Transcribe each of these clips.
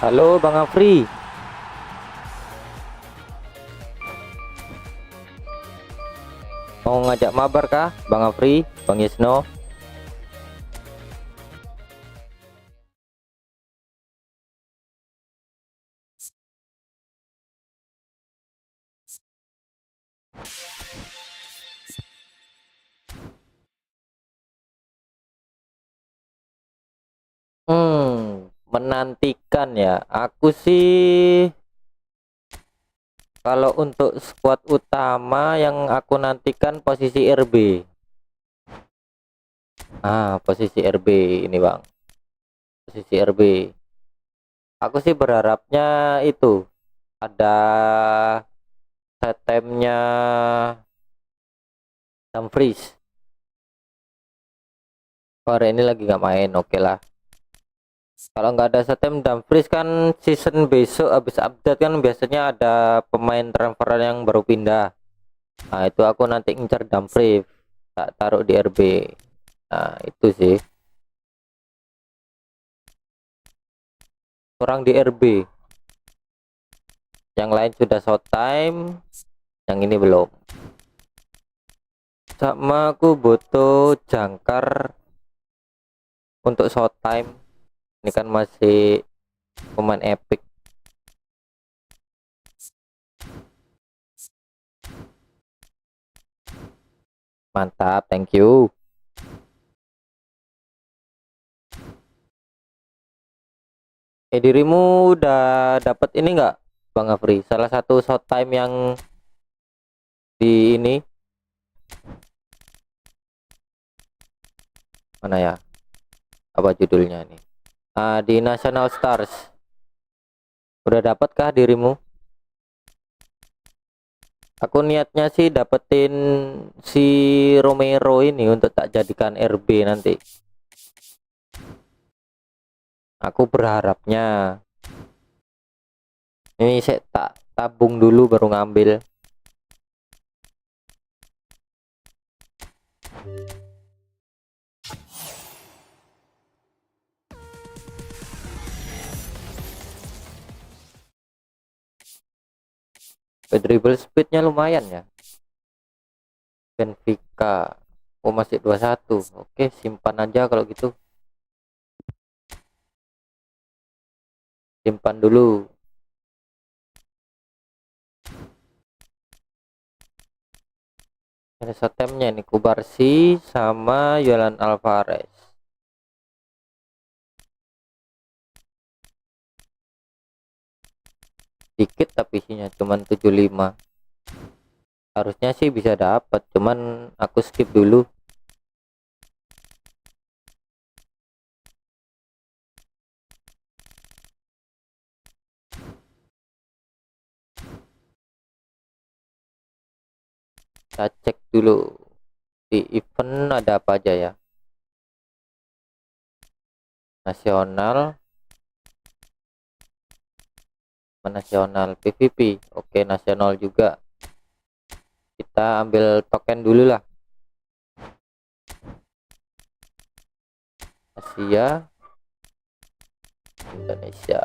Halo Bang Afri, mau ngajak mabar kah Bang Afri, Bang Yesno? Menantikan ya. Aku sih kalau untuk squad utama yang aku nantikan posisi RB. Posisi RB ini Bang. Posisi RB. Aku sih berharapnya itu ada setemnya Dumfries. Hari ini lagi nggak main, oke lah. Kalau nggak ada setem Dumfries kan season besok habis update kan biasanya ada pemain transfer yang baru pindah. Nah itu aku nanti ngincar Dumfries, tak taruh di RB. Nah itu sih kurang di RB. Yang lain sudah short time, yang ini belum. Sama aku butuh jangkar untuk short time. Ini kan masih pemain epic. Mantap, thank you. Dirimu udah dapat ini nggak Bang Afri? Salah satu short time yang di ini mana ya? Apa judulnya nih? Di National Stars. Udah dapatkah dirimu? Aku niatnya sih dapetin si Romero ini untuk tak jadikan RB nanti. Aku berharapnya ini saya tak tabung dulu baru ngambil. Dribble speednya lumayan ya. Benfica. Oh masih 21. Oke, simpan aja kalau gitu. Simpan dulu. Ada setemnya nih Kubarsi sama Yolan Alvarez. Dikit tapi isinya cuman 75. Harusnya sih bisa dapat, cuman aku skip dulu. Kita cek dulu di event ada apa aja ya. Nasional, nasional PVP. Oke, nasional juga. Kita ambil token dulu lah. Asia, Indonesia.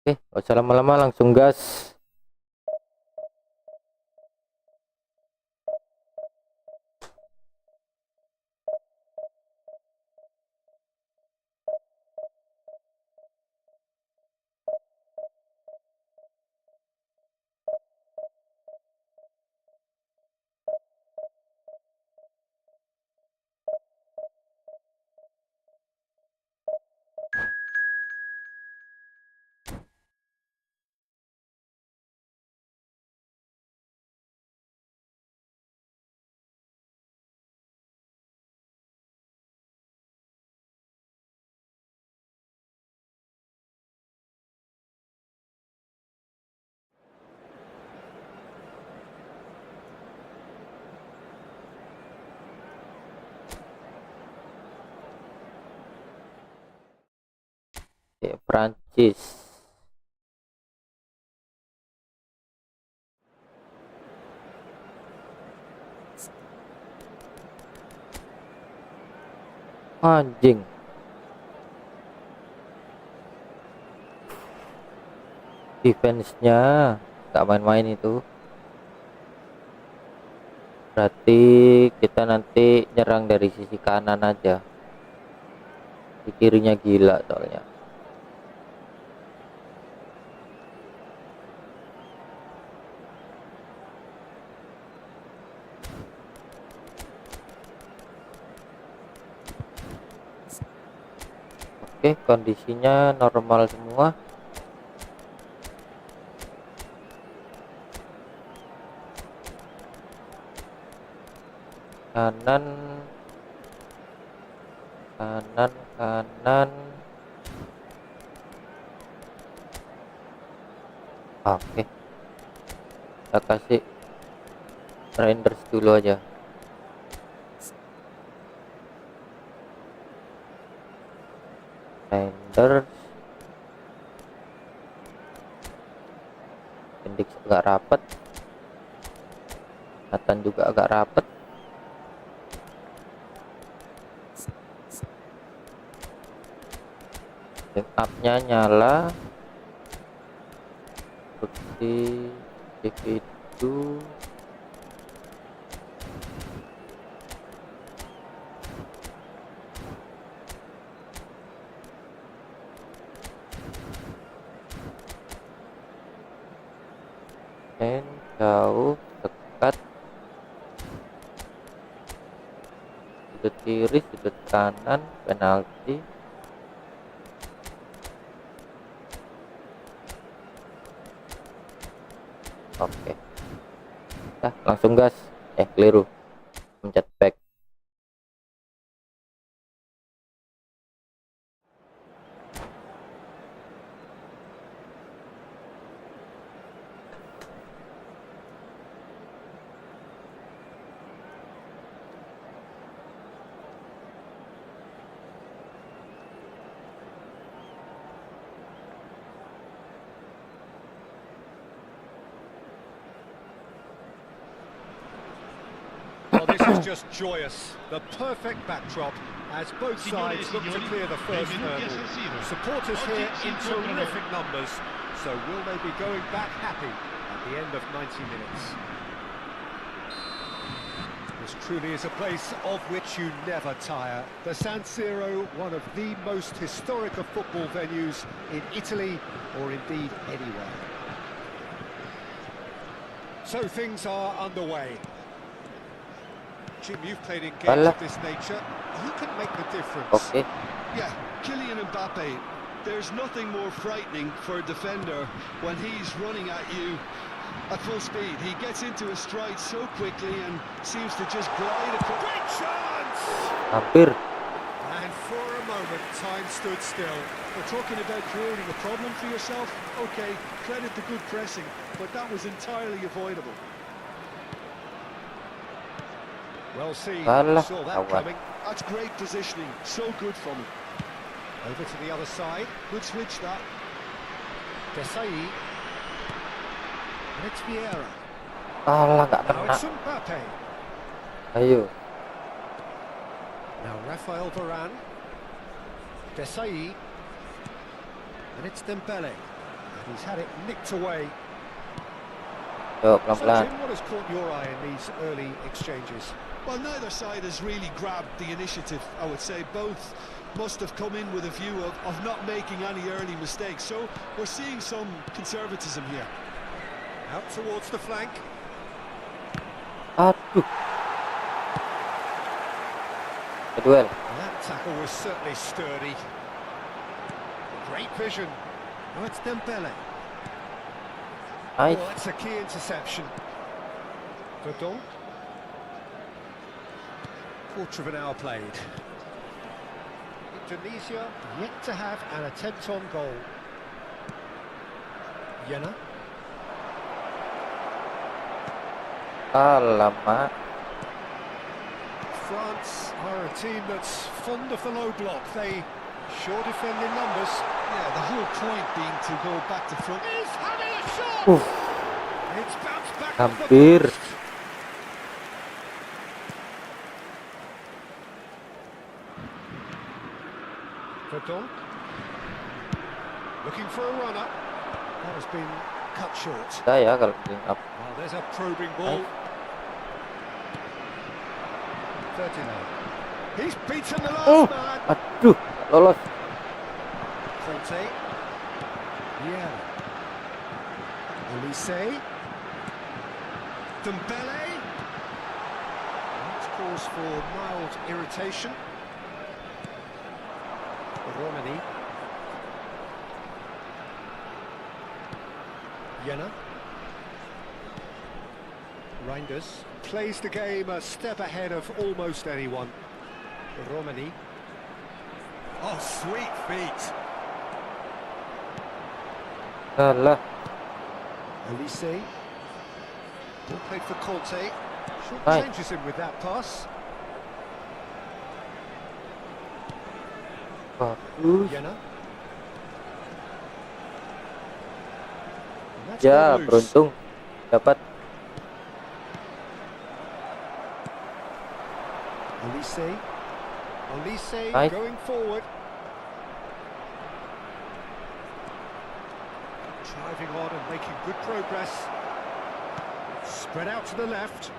Oke, gak usah lama-lama, langsung gas. Prancis. Anjing. Defense-nya gak main-main itu. Berarti kita nanti nyerang dari sisi kanan aja. Di kirinya gila soalnya. Oke, kondisinya normal semua. Kanan, kanan, kanan. Oke, kita kasih renders dulu aja. Renders index agak rapet, Nathan juga agak rapet. Up-nya nyala, seperti itu. Jauh, dekat, sudut kiri, sudut kanan, penalti. Oke, nah, langsung gas. Keliru, pencet back. This is just joyous. The perfect backdrop as both sides look to clear the first hurdle. Supporters here in terrific numbers, so will they be going back happy at the end of 90 minutes? This truly is a place of which you never tire. The San Siro, one of the most historic of football venues in Italy, or indeed anywhere. So things are underway. Jim, you've played in games of this nature. Who can make the difference? Okay. Yeah, Kylian Mbappe. There's nothing more frightening for a defender when he's running at you at full speed. He gets into a stride so quickly and seems to just glide across. Great chance! Hampir. And for a moment, time stood still. We're talking about creating a problem for yourself. Okay, credit the good pressing, but that was entirely avoidable. Well seen, Salah, saw that kawan. coming. That's great positioning, so good from him. Over to the other side. Good switch that. Desai. And it's Vieira. Salah, nggak Now kena. it's Mbappe. Ayo. Now Rafael Varane. Desai. And it's Dembele. And he's had it nicked away. Yuk, So pelan-pelan. Jim, what has caught your eye in these early exchanges? Well, neither side has really grabbed the initiative, I would say. Both must have come in with a view of not making any early mistakes. So we're seeing some conservatism here. Out towards the flank. Aduh. Kedua. That tackle was certainly sturdy. Great vision. Now it's Dembele. Nice. Well, that's a key interception. Verdon. Quarter of an hour played. Indonesia yet to have an attempt on goal. Jena. Alamak. France are a team that's fond of the low block. They Sure defending numbers. Yeah, the whole point being to go back to front. He's having a shot. It's bounced back off the hampir. post. Vultron. Looking for a runner. That has been cut short. Saya kalau bring up. Well, there's a probing ball. 39. He's beaten the last man. Aduh, lolos. Conte. Yeah. Elise. Dembele. That's cause for mild irritation. Romani. Jena. Reinders plays the game a step ahead of almost anyone. Romani. Oh, sweet feet. Alah. Elise. Ball played for Conte. Short Right. changes him with that pass. Bagus. Jena. And that's Ya, gone loose. beruntung dapat. Elise. Elise Nice. going forward. Driving on and making good progress. Spread out to the left.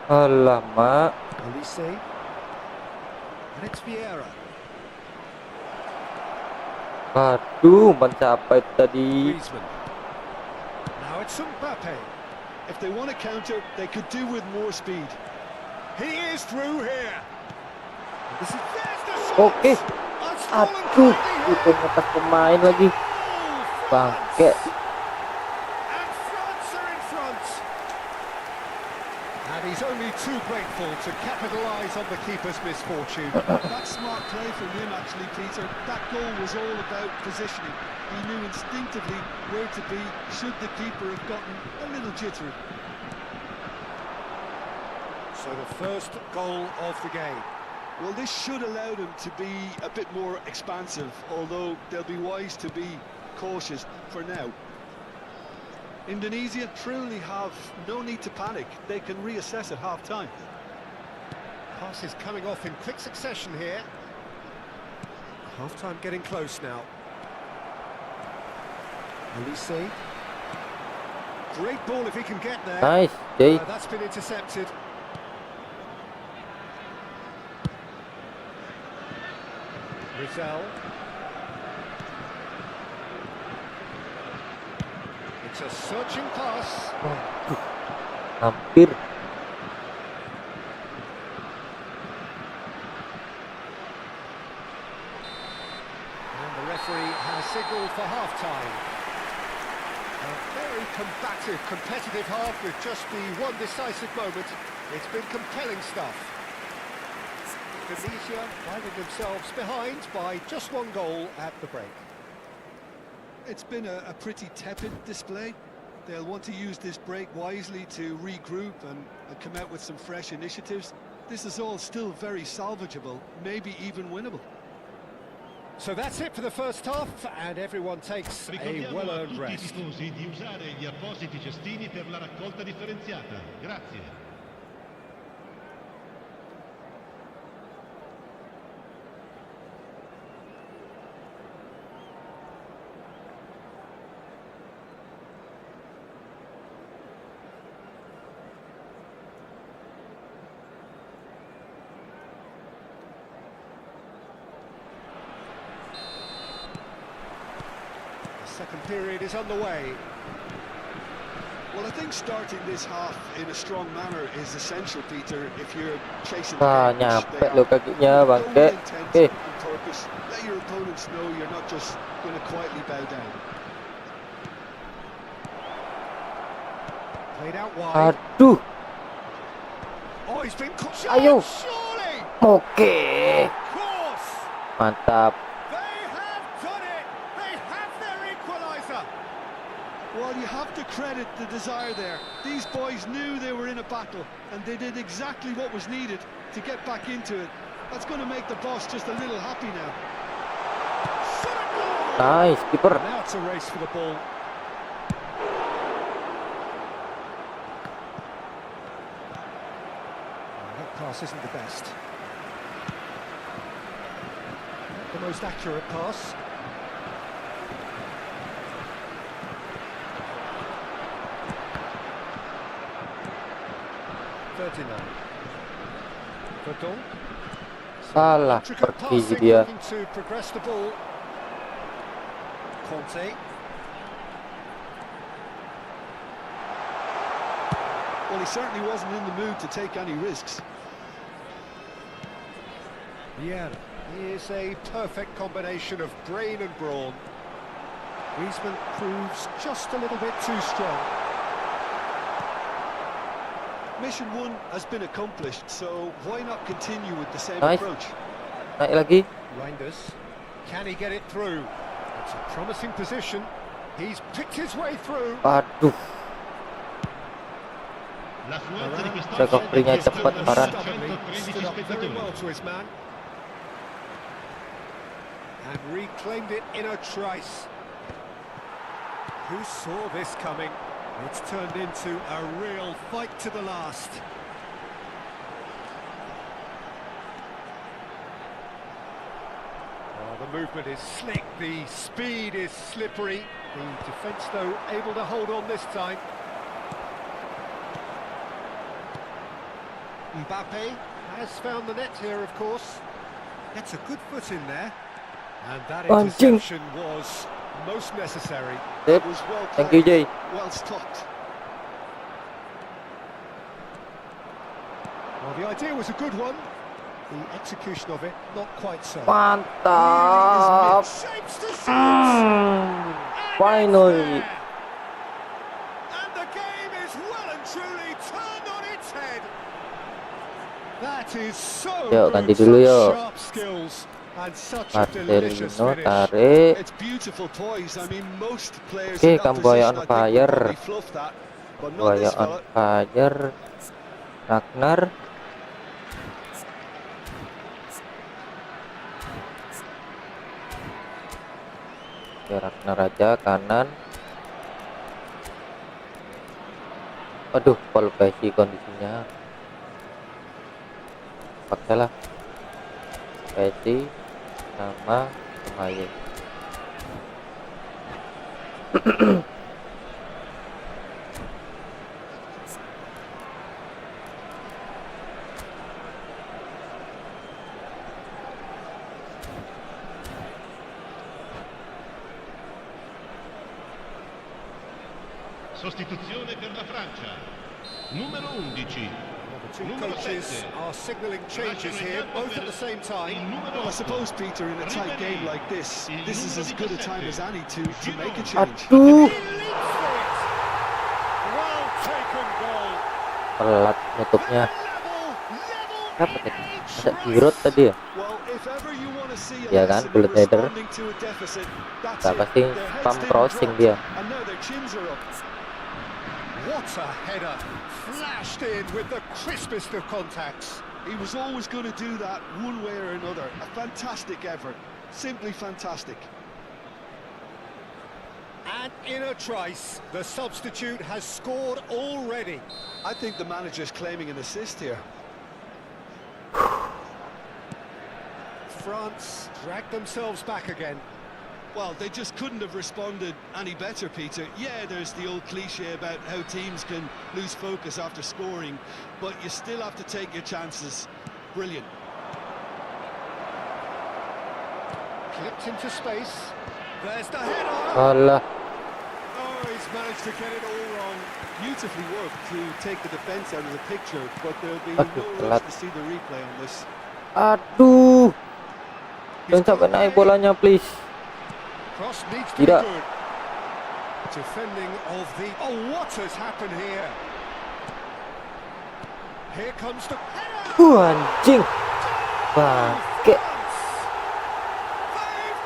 Alamak. Elise. And it's Vieira. Aduh, mencapai tadi. Griezmann. Now it's Mbappe. If they want to counter, they could do with more speed. He is through here. This is, there's the shot. Oke. It's fallen Aduh, quickly itu here. ngetas pemain lagi. Oh, Bangke. And France are in front. And he's only too grateful to capitalise on the keeper's misfortune. That's smart play from him, actually, Peter. That goal was all about positioning. He knew instinctively where to be should the keeper have gotten a little jittery. So the first goal of the game. Well, this should allow them to be a bit more expansive, although they'll be wise to be cautious for now. Indonesia truly have no need to panic. They can reassess at half-time. Pass is coming off in quick succession here. Half-time getting close now. Elise. Great ball if he can get there. Nice, Jay. That's been intercepted. Rizal. It's a searching pass. Hampir. And the referee has signalled for half-time. A very combative, competitive half with just the one decisive moment. It's been compelling stuff. Indonesia finding themselves behind by just one goal at the break. It's been a pretty tepid display. They'll want to use this break wisely to regroup and come out with some fresh initiatives. This is all still very salvageable, maybe even winnable. So that's it for the first half, and everyone takes a Ricordiamo a well-earned tutti i rest. tifosi di usare gli appositi cestini per la raccolta differenziata. Grazie. The second period is underway. Well, I think starting this half in a strong manner is essential, Peter, if you're chasing the Ah, game, which nyampe they lo are. kakinya, Go bangke. with intent Eh, and purpose. Let your opponents know you're not just going to quietly bow down. Played out wide. aduh. Oh, he's been caught. Ayo. Surely! Oke. Of course! Mantap. They have done it! They have their equaliser! What Well, you have to credit the desire there. These boys knew they were in a battle, and they did exactly what was needed to get back into it. That's going to make the boss just a little happy now. Nice, keeper. Now it's a race for the ball. That pass isn't the best. Not the most accurate pass. Vultron. Salah, pergi dia. To progress the ball. Conte. Well, he certainly wasn't in the mood to take any risks. Yeah, he is a perfect combination of brain and brawn. Griezmann proves just a little bit too strong. Mission 1 has been accomplished, so why not continue with the same Nice. approach? Naik lagi. Reinders, can he get it through? It's a promising position. He's picked his way through. Aduh, La fuerza di quest'oggi Jaga free-nya è cepat, stata Barat. 113 Stood up very well spettatori. to his man. And reclaimed it in a trice. Who saw this coming? It's turned into a real fight to the last. Oh, the movement is slick, the speed is slippery. The defence, though, able to hold on this time. Mbappe has found the net here, of course. Gets a good foot in there. And that Anjing. interception was most necessary. Sip. It was well Thank you, played, Jay. well stopped. Well, the idea was a good one. The execution of it, not quite so. Mantap. Shapes to shoot. And Finally. it's there. And the game is well and truly turned on its head. That is so Yuk, good, ganti dulu, such yuk. sharp skills and such a delicious Marcelino finish. tarik. It's beautiful poise. I mean, most players Okay, in that Kamboya position, on I think, would fire. probably fluff that, but not Buaya this on fella. fire. Ragnar. Oke, Ragnar aja kanan. Aduh, pol basi kondisinya. Paksalah. Basi sama Kemaye. Sostituzione per la Francia. Numero 11. Two Numero coaches 7. are signalling changes here, both at the same Il time. numero I 8. suppose, Peter, in a tight game like this is as good a time as any to make a change. Aduh, He leaps for it. Well taken goal. pelat nutupnya. Level Apa tadi? Ada Giroud tadi ya? Well, if ever you want to see a Ya kan, lesson in bullet header. responding to a deficit, that's Nah, it. pasti Their heads spam didn't crossing drop, dia. and now their chins are up. What a header. Flashed in with the crispest of contacts. He was always going to do that one way or another. A fantastic effort. Simply fantastic. And in a trice, the substitute has scored already. I think the manager's claiming an assist here. France dragged themselves back again. Well, they just couldn't have responded any better, Peter. Yeah, there's the old cliche about how teams can lose focus after scoring, but you still have to take your chances. Brilliant. Clipped into space. There's the header. Alah, Oh, he's managed to get it all wrong. Beautifully worked to take the defence out of the picture, but there'll be Aduh, no telat. rush to see the replay on this. aduh. Jangan sampai naik bolanya, please. Cross needs to be Tidak. good. Defending of the... Oh, what has happened here? Here comes the header. Anjing. Bangke. They've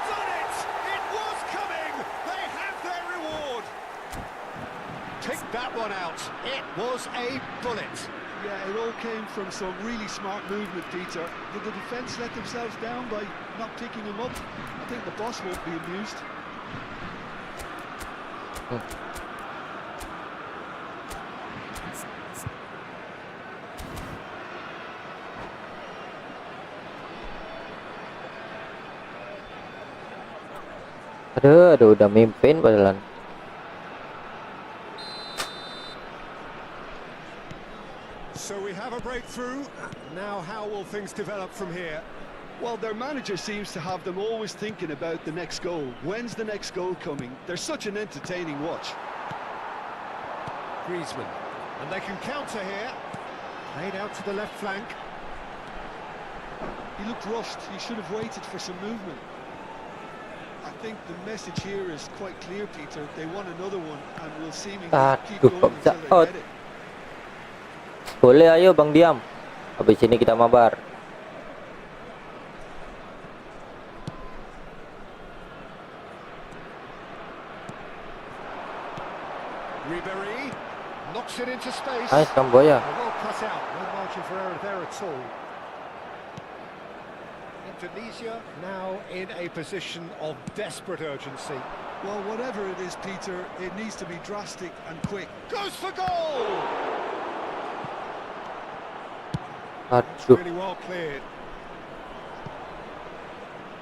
done it! It was coming! They have their reward! was a bullet. Yeah, it all came from some really smart movement, Peter. Did the defence let themselves down by not picking him up? I think the boss won't be amused. Aduh, udah mimpin padahal. So we have a breakthrough. Now how will things develop from here? Well, their manager seems to have them always thinking about the next goal. When's the next goal coming? They're such an entertaining watch. Griezmann, and they can counter here. Played out to the left flank. He looked rushed. He should have waited for some movement. I think the message here is quite clear, Peter. They want another one and will seemingly keep going until they get it. Boleh, ayo Bang Diam. Habis ini kita mabar. Ribery knocks it into space. Nice, Kamboya. Well cut out, no margin for error there at all. Indonesia now in a position of desperate urgency. Well, whatever it is, Peter, it needs to be drastic and quick. Goes for goal! Aduh. Really well cleared.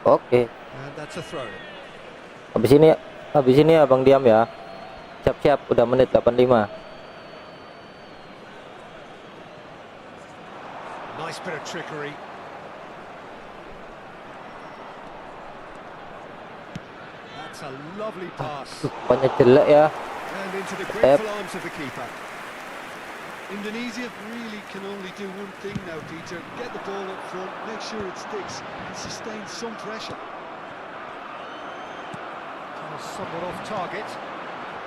Oke. And that's a throw. Habis ini ya Bang Diam ya. Siap-siap, udah menit 85. Nice bit of trickery. That's a lovely pass. Banyak jelek ya. And into the grateful arms of the keeper. Indonesia really can only do one thing now, Peter. Get the ball up front, make sure it sticks, and sustain some pressure. Somewhat off target.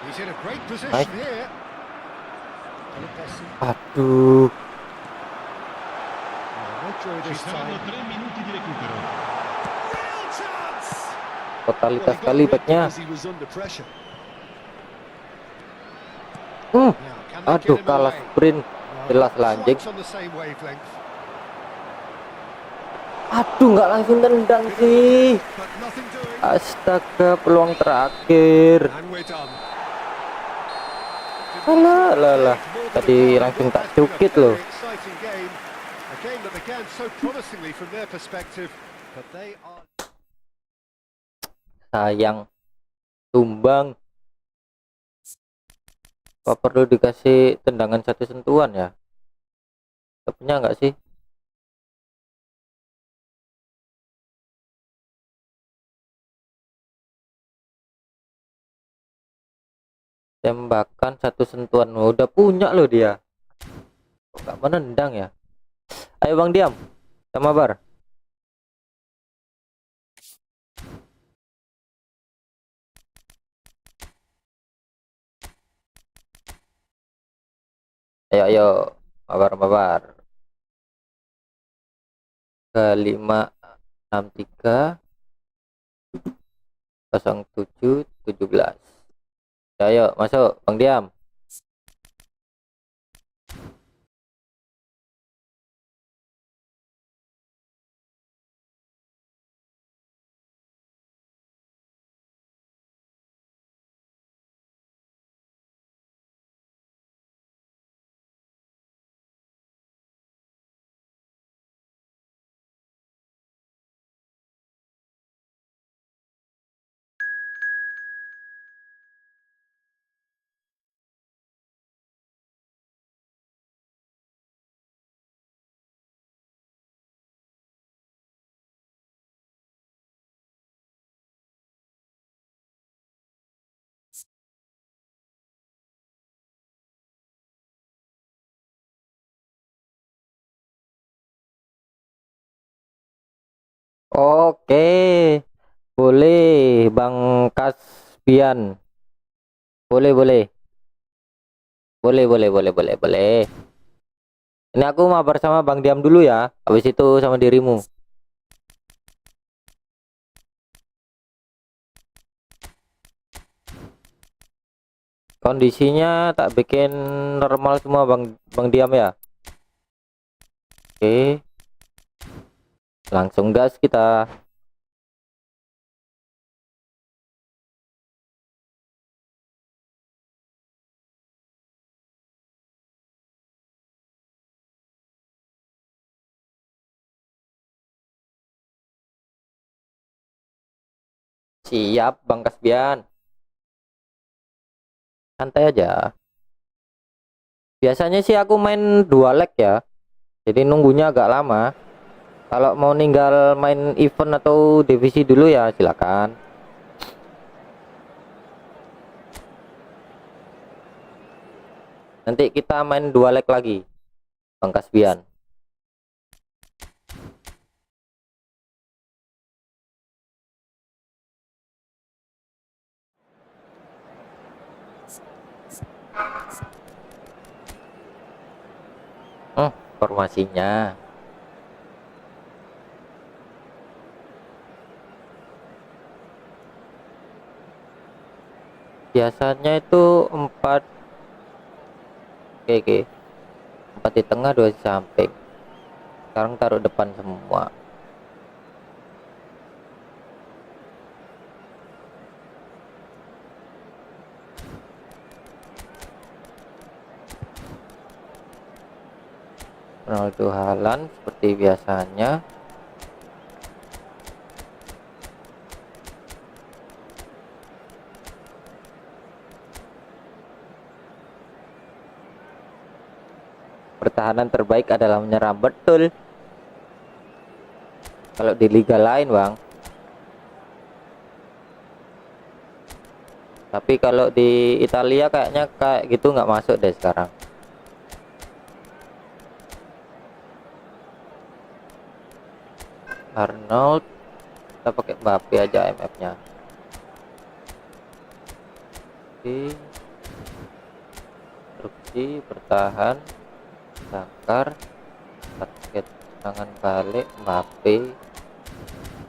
He's in a great position here. Aduh. Ci saranno 3 minuti di recupero. Real chance. Totalitas kali backnya. He was under pressure. Aduh, kalah sprint. Jelas lanjut. Aduh, nggak langsung tendang sih. Astaga, peluang terakhir. Alah. Tadi langsung tak cukit loh. Sayang, tumbang. Apa perlu dikasih tendangan satu sentuhan ya? Punya nggak sih? Tembakan satu sentuhan. Udah punya loh dia. Kok nggak menendang ya? Ayo Bang Diam, sama bar. Ayo, mabar. Ke 563 0717. Ayo masuk Bang Diam. Oke, boleh Bang Kaspian. Boleh. Ini aku mabar sama Bang Diam dulu ya. Habis itu sama dirimu. kondisinya tak bikin normal semua Bang Diam ya. Oke, langsung gas kita. Siap Bang Kasbian, santai aja. Biasanya sih aku main 2 leg ya, jadi nunggunya agak lama. Kalau mau ninggal main event atau divisi dulu ya silakan. Nanti kita main 2 leg lagi Bang Kasbian. Formasinya biasanya itu 4. Oke, 4 di tengah, 2 di samping. Sekarang taruh depan semua. Ronaldo Haaland seperti biasanya. Pertahanan terbaik adalah menyerang, betul. Kalau di liga lain Bang, tapi kalau di Italia kayaknya kayak gitu nggak masuk deh sekarang. Arnold, kita pakai Mbappe aja MF-nya. Instruksi bertahan, bakar, target tangan balik, Mbappe,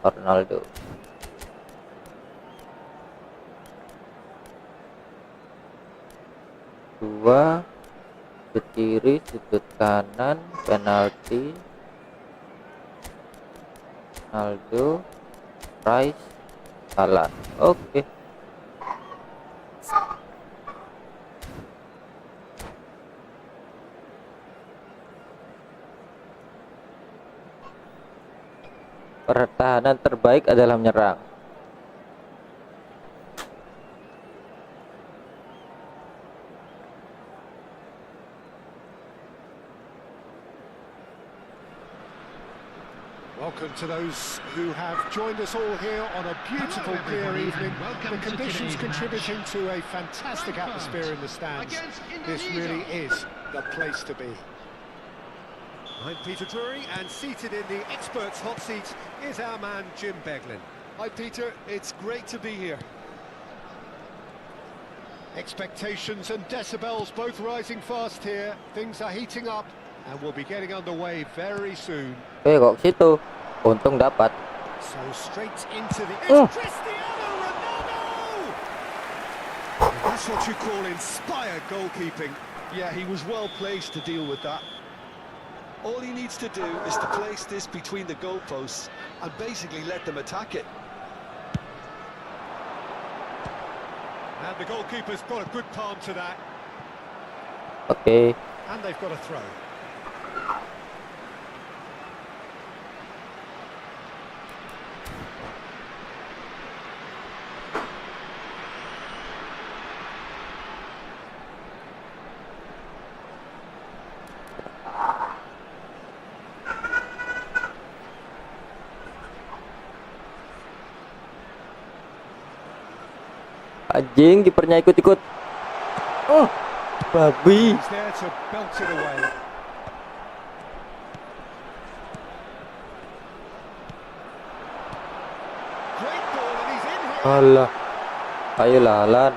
Ronaldo. Dua, sudut kiri, sudut kanan, penalti, Ronaldo, Rice, Haaland. Oke. Pertahanan terbaik adalah menyerang. Welcome to those who have joined us all here on a beautiful clear evening. The conditions contributing to a fantastic atmosphere in the stands. This really is the place to be. I'm Peter Drury, and seated in the experts' hot seat is our man Jim Beglin. Hi, Peter. It's great to be here. Expectations and decibels both rising fast here. Things are heating up, and we'll be getting underway very soon. Kok situ? Untung dapat. So straight into the... It's Cristiano Ronaldo! That's what you call inspired goalkeeping. Yeah, he was well placed to deal with that. All he needs to do is to place this between the goalposts and basically let them attack it. And the goalkeeper's got a good palm to that. Oke. And they've got a throw. Anjing, kipernya ikut-ikut. Oh, babi. He's there to belt it away. Great ball, and he's in here. Alah. Ayolah, Haaland.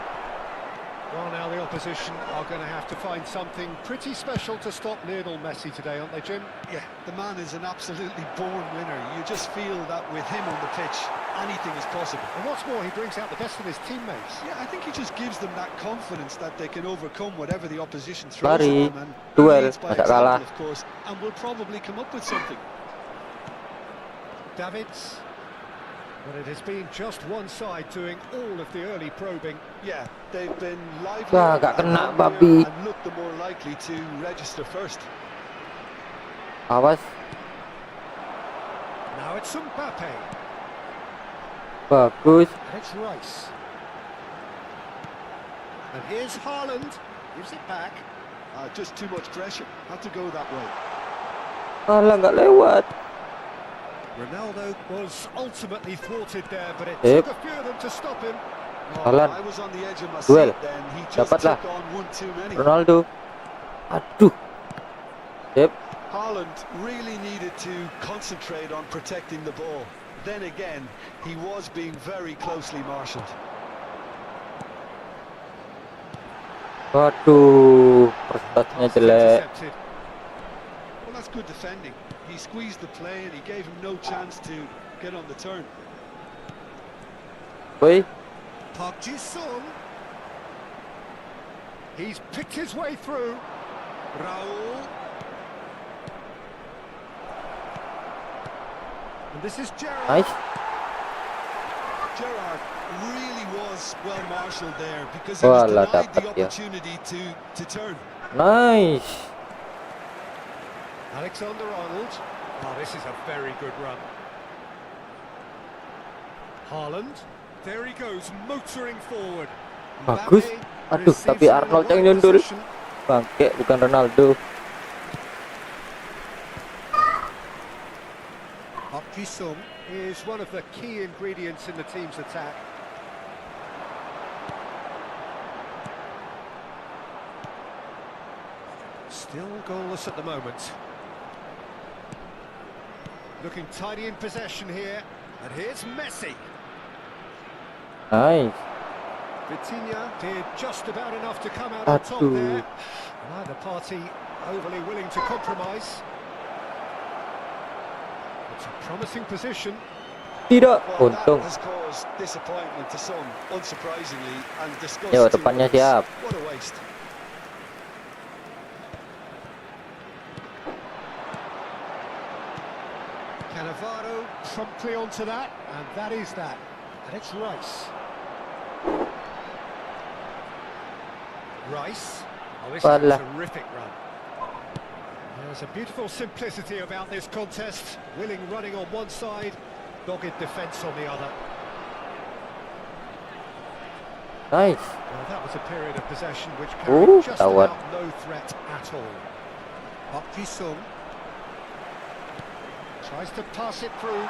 Well, now the opposition are going to have to find something pretty special to stop Lionel Messi today, aren't they, Jim? Yeah, the man is an absolutely born winner. You just feel that with him on the pitch, anything is possible. And what's more, he brings out the best of his teammates. Yeah, I think he just gives them that confidence that they can overcome whatever the opposition throws at Lari, them. And duel, leads by masa example, kalah. of course, and will probably come up with something. Davids. But it has been just one side doing all of the early probing. Yeah, they've been lively Wah, gak kena, and babi. look the more likely to register first. Awas. Now it's Mbappe. Bagus. And it's Rice. And here's Haaland. Gives it back. Just too much pressure. Had to go that way. Alah, nggak lewat. Ronaldo was ultimately thwarted there, but it Yep. took a few of them to stop him. Haaland. I was on the edge of my Duel. seat then. He just Dapat lah. took on one too many. Ronaldo. Aduh. Yep. Haaland really needed to concentrate on protecting the ball. Then again, he was being very closely marshalled. Waduh, prestasinya Pass jelek. intercepted. Well, that's good defending. He squeezed the play and he gave him no chance to get on the turn. Boy, Park Ji-sung. He's picked his way through. Raul. And this is Gerrard. nice. Gerrard really was well marshalled there because he was Walah, denied the dapat dia. opportunity to turn. Nice. Alexander-Arnold. Oh, this is a very good run. Haaland. There he goes, motoring forward. Bagus. Mbappe Aduh, receives tapi it in the Arnold yang right nyundul. position. Bangke, bukan Ronaldo. Park Ji-sung is one of the key ingredients in the team's attack. Still goalless at the moment. Looking tidy in possession here. And here's Messi. Nice. Vitinha did just about enough to come out on top there. Aduh. Neither party overly willing to compromise. It's a promising position. Tidak. Well, that Untung. has caused disappointment to some, unsurprisingly, and disgust Yo, to depannya others. siap. What a waste. Cannavaro promptly onto that, and that is that. And it's Rice. Rice. Oh, this is a Walah. terrific run. There's a beautiful simplicity about this contest. Willing running on one side, dogged defence on the other. Nice. Well, that was a period of possession which Ooh, carried just tawar. Oh, about no threat at all. Park Ji-sung tries to pass it through.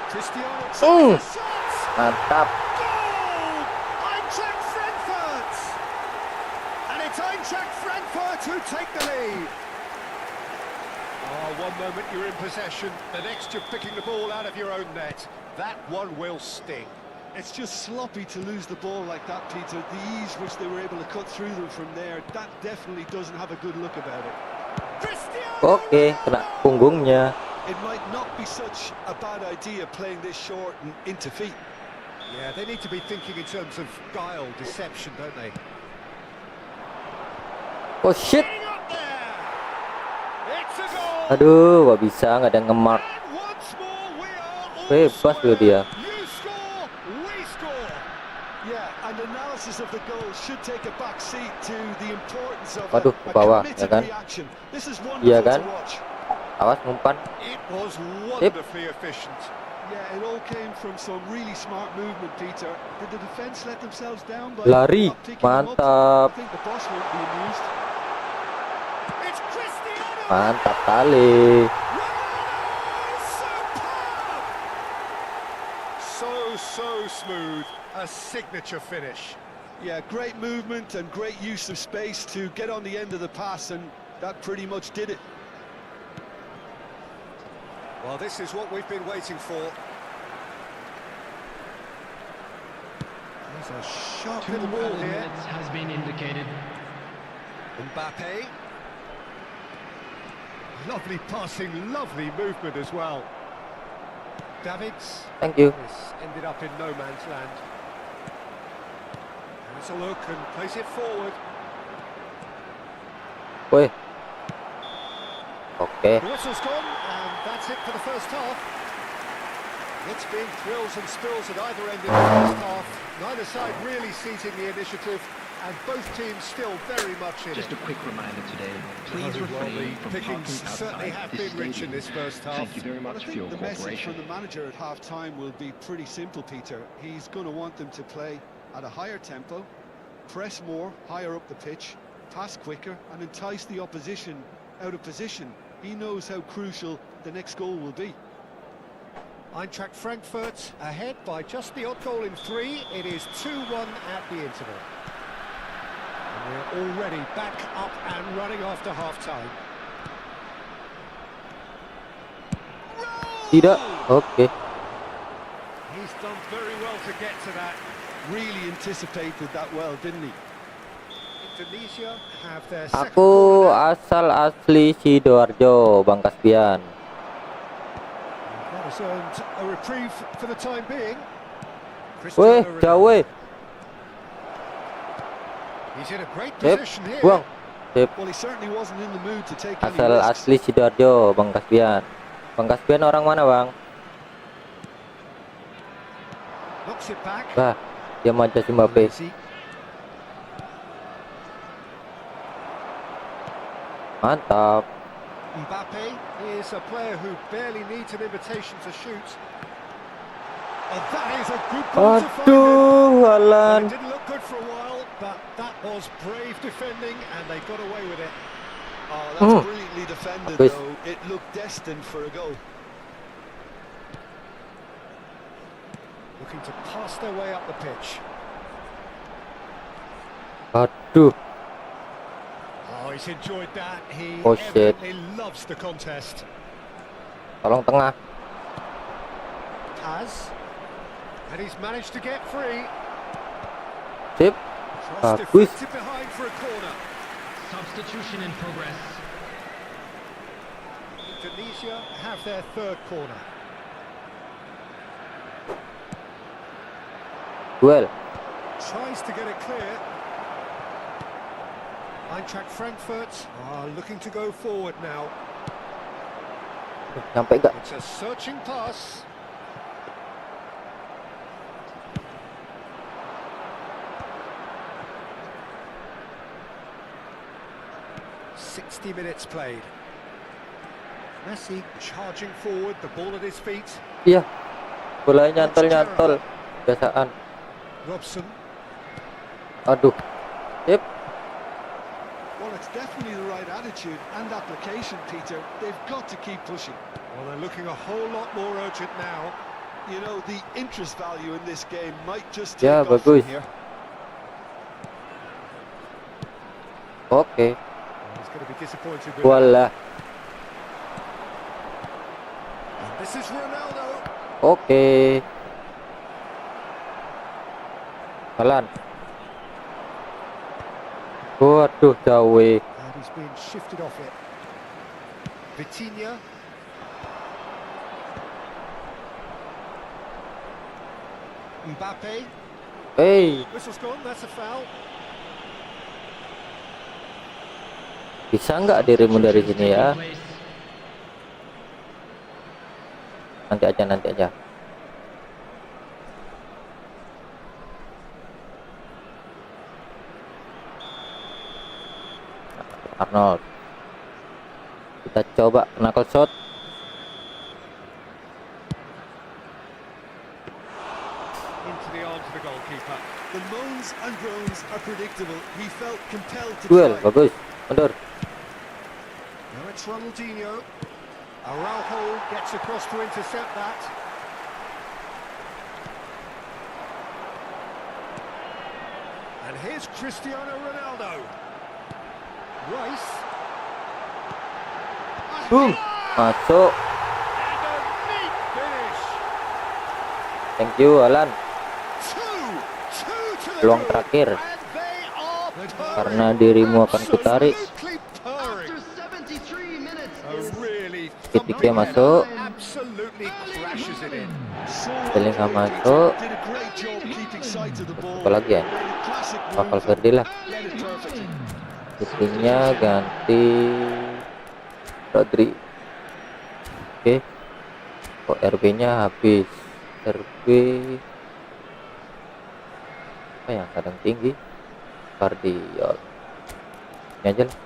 Cristiano takes a shot! Mantap. Goal! Eintracht Frankfurt! And it's Eintracht Frankfurt who take the lead. Oh, one moment you're in possession, the next you're picking the ball out of your own net. That one will sting. It's just sloppy to lose the ball like that, Peter. The ease which they were able to cut through them from there, that definitely doesn't have a good look about it. Cristiano Oke, kena Ronaldo! punggungnya. It might not be such a bad idea playing this short and into feet. Yeah, they need to be thinking in terms of guile, deception, don't they? Oh shit. Getting up there! It's a goal! Aduh, gak bisa, nggak ada yang nge-mark. And once more we are all Bebas loh square. dia. You score, we score. Yeah, and analysis of the goal should take a back seat to the importance of Waduh, a ke bawah, ya committed kan? reaction. This is Iya wonderful kan? to watch. Awas ngumpan. It was wonderfully efficient. Yeah, it all came from some really smart movement, Peter. Did the defence let themselves down by Lari, not picking them up? mantap. I think the boss won't be amused. It's Cristiano Mantap kali. Ronaldo! Superb! So smooth. A signature finish. Yeah, great movement and great use of space to get on the end of the pass, and that pretty much did it. Well, this is what we've been waiting for. There's a sharp 2 little ball here. minutes has been indicated. Mbappe. Lovely passing, lovely movement as well. Davids. Thank you. This ended up in no man's land. Has a look and plays it forward. Woi. Oke. The whistle's gone, and that's it for the first half. It's been thrills and spills at either end in the first half. Neither side really seizing the initiative, and both teams still very much in Just it. a quick reminder today, please Well, refrain the from pickings parking certainly outside have this been rich in stadium. this first half. Thank you very Well, I much for your think the message cooperation. from the manager at half-time will be pretty simple, Peter. He's going to want them to play at a higher tempo, press more, higher up the pitch, pass quicker, and entice the opposition out of position. He knows how crucial the next goal will be. Eintracht Frankfurt ahead by just the odd goal in 3. It is 2-1 at the interval. And we're already back up and running after half-time. Tidak. Oke. He's done very well to get to that. Really anticipated that well, didn't he? Indonesia have their second Aku corner. asal asli Sidoarjo, Bang Kaspian. That has earned a reprieve for the time being. Weh, Cristiano jauh Ronaldo. weh. He's in a great Sip, position here. buang. Sip. Well, he certainly wasn't in the mood to take any Asal risks. asli Sidoarjo, Bang Kaspian. Bang Kaspian orang mana, Bang? Knocks it back. Bah, dia manja si Mbappe. Donasi. Mantap. Mbappe is a player who barely needs an invitation to shoot. And that is a good ball to find him. Aduh, Well, Alan. it didn't look good for a while, but that was brave defending, and they got away with it. Oh, that's brilliantly defended, Please. though. It looked destined for a goal. Looking to pass their way up the pitch. Aduh. Oh, he's enjoyed that. He Oh, shit. evidently loves the contest. Tolong tengah. Has. And he's managed to get free. Sip. Cross Bagus. deflected behind for a corner. Substitution in progress. Indonesia have their third corner. Duel. Tries to get it clear. Eintracht Frankfurt are looking to go forward now. Nyampe enggak? It's a searching pass. "60 minutes played. Messi charging forward, the ball at his feet. Iya. Bolanya nyantol-nyantol. Biasaan. Robson. Aduh. Sip. Well, it's definitely the right attitude and application, Peter. They've got to keep pushing. Well, they're looking a whole lot more urgent now. You know, the interest value in this game might just Ya, take off from bagus. here. Oke. He's going to be disappointed with that. Walah. And this is Ronaldo. Oke. Alan. Waduh, jauh. And he's been shifted off it. Vitinha. Mbappe. Hey, Whistle's gone, that's a foul. bisa nggak dirimu dari sini ya? Nanti aja, nanti aja. Arnold. Kita coba knuckle shot. Into the arms of the goalkeeper. The moans and groans are predictable. He felt compelled to Duel, try. bagus. Mundur. Now it's Ronaldinho. Araujo gets across to intercept that. And here's Cristiano Ronaldo. Rice. Boom. Masuk. And a neat finish. Thank you, Alan. 2-2. peluang terakhir, And they are karena purring. dirimu akan kutarik. Absolutely purring. A really Ketika thumping masuk, header. Absolutely crashes it in. So Bellingham well played, masuk. Peter. Did a great job keeping sight of the ball. Apa lagi ya? Made a classic Bakal move and Verdi lah. led it perfectly. Shootingnya ganti Rodri. Oke. Oh, RB-nya habis. RB apa yang kadang tinggi? Guardiol. Ini aja lah.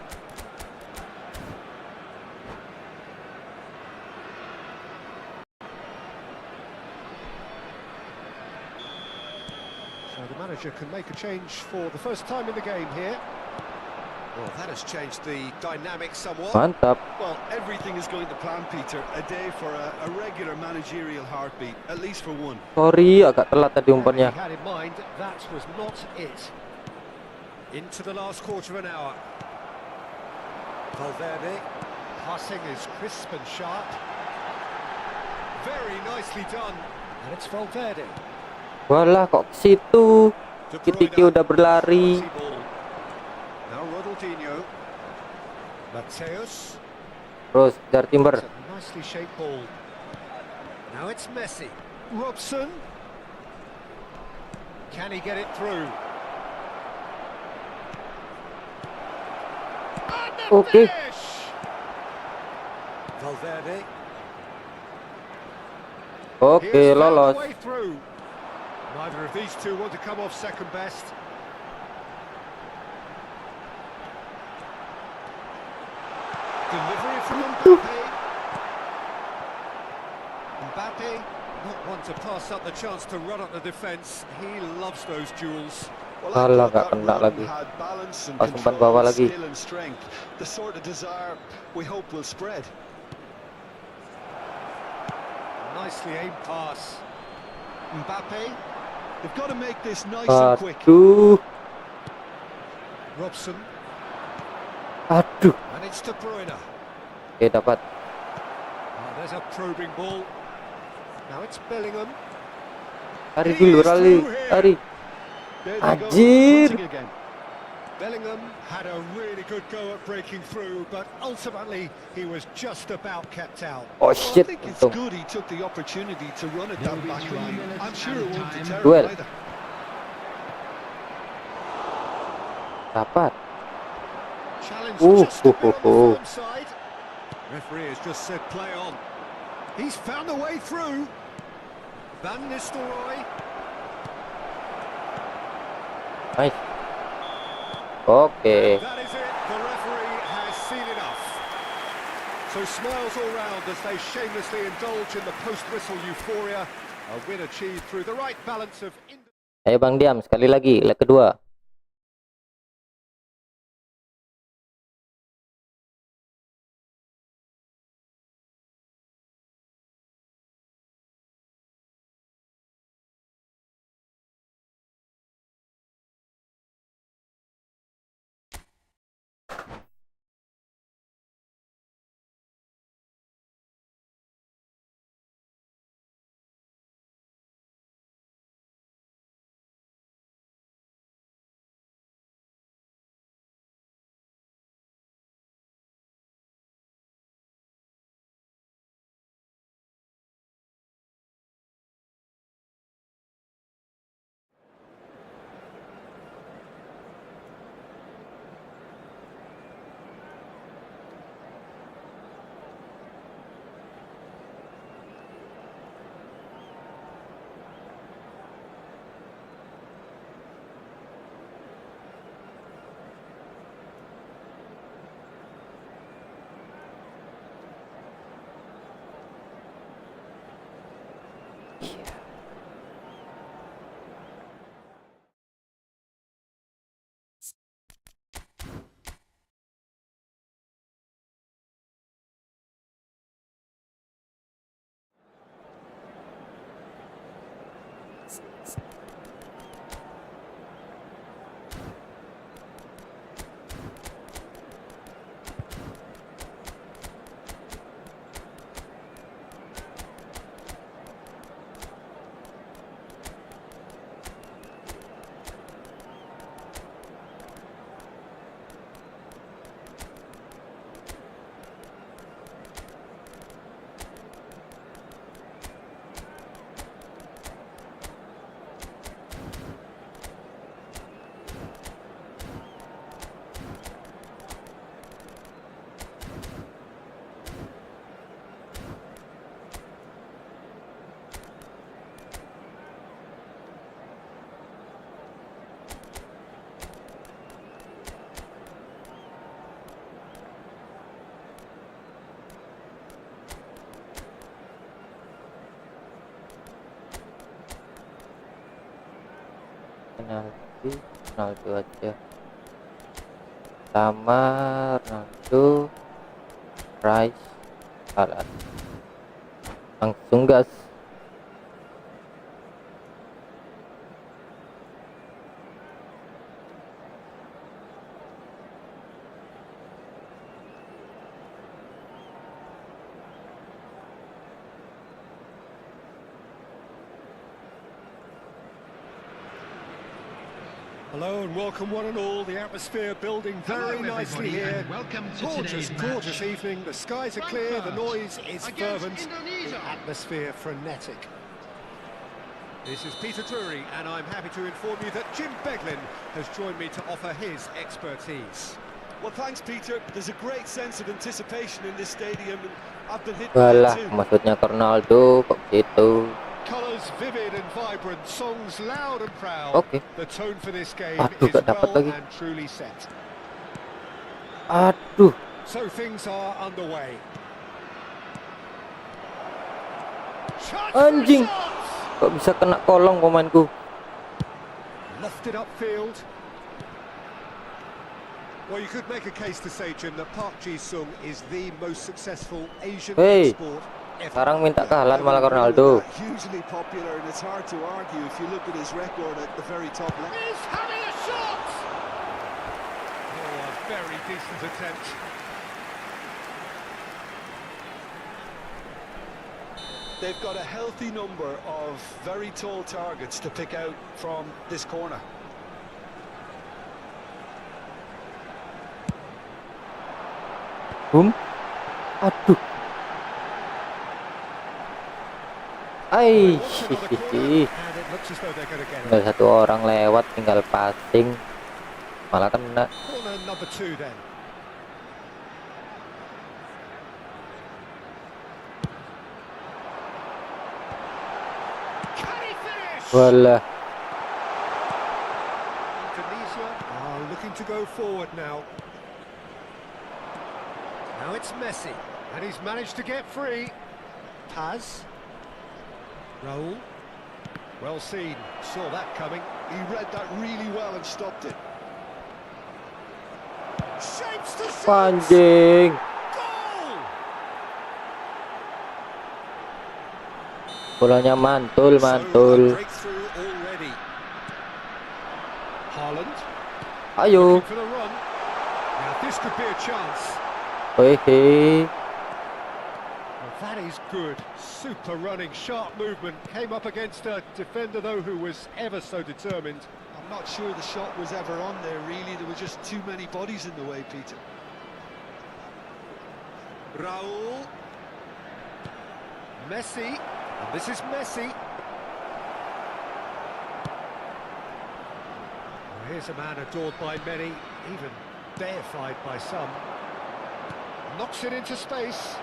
So the manager can make a change for the first time in the game here. Well, that has changed the dynamic somewhat. Mantap. Well, everything is going to plan, Peter. A day for a regular managerial heartbeat, at least for one. Sorry, agak telat tadi He umpannya. had in mind that was not it. Into the last quarter of an hour. Valverde, passing is crisp and sharp. Very nicely done. And it's Valverde. Walah, kok ke situ? De Kitiki Bruyne. udah berlari. Quality ball. Now Ronaldinho. Mateus. Terus kejar Timber. It's a nicely shaped ball. Now it's Messi. Robson. Can he get it through? And the Okay. finish! Valverde. Oke, He's found a lolos. way through. Neither of these two want to come off second best. Delivery from Mbappe. Mbappe, not one to pass up the chance to run up the defence. He loves those duels. Well, I Alah, thought nggak that kena run lagi. had balance and Pas umpan control, bawah lagi. skill and strength. The sort of desire we hope will spread. Nicely aimed pass. Mbappe. They've got to make this nice and quick. Aduh. Robson. Aduh. And it's De Bruyne. Oke, dapat. There's a probing ball. Now it's Bellingham. Lari dulu, lari. Lari. There they go, Anjir. hunting again. Bellingham had a really good go at breaking through, but ultimately he was just about kept out. Oh Well, I shit. think it's Untung. good he took the opportunity to run at that back line. I'm sure it won't deter Duel. him either. Dapat. Challenge just a bit on the firm side. Referee has just said play on. He's found a way through. Van Nistelrooy. Nice. Oke. That is it. The referee has seen enough. So smiles all round as they shamelessly indulge in the post-whistle euphoria. A win achieved through the right balance of... Ayo Bang Diam, sekali lagi, leg kedua. penalti Ronaldo aja sama Ronaldo Rice salah langsung gas. Hello and welcome one and all. The atmosphere building very Hello, nicely everybody, here. and welcome to Gorgeous, today's gorgeous match. evening. The skies are clear, the noise is Against fervent, the Indonesia. atmosphere frenetic. This is Peter Drury, and I'm happy to inform you that Jim Beglin has joined me to offer his expertise. Well, thanks, Peter. There's a great sense of anticipation in this stadium, and I've been hit by Walah, it too. maksudnya ke Ronaldo kok gitu. Colours vivid and vibrant, songs loud and proud. Oke. The tone for this game Aduh, is gak dapat well lagi. and truly set. Aduh, So things are underway. Chance for a anjing. shot! Kok bisa kena kolong pemainku? Lofted upfield. Well, you could make a case to say, Jim, that Park Ji-sung is the most successful Asian Hey, sport ever. sekarang minta kehalan malah ke Ronaldo. Hugely popular, and it's hard to argue if you look at his record at the very top level. He's having a shot! Oh, a very decent attempt. They've got a healthy number of very tall targets to pick out from this corner. Boom. Aduh. Ai, Wants another corner, and it looks as though they're going to get it. tinggal satu orang lewat, tinggal passing, malah kena. Corner number 2 then. Can he finish? Walah, Indonesia are looking to go forward now. Now it's Messi, and he's managed to get free. Paz. Raul. Well seen, saw that coming. He read that really well and stopped it. Shapes the shot! panjing. Goal! Bolanya mantul, So, a mantul. breakthrough already. Haaland. Ayo. Looking for the run. Now this could be a chance. Hehe. Well, that is good. Super running, sharp movement. Came up against a defender, though, who was ever so determined. I'm not sure the shot was ever on there, really. There were just too many bodies in the way, Peter. Raul. Messi. And this is Messi. Well, here's a man adored by many, even deified by some. Knocks it into space.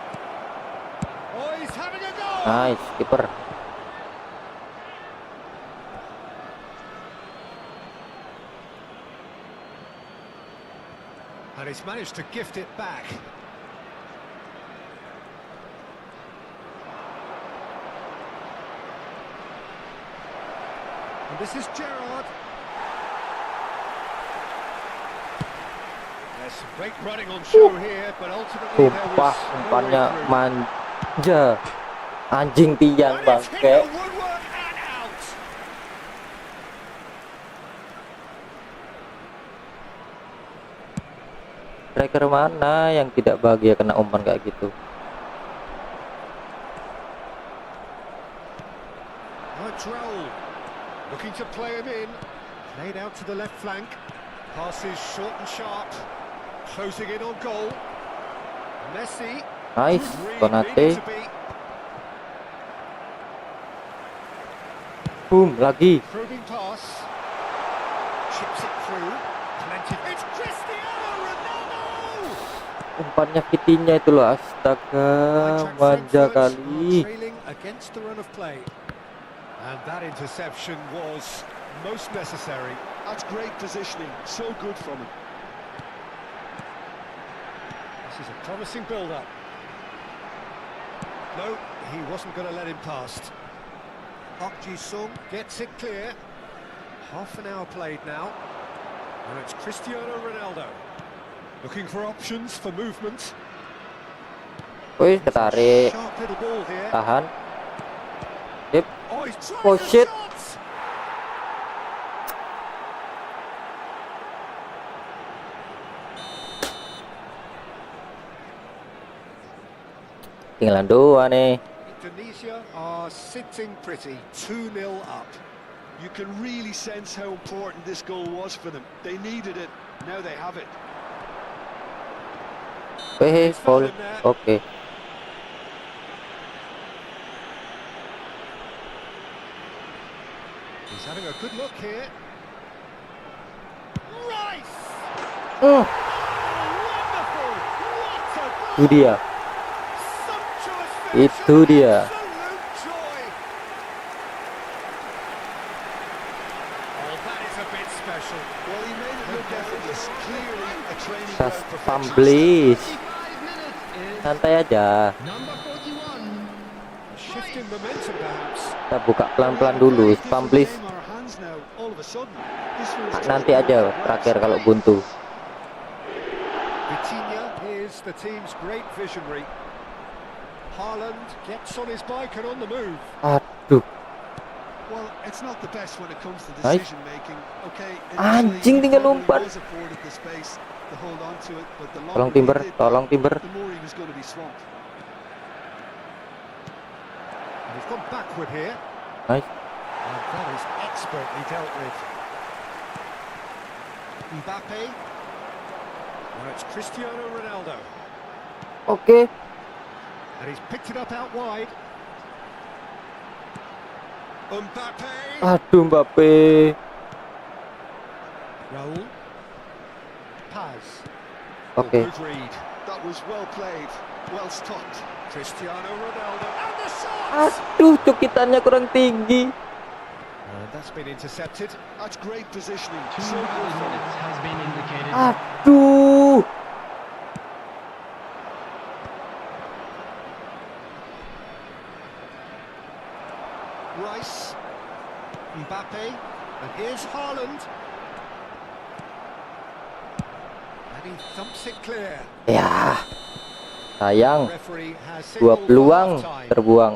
Oh, he's having a go! Nice, kiper. And he's managed to gift it back. And this is Gerrard. There's some great running on show here, but ultimately there Sumpah, was no umpannya way through. manja. Anjing tiang And it's hit bangke. the woodwork and out. Striker mana yang tidak bahagia kena umpan kayak gitu? Raul looking to play him in. Played out to the left flank. Passes short and sharp. Closing in on goal. Messi. Nice, Really Donati. needed to beat. Boom, lagi. Probing pass. Chips it through. Plenty. It's Cristiano Ronaldo! Umpannya Kitinya itu loh, astaga, Eintracht manja Frankfurt are kali. trailing against the run of play. And that interception was most necessary. That's great positioning. So good from him. This is a promising build-up. No, he wasn't going to let him past. Park Ji-sung gets it clear. Half an hour played now. And it's Cristiano Ronaldo. Looking for options for movement. Wih, ketarik. Sharp little ball here. Tahan. Sip. Oh, he's trying Oh, the shit. shots. Tinggalan 2 nih. Indonesia are sitting pretty, 2-0 up. You can really sense how important this goal was for them. They needed it, now they have it. Wih, foul. Oke. He's having a good look here. Rice! Hmm, Wonderful! What a itu dia. sumptuous Itu finish, dia. absolute joy. Oh, that is a bit special. Well, he made it look effortless. Clearly a training Sas ground perfection. pamblis. Santai aja. Shift in momentum perhaps. Kita buka pelan-pelan dulu. Pamblis nanti aja terakhir kalau buntu. Vitinha is the team's great visionary. Haaland gets on his bike and on the move. Aduh. Well, it's not the best when it comes to Nice. decision making. Okay, Anjing, tinggal umpan. Tolong timber, tolong timber. The more he was going to be swamped. And he's gone backward here. Nice. And that is expertly dealt with. Mbappe. Now it's Cristiano Ronaldo. Oke. And he's picked it up out wide. Mbappe. Aduh, Mbappe. Raul. Paz. Oke. Good read. That was well played, well stopped. Cristiano Ronaldo. And the shot! Aduh, cukitannya kurang tinggi. And that's been intercepted. That's great positioning. So good from him. Aduh. Rice. Mbappe. And here's Haaland. And he thumps it clear. Ya. Sayang. Referee has Dua signaled peluang half-time. terbuang.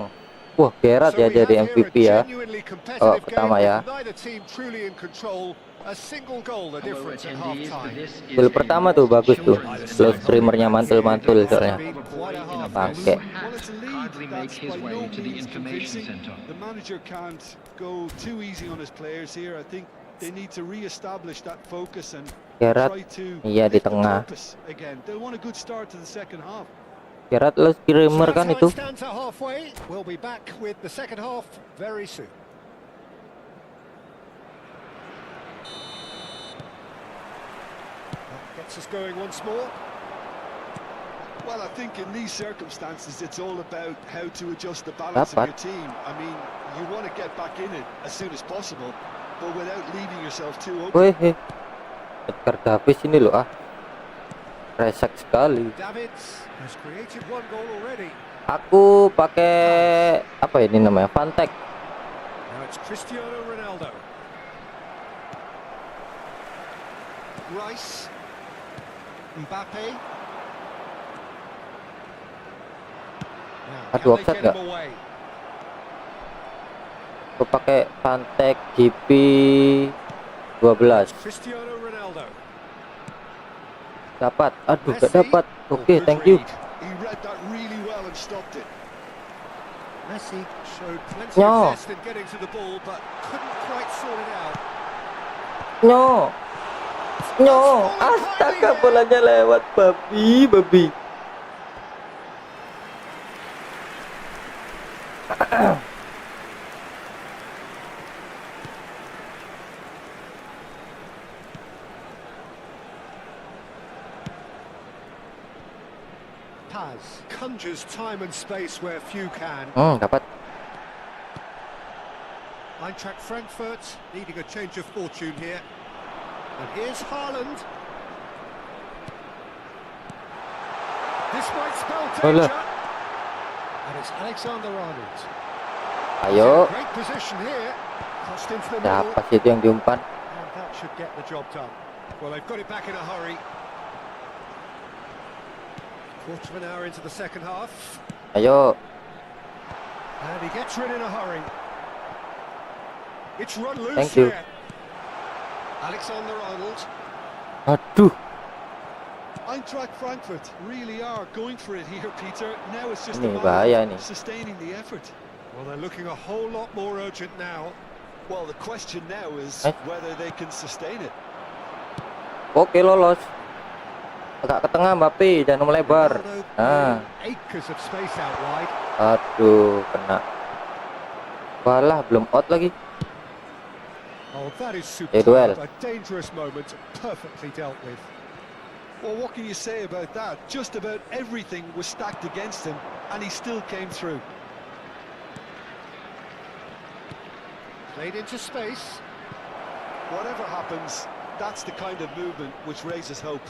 Wah, Gerrard So ya we jadi have here a MVP ya. genuinely competitive Babak pertama game ya. with neither team truly in control. A single goal the difference at half-time. Gol pertama tuh bagus tuh. Live streamernya mantul-mantul soalnya. Quite a half. Pakai. Well, it's a lead that's by no means convincing. The manager can't go too easy on his players here. I think they need to re-establish that focus and Gerrard, try to iya di lift the tengah. purpose again. They'll want a good start to the second half. Gerrard live streamer So kan that's itu. how it stands at halfway. We'll be back with the second half very soon. That gets us going once more. Well, I think in these circumstances, it's all about how to adjust the balance of your team. I mean, you want to get back in it as soon as possible, but without leaving yourself too open. Wih, Edgar Davis ini loh ah. Resek sekali. Davids has created one goal already. Aku pakai apa ini namanya? Fantek. Now it's Cristiano Ronaldo. Rice. Mbappe. Now, Aduh, can they offside get him nggak? away? Aku pakai Fantek GP 12. Cristiano Ronaldo. Dapat. Aduh, gak Messi. dapat. Oke, Good thank you. read. He read that really well and stopped it. Messi showed plenty No. of zest in getting to the ball, but couldn't quite sort it out. No. No. Astaga, bolanya lewat, babi. Paz conjures time and space where few can. Dapat. Eintracht Frankfurt needing a change of fortune here. And here's Haaland. This might spell Hola. danger. And it's Alexander-Arnold. Ayo. Great position here. Crossed into the middle, Siapa sih itu yang diumpan? and that should get the job done. Well, they've got it back in a hurry. Quarter of an hour into the second half, Ayo. and he gets rid in a hurry. It's run loose Thank you. here. Alexander-Arnold. Aduh. Eintracht Frankfurt really are going for it here, Peter. Now it's just Ini a bahaya matter nih. of sustaining the effort. Well, they're looking a whole lot more urgent now. Well, the question now is whether they can sustain it. Oke, lolos. Agak ke tengah Mbappe, jangan melebar. Ronaldo Nah, clearing acres of space out wide. aduh, kena. Walah, belum out lagi. Oh, that is duel. superb. A dangerous moment, perfectly dealt with. Well, what can you say about that? Just about everything was stacked against him, and he still came through. Played into space. Whatever happens, that's the kind of movement which raises hope.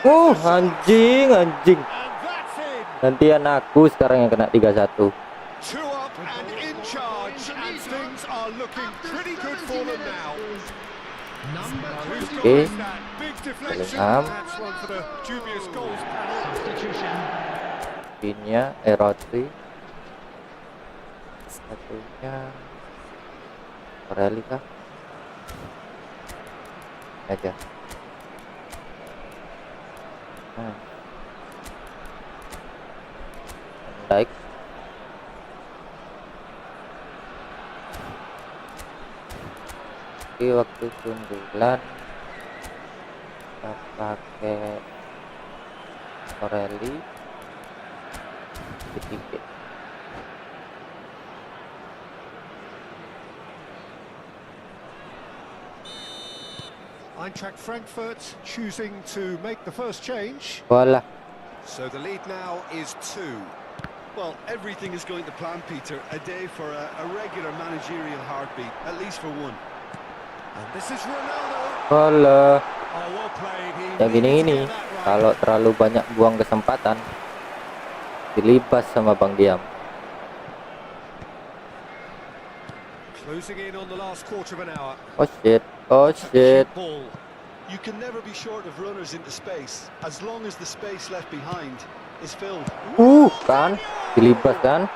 Anjing. And that's in. Gantian aku sekarang yang kena 3-1. 2 up and in charge, and things are looking pretty good for them now. Number Who's 20. Okay. got that big deflection? Bellingham. That's one for the dubious goals panel. Substitution. Pinnya Rotri. Satunya Corelli kah? Aja. Van Dijk. Di waktu sundulan kita pakai Corelli sedikit. Eintracht Frankfurt choosing to make the first change. Walah, So the lead now is 2. Well, everything is going to plan, Peter. A day for a regular managerial heartbeat, at least for one. And this is Ronaldo. walah. Oh, well played. He Yang needed to gini get that right. kalau terlalu banyak buang kesempatan dilibas sama Bang Diam. Closing in on the last quarter of an hour. Oh shit. Ball. You can never be short of runners into space, as long as the space left behind is filled. Kan dilibas kan.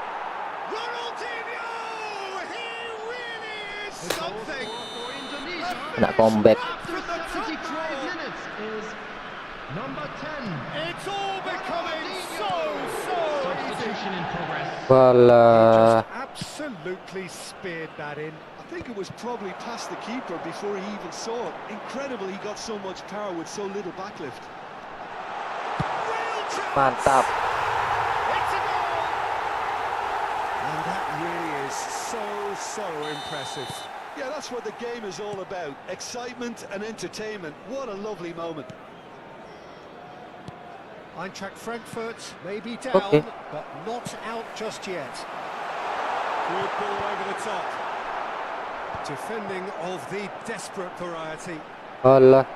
Ronaldinho! He really is something. For Indonesia. Kena comeback. After 75 minutes is number 10. It's all becoming so easy. Substitution in progress. Walah. Absolutely speared that in. I think it was probably past the keeper before he even saw it. Incredible he got so much power with so little backlift. Real chance. Mantap. It's a goal. And that really is so impressive. Yeah, that's what the game is all about. Excitement and entertainment. What a lovely moment. Eintracht Frankfurt may be down, Okay. but not out just yet. Good ball over the top. Defending of the desperate variety. Walah.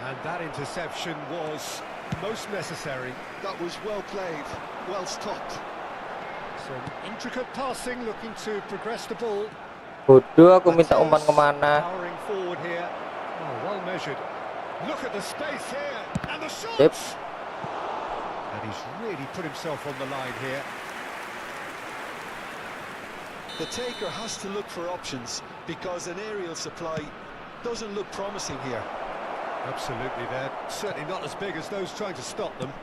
And that interception was most necessary. That was well played, well stopped. Some intricate passing, looking to progress the ball. Bodoh aku minta umpan kemana. Powering forward here. Oh, well measured. Look at the space here, and the shot! Yep. And he's really put himself on the line here. The taker has to look for options because an aerial supply doesn't look promising here. Absolutely, they're certainly not as big as those trying to stop them.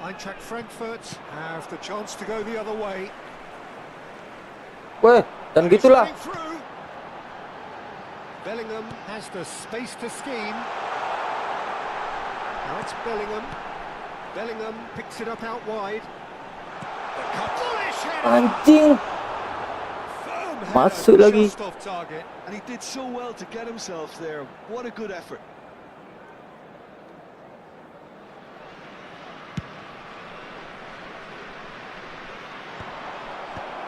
Eintracht Frankfurt have the chance to go the other way. Weh, dan And it's gitulah. running through. Bellingham has the space to scheme. Now it's Bellingham. Bellingham picks it up out wide. The cut. Bullish header. Anjing. Firm header, Masuk lagi. just off target. And he did so well to get himself there. What a good effort.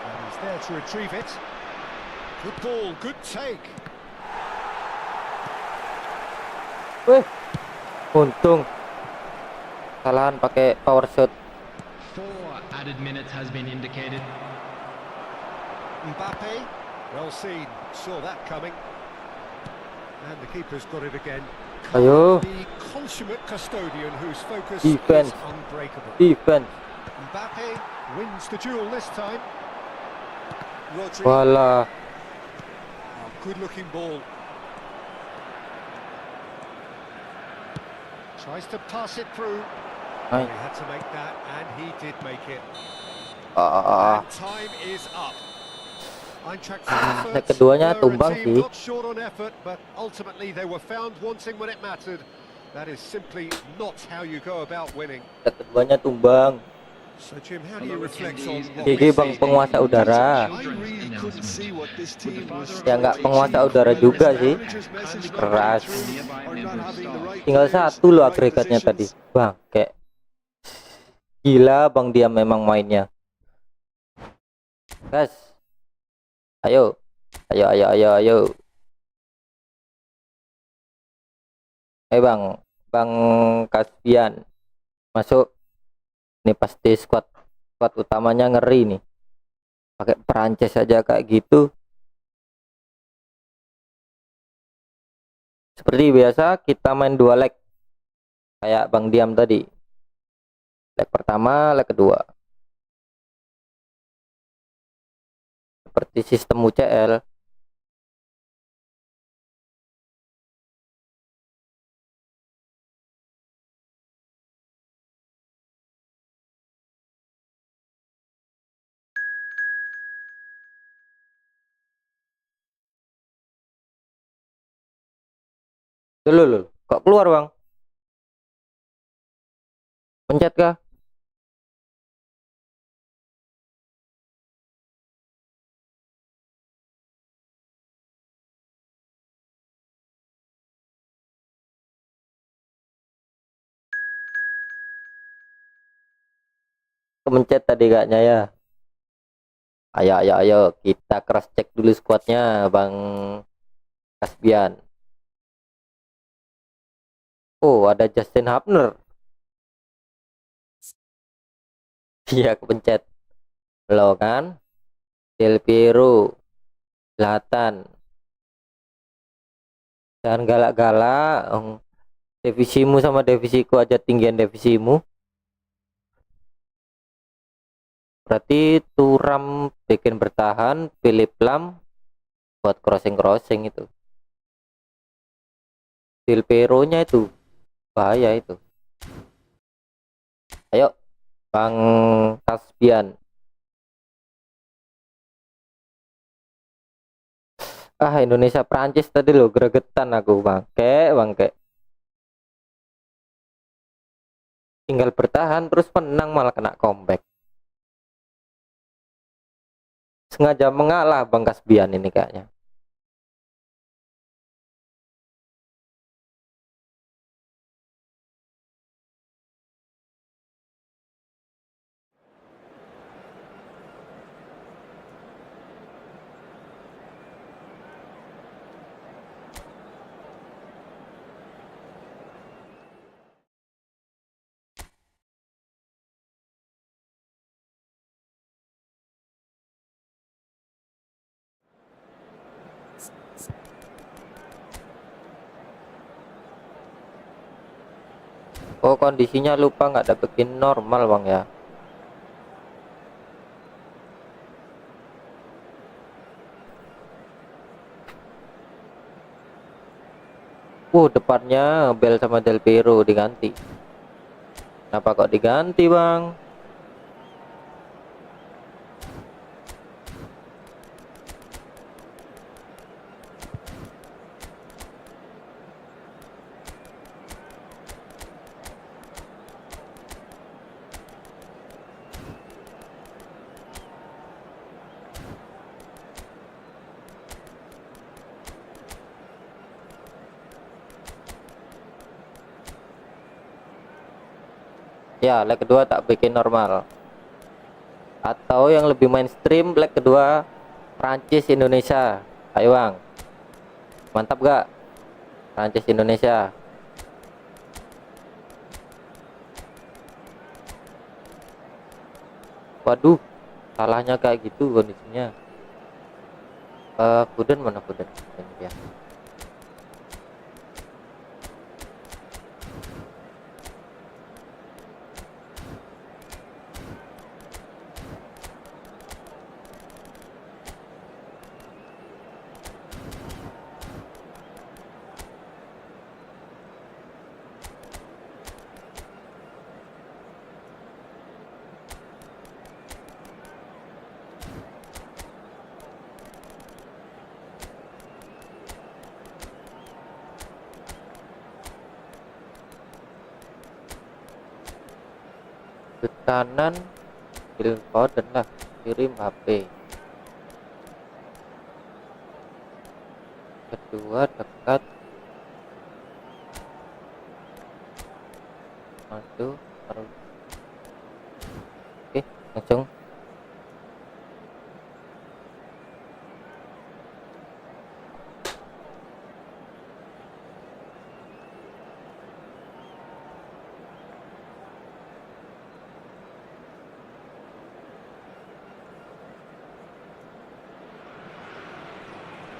And he's there to retrieve it. Good ball, good take. Weh. Untung. Kesalahan pakai power shot. 4 added minutes has been indicated. Mbappe, well seen, saw that coming. And the keeper's got it again. Ayo. The consummate custodian whose focus Defense. is unbreakable. Defense. Mbappe wins the duel this time. Rodri. Walah. Oh, good-looking ball. Tries to pass it through. Ay. He had to make that, and he did make it. Ah. And time is up. Leg keduanya tumbang sih. Not short on effort, but ultimately they were found wanting when it mattered. That is simply not how you go about winning. Leg keduanya tumbang. So Jim, how do you reflect on what GG we bang, see? penguasa udara. I really couldn't see what this team was Ya nggak penguasa udara juga sih. Keras. Tinggal satu loh agregatnya tadi. Bang, kayak gila bang dia memang mainnya. Guys. Ayo. Ayo. Bang. Bang Kaspian. Masuk. Ini pasti squad utamanya ngeri nih. Pakai Perancis aja kayak gitu. Seperti biasa kita main 2 leg. Kayak Bang Diam tadi. Leg pertama, leg kedua. Seperti sistem UCL. Loh. Kok keluar bang? Pencet kah? Kemencet tadi kayaknya ya. Ayo. Kita cross check dulu squadnya Bang Kaspian. Oh, ada Justin Hapner. Iya, kepencet. Lo kan? Del Piero. Selatan. Jangan galak-galak. Divisimu sama divisiku aja tinggian divisimu. Berarti Turam bikin bertahan, Philip Lam buat crossing itu. Del Piero-nya itu bahaya itu. Ayo Bang Kaspian. Indonesia Prancis tadi lo gregetan aku bangke. Tinggal bertahan terus menang malah kena comeback. Sengaja mengalah Bang Kaspian ini kayaknya. Oh, kondisinya lupa nggak ada bikin normal bang ya. Depannya Bel sama Del Piero diganti. Kenapa kok diganti bang? Ya, leg kedua tak bikin normal. Atau yang lebih mainstream, leg kedua Prancis Indonesia. Ayo bang, mantap gak Prancis Indonesia? Waduh, salahnya kayak gitu kondisinya. Foden mana Foden? Ini dia. Ke kanan Foden lah, kiri HP. Kedua dekat maju terus. Oke, langsung.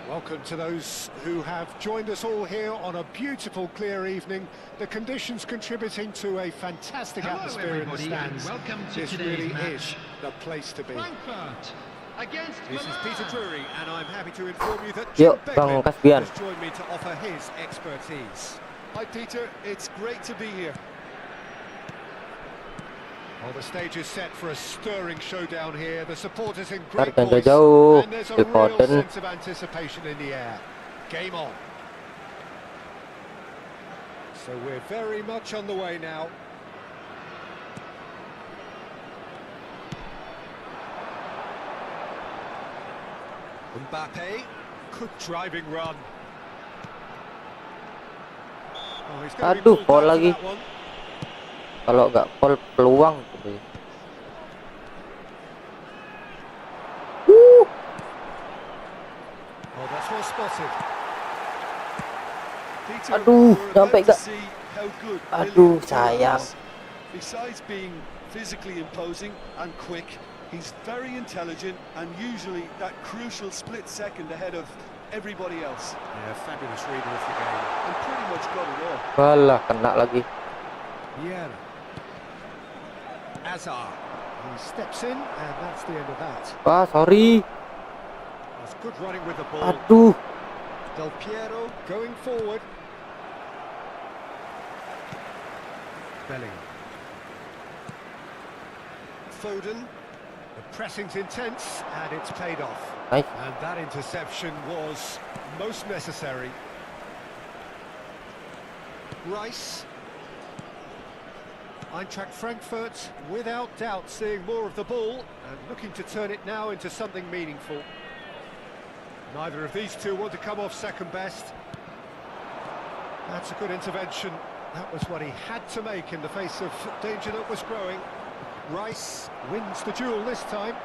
Welcome to those who have joined us all here on a beautiful, clear evening. The conditions contributing to a fantastic atmosphere in the stands. Welcome to This today's really match. is the place to be. Frankfurt against This is Milan. Peter Drury, and I'm happy to inform you that Yuk, Jim Bang Beglin Kasbian. has joined me to offer his expertise. Hi, Peter. It's great to be here. Well, the stage is set for a stirring showdown here. The supporters in Ntar great ganda voice, jauh. and there's a Phil real Foden. sense of anticipation in the air. Game on. So we're very much on the way now. Mbappe, good driving run. Oh, he's gonna be Aduh, pulled foul down for lagi. that one. Kalau nggak foul peluang gitu. Oh, that's well spotted. Peter, Aduh, we're sampai about to nggak. see how good Aduh, Willian sayang. is. Besides being physically imposing and quick, he's very intelligent and usually that crucial split second ahead of everybody else. Yeah, fabulous reader of the game. And pretty much got it all. Walah, kena lagi. Yeah. Azar. He steps in, and that's the end of that. Wah, sorry. That's good running with the ball. Aduh. Del Piero going forward. Belling. Foden. The pressing's intense, and it's paid off. Nice. And that interception was most necessary. Rice. Eintracht Frankfurt, without doubt, seeing more of the ball and looking to turn it now into something meaningful. Neither of these two want to come off second best. That's a good intervention. That was what he had to make in the face of danger that was growing. Rice wins the duel this time.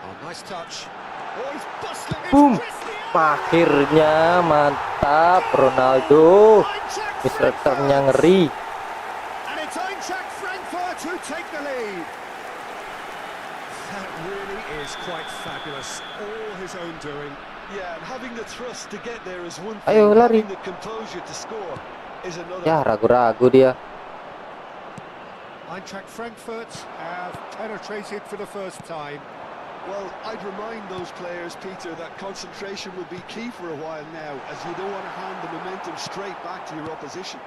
Oh, nice touch. Oh, he's bustling. It's Boom. Cristiano! Akhirnya mantap Ronaldo. Bisa turnnya ngeri. And it's Eintracht Frankfurt who take the lead. That really is quite fabulous. All his own doing. Yeah, and having the thrust to get there is one Ayo, thing, lari. having the composure to score is another. Ya, ragu-ragu dia. Eintracht Frankfurt have penetrated for the first time. Well, I'd remind those players, Peter, that concentration will be key for a while now, as you don't want to hand the momentum straight back to your opposition.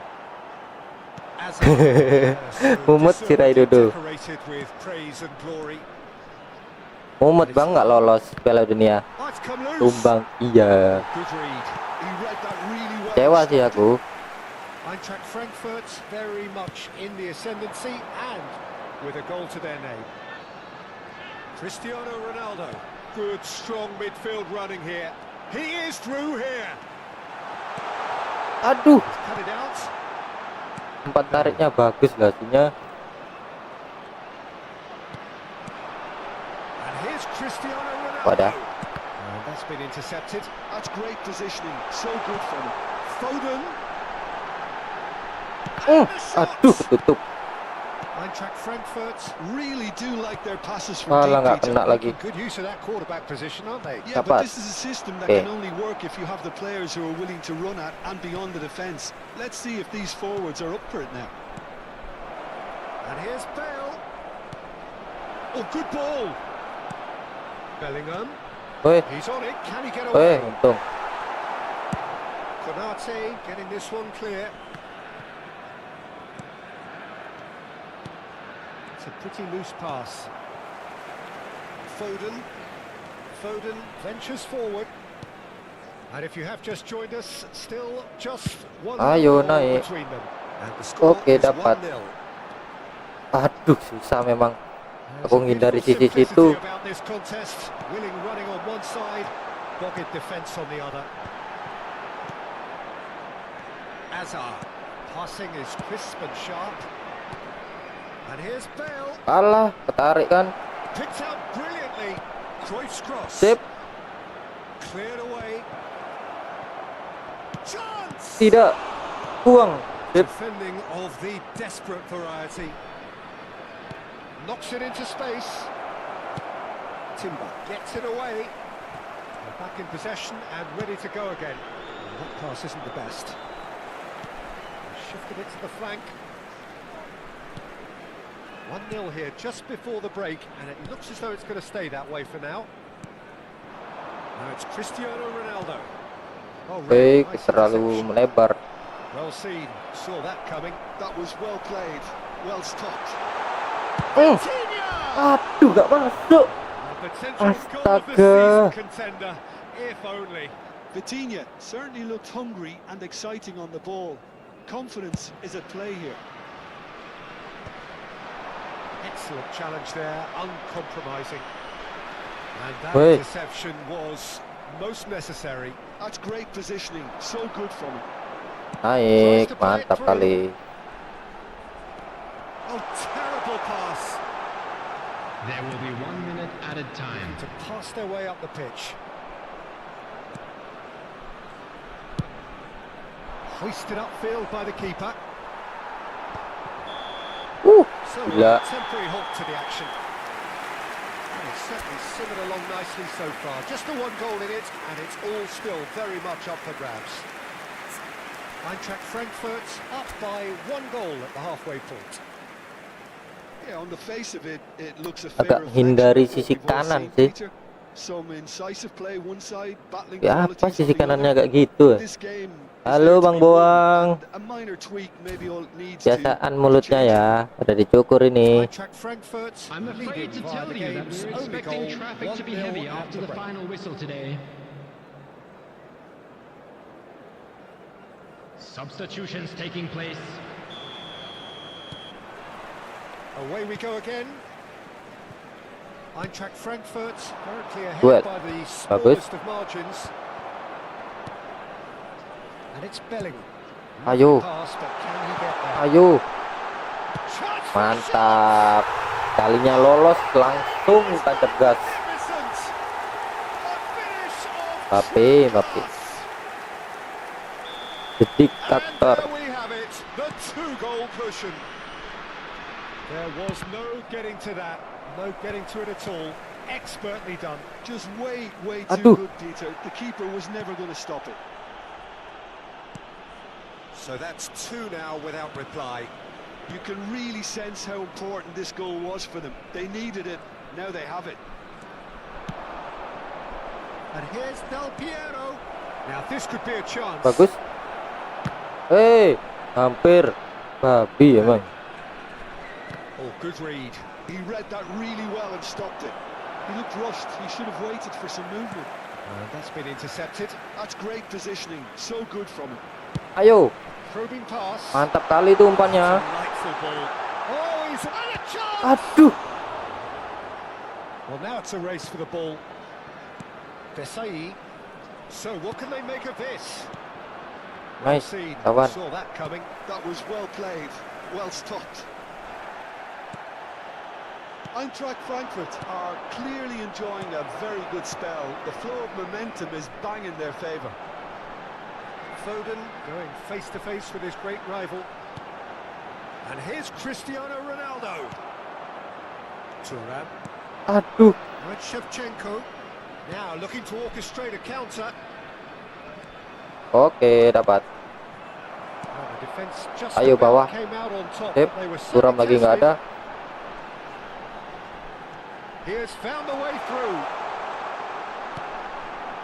Mumet si Raidodo. Decorated with praise and glory. Mumet bang nggak lolos Piala Dunia. Oh, it's come loose. Tumbang iya. Good read. He read that really well. Kecewa sih aku. Eintracht Frankfurt very much in the ascendancy and with a goal to their name. Cristiano Ronaldo, good strong midfield running here. He is through here. Aduh, Cut it out. tempat tariknya bagus lah aslinya. And here's Cristiano Ronaldo. Wadah. And that's been intercepted. That's great positioning. So good from him. Foden. Aduh, tutup. Eintracht Frankfurt Really do like their passes from Malah deep, nggak Peter. kena lagi. good use of that quarterback position, aren't they? Yeah, Dapat. but this is a system that Okay. can only work if you have the players who are willing to run at and beyond the defence. Let's see if these forwards are up for it now. And here's Bale. Oh, good ball. Bellingham. Woi, He's on it. Can he get woi, away? untung. Konate getting this one clear. It's a pretty loose pass. Foden ventures forward. And if you have just joined us, still just one Ayo, goal naik. between them. And the score Oke, is dapat. 1-0. Aduh, susah memang. There's Aku a menghindari beautiful sisi situ. simplicity about this contest. Willing running on one side, dogged defence on the other. Azar, passing is crisp and sharp. And here's Bale, Kalah, ketarik kan. picked out brilliantly. Cruyff's cross, Sip. cleared away. Chance! Tidak. Buang. Sip. Defending of the desperate variety. Knocks it into space. Timber gets it away. They're back in possession and ready to go again. Well, that pass isn't the best. Shifted it to the flank. 1-0 here just before the break, and it looks as though it's going to stay that way for now. Now it's Cristiano Ronaldo. Oh, really Baik, nice terlalu interception. melebar. Well seen, saw that coming. That was well played, well stopped. Aduh, gak masuk. A potential goal of the Astaga. season contender, if only. Vitinha certainly looked hungry and exciting on the ball. Confidence is at play here. Excellent challenge there, uncompromising. And that Wait. interception was most necessary. That's great positioning, so good from him. Naik, mantap kali. Oh, terrible pass. There will be 1 minute added time. To pass their way up the pitch. Hoisted upfield by the keeper. So gila. a temporary halt to the action. And it's certainly simmered along nicely so far. Just the one goal in it, and it's all still very much up for grabs. Eintracht Frankfurt up by 1 goal at the halfway point. Yeah, on the face of it, it looks a Agak fair hindari reflection of sisi what we've all kanan seen, sih. Peter. Some incisive play one side, battling Ya apa qualities sisi on the kanannya other. kayak gitu ya? This game is Halo, there to Bang be won, Boang. and a minor tweak maybe all it needs to Biasaan mulutnya change. ya. Udah dicukur ini. Eintracht Frankfurt I'm afraid leading to via tell the you that game's we're only expecting goal, traffic to be 1-0 heavy at after the break. final whistle today. Substitutions taking place. Away we go again. Eintracht Frankfurt currently ahead Well, by the bagus. smallest of margins. And it's Bellingham. Ayo, Pass, but can he get there? ayo. Chance for Mantap. Kalinya lolos langsung tancap gas. magnificent. A finish of Mbappe, true Mbappe. class. The And dictator. there we have it, the 2-goal cushion. There was no getting to that, no getting to it at all. Expertly done. Just way Aduh. too good, Peter. The keeper was never going to stop it. So that's 2 now without reply. You can really sense how important this goal was for them. They needed it, now they have it. And here's Del Piero. Now this could be a chance. Bagus. Hei, hampir. Babi emang. Oh, good read. He read that really well and stopped it. He looked rushed. He should have waited for some movement. And that's been intercepted. That's great positioning. So good from him. Ayo. Probing pass. Mantap kali tuh umpannya. Delightful ball. Oh, he's had a chance. Aduh. Well, now it's a race for the ball. Desai. So what can they make of this? Nice. Seen. Kawan. Saw that coming. That was well played. Well stopped. Eintracht Frankfurt are clearly enjoying a very good spell. The flow of momentum is bang in their favour. Foden going face to face with his great rival. And here's Cristiano Ronaldo. Ronaldo. Thuram. Aduh. And Shevchenko. Now looking to orchestrate a counter. Oke, dapat. Well, the defense just Ayo about bawah. came out on top, Sip. but they were so Thuram lagi nggak ada. tested. He has found the way through.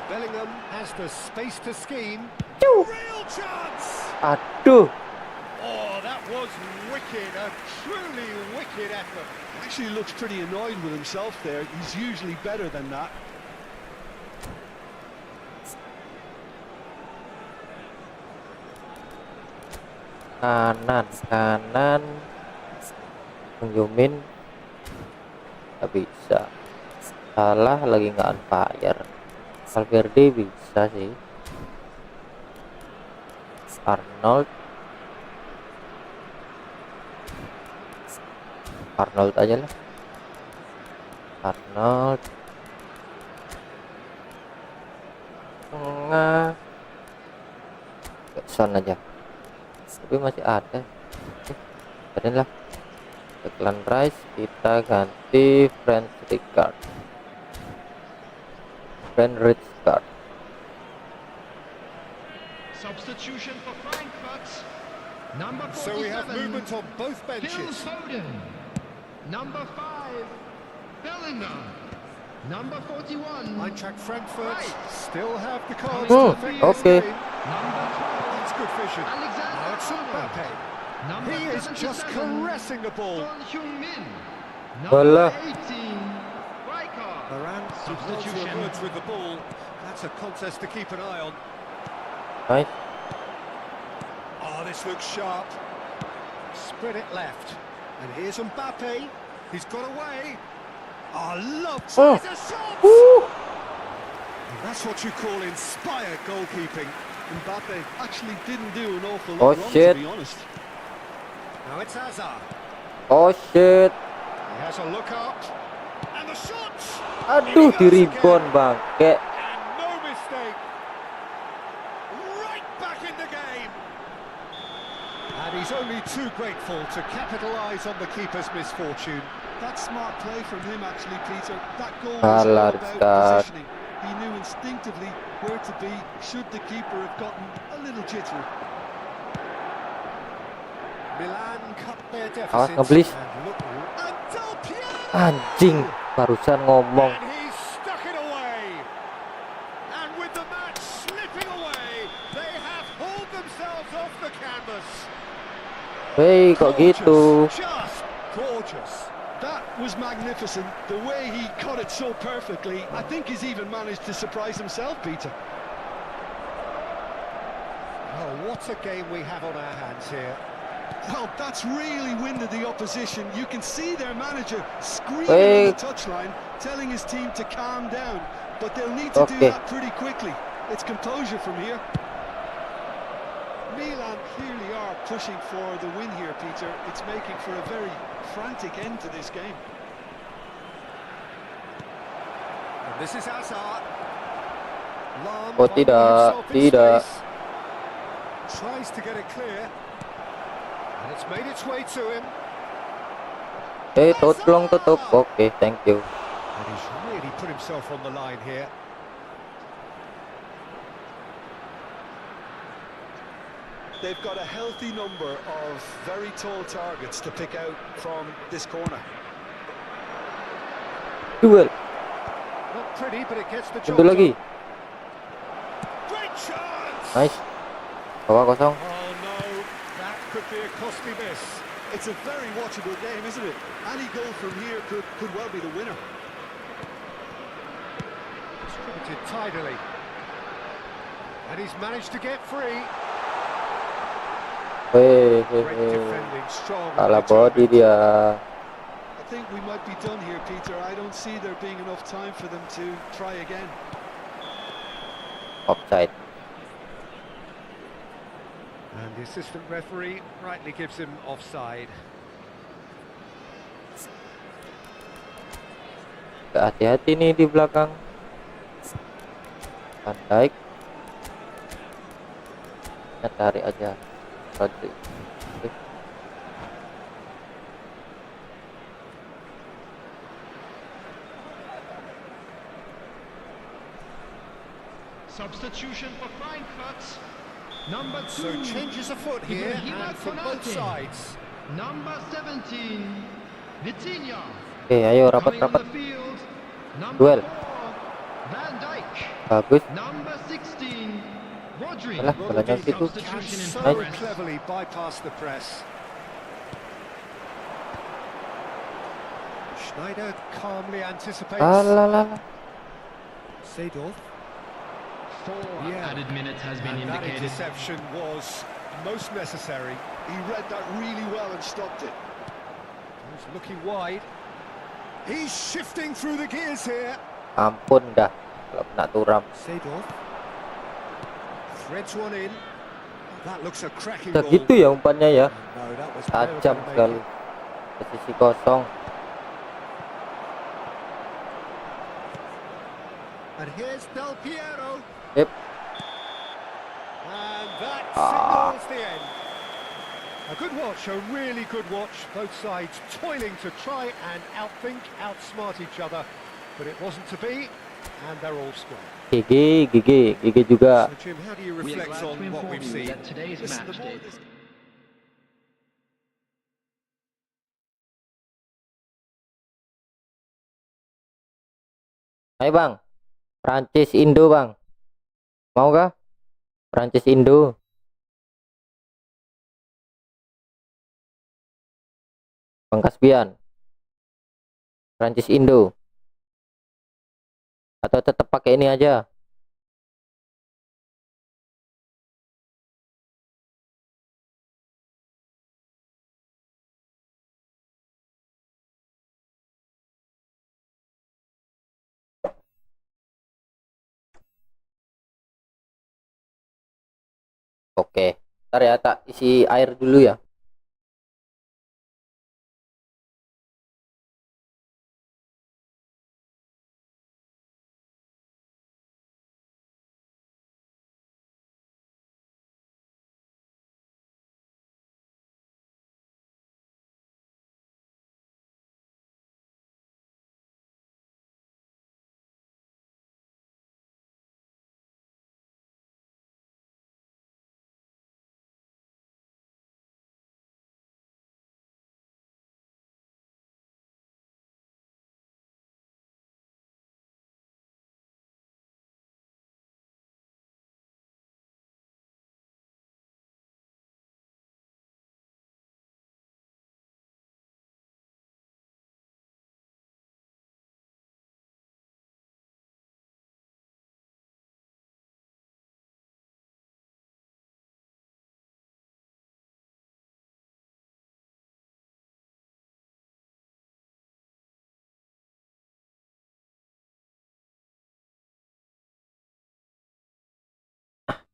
Bellingham has the space to scheme. Real chance! Aduh. Oh, that was wicked. A truly wicked effort. Actually looks pretty annoyed with himself there. He's usually better than that. Kanan Yumin nggak bisa, salah lagi nggak on fire. Valverde bisa sih. Arnold aja lah. Arnold tengah, Son aja, tapi masih ada. Oke, lah. Declan Rice kita ganti French Ricard. Substitution for Frankfurt. Number 47. So we have movement on both Phil benches. Foden. Number 5. Bellingham. Number 41. Eintracht Frankfurt Right. still have the cards Oh, to affect this okay. game. Number 12. That's good vision. Alexander Now it's Arnold. Mbappe. Number He is just 77. caressing the ball. Son Heung-min. Alah. Number 18. Rijkaard. Varane Substitution. substitution with the ball. That's a contest to keep an eye on. Nice. Oh, this looks sharp. Spread it left. And here's Mbappe. He's got away. Oh, love. Oh. It's a shot! Woo. That's what you call inspired goalkeeping. Mbappe actually didn't do an awful Oh, lot wrong, shit. to be honest. Now it's Hazard. Oh shit. He has a look up. And the shot! Aduh, di rebound bangke. And no mistake. Right back in the game. And he's only too grateful to capitalise on the keeper's misfortune. That's smart play from him, actually, Peter. That goal was all Alah, about Rizkat. positioning. He knew instinctively where to be should the keeper have gotten a little jittery. Milan cut their deficit. Awas ngeblis. And look, and Del Piero! Anjing, barusan ngomong. And he stuck it away. And with the match slipping away, they have hauled themselves off the canvas. Hei, kok gitu? Just gorgeous. That was magnificent. The way he cut it so perfectly. I think he's even managed to surprise himself, Peter. Oh, what a game we have on our hands here. Well, that's really winded the opposition. You can see their manager screaming Hey. on the touchline, telling his team to calm down. But they'll need to do Okay. that pretty quickly. It's composure from here. Milan clearly are pushing for the win here, Peter. It's making for a very frantic end to this game. And this is Hazard. Lahm Oh, finding tidak, himself in tidak. space. Tries to get it clear. And it's made its way to him. Hei, tolong tutup. Oke, thank you. And he's really put himself on the line here. They've got a healthy number of very tall targets to pick out from this corner. Duel. Not pretty, but it gets the job Mundur lagi. done. Great chance! Nice. Bawah kosong. Oh no, that could be a costly miss. It's a very watchable game, isn't it? Any goal from here could well be the winner. Distributed tidily. And he's managed to get free. Hei, Great defending, strong. and salah body determined. dia. I think we might be done here, Peter. I don't see there being enough time for them to try again. Offside. And the assistant referee rightly gives him offside. Hati-hati nih di belakang. Van Dijk. Kita tarik aja. Rodri. Oke. Substitution for Frankfurt. Number 2. So changes a foot here, and from both sides. Number 17. Vitinha. Oke, ayo Coming on rapat-rapat. the field. Number Duel. 4. Van Dijk. Bagus. Number 16. Rodri. Alah, bolanya situ. Can so Nice. cleverly bypass the press. Schneider calmly anticipates. Alah. Seedorf. 4 Yeah. added minutes has been And that indicated. interception was most necessary. He read that really well and stopped it. He's looking wide. He's shifting through the gears here. Ampun dah kalau kena turam. Seedorf threads one in. That looks a cracking Udah ball. gitu ya umpannya ya. No, that was Tajam very sekali. Posisi kosong. And here's Del Piero. Yep. And that signals the end. A good watch, a really good watch. Both sides toiling to try and outthink, outsmart each other. But it wasn't to be, and they're all square. GG juga. So Jim, how do you We are reflect glad to on what inform we've you seen? that today's Listen, match the more day this Ayo bang, Prancis Indo bang, mau kah? Prancis Indo. Bang Kasbian, Prancis Indo. Atau tetap pakai ini aja? Oke, ntar ya tak isi air dulu ya.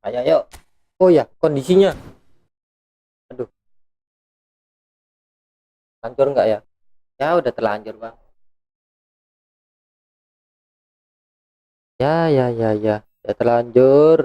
Ayo, ayo. Oh ya, kondisinya. Aduh. Hancur nggak ya? Ya udah terlanjur bang. Ya. Udah terlanjur.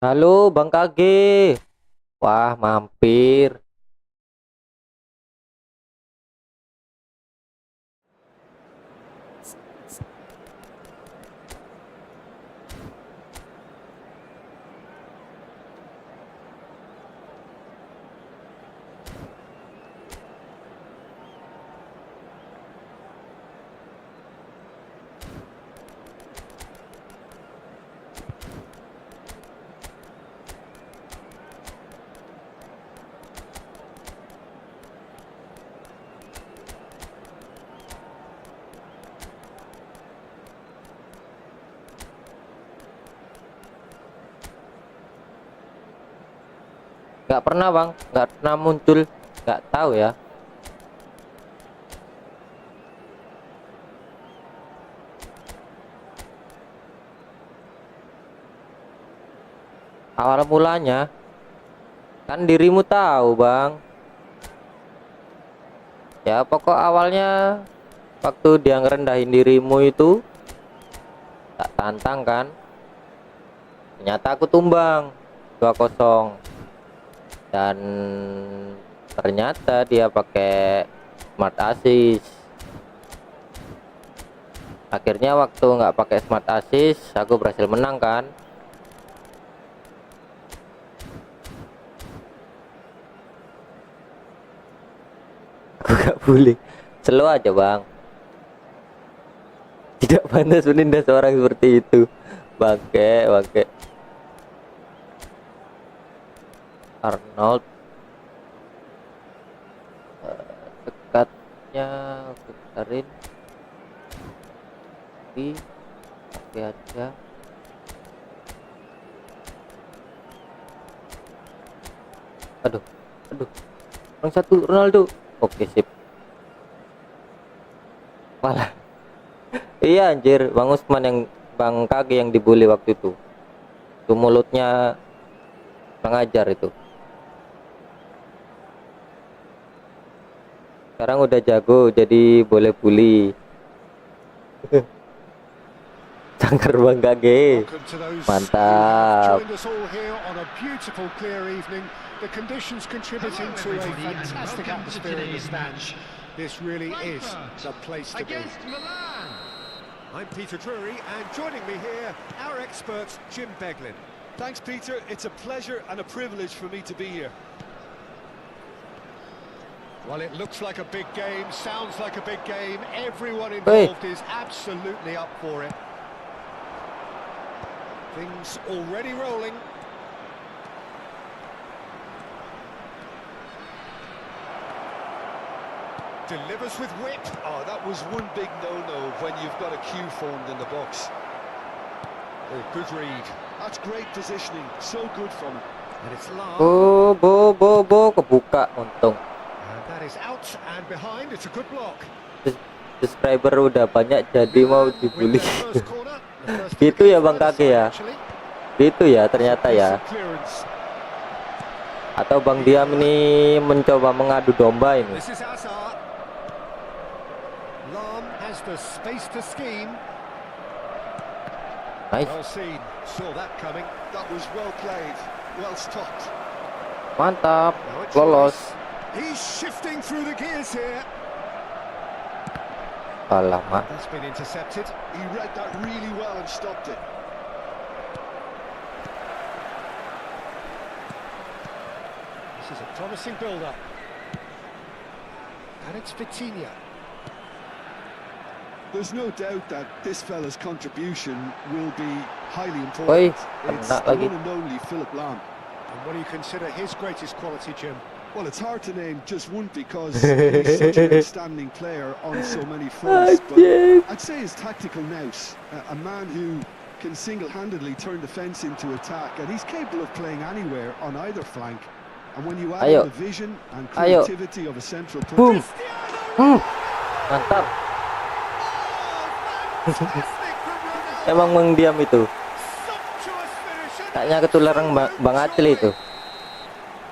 Halo Bang KG. Wah, mampir. Nggak pernah bang, nggak pernah muncul. nggak tahu ya. Awal mulanya kan dirimu tahu bang. Ya pokok awalnya waktu dia ngerendahin dirimu itu tak tantang kan, ternyata aku tumbang 2-0 dan ternyata dia pakai smart assist. Akhirnya waktu nggak pakai smart assist aku berhasil menang kan. Aku gak boleh slow aja bang, tidak pantas menindas orang seperti itu. Bangke Arnold, dekatnya bentarin oke aja. Aduh orang satu Ronaldo. Oke sip. Malah iya anjir, Bang Usman yang Bang Kage yang dibully waktu itu. Itu mulutnya mengajar itu. Sekarang udah jago jadi boleh bully. Cangkar Bang Kage. Mantap. The conditions contributing to a fantastic atmosphere in the stands. This really is the place to be. I'm Peter Drury, and joining me here, our expert, Jim Beglin. Thanks, Peter. It's a pleasure and a privilege for me to be here. Well, it looks like a big game, sounds like a big game. Everyone involved is absolutely up for it. Things already rolling. Delivers with whip. Oh, that was one big no-no when you've got a queue formed in the box. Oh, good read. That's great positioning. So good from him. And it's long. Bo kebuka untung. And that is out and behind. It's a good block. Subscriber udah banyak jadi mau dibully. Gitu ya Bang Kage ya. Gitu ya ternyata ya. Atau Bang Diam ini mencoba mengadu domba ini. This is ASROCK. Lam has the space to scheme. Nice. Well seen. Saw that coming. That was well played. Well stopped. Mantap. Lolos. He's shifting through the gears here. Alamak. That's been intercepted. He read that really well and stopped it. This is a promising build-up. And it's Vitinha. There's no doubt that this fella's contribution will be highly Oi, important. It's kena the lagi. one and only Philip Lam. And what do you consider his greatest quality, Jim? Well, it's hard to name just one because he's such an outstanding player on so many fronts. But I'd say his tactical nous, a man who can single-handedly turn defence into attack, and he's capable of playing anywhere on either flank. And when you add in the vision and creativity of a central Boom. player, Mantap. Emang mendiam itu. Kayaknya ketularan Bang Acil itu.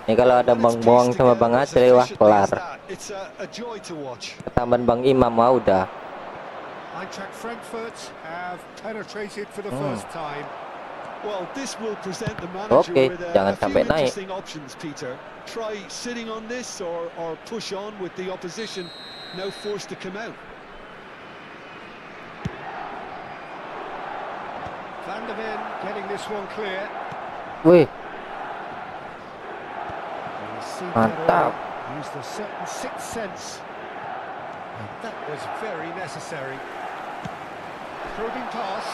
Ini kalau ada Bang Boang sama Bang Acil, wah kelar. Ketambahan Bang Imam wah udah. Eintracht Frankfurt have penetrated for the first time. Well, this will present the manager with jangan a few sampai naik. interesting options, Peter. Try sitting on this or push on with the opposition now forced to come out. Van der Ven getting this one clear. Wih, Mantap. Used a certain sixth sense. And that was very necessary. Probing pass.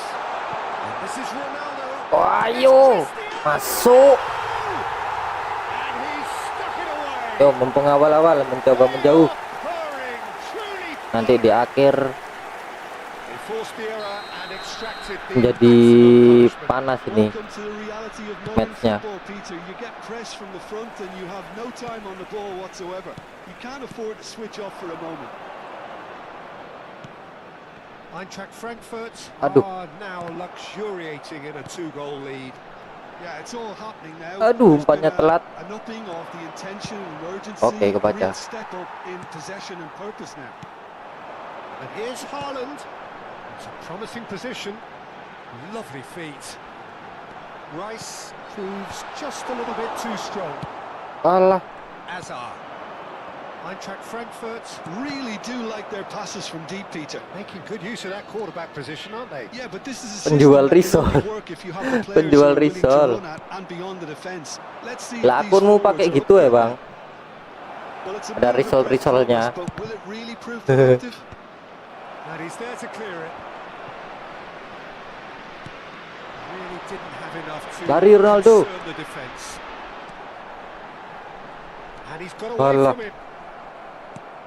And this is Ronaldo. oh, ayo masuk. And he stuck it away. Yo, mumpung awal-awal mencoba menjauh. Purring, truly. Nanti di akhir They forced the error and extracted the menjadi maximum punishment. panas ini Welcome to the reality of modern matchnya. football, Peter. You get pressed from the front and you have no time on the ball whatsoever. You can't afford to switch off for a moment. Eintracht Frankfurt Aduh. are now luxuriating in a 2-goal lead. Yeah, it's all happening now. Aduh, There's umpannya been telat. an upping of the intention and urgency. Oke, kebaca. Real step up in possession and purpose now. And here's Haaland. It's a promising position. Lovely feet. Rice proves just a little bit too strong. Alah, Azar. Eintracht Frankfurt Really do like their passes from deep, Peter. making good use of that quarterback position, aren't they? Yeah, but this is a Penjual system that can only risol. work if you have the players Penjual who are willing to risol. run at and beyond the defense. Let's see if lah these akunmu forwards pakai are gitu up ya for bang? it. Well, it's a Ada move of great risol-risolnya. promise, but will it really prove productive? And he's there to clear it. Really didn't have enough to Lari Ronaldo. concern the defense. And he's got away Alah. from it.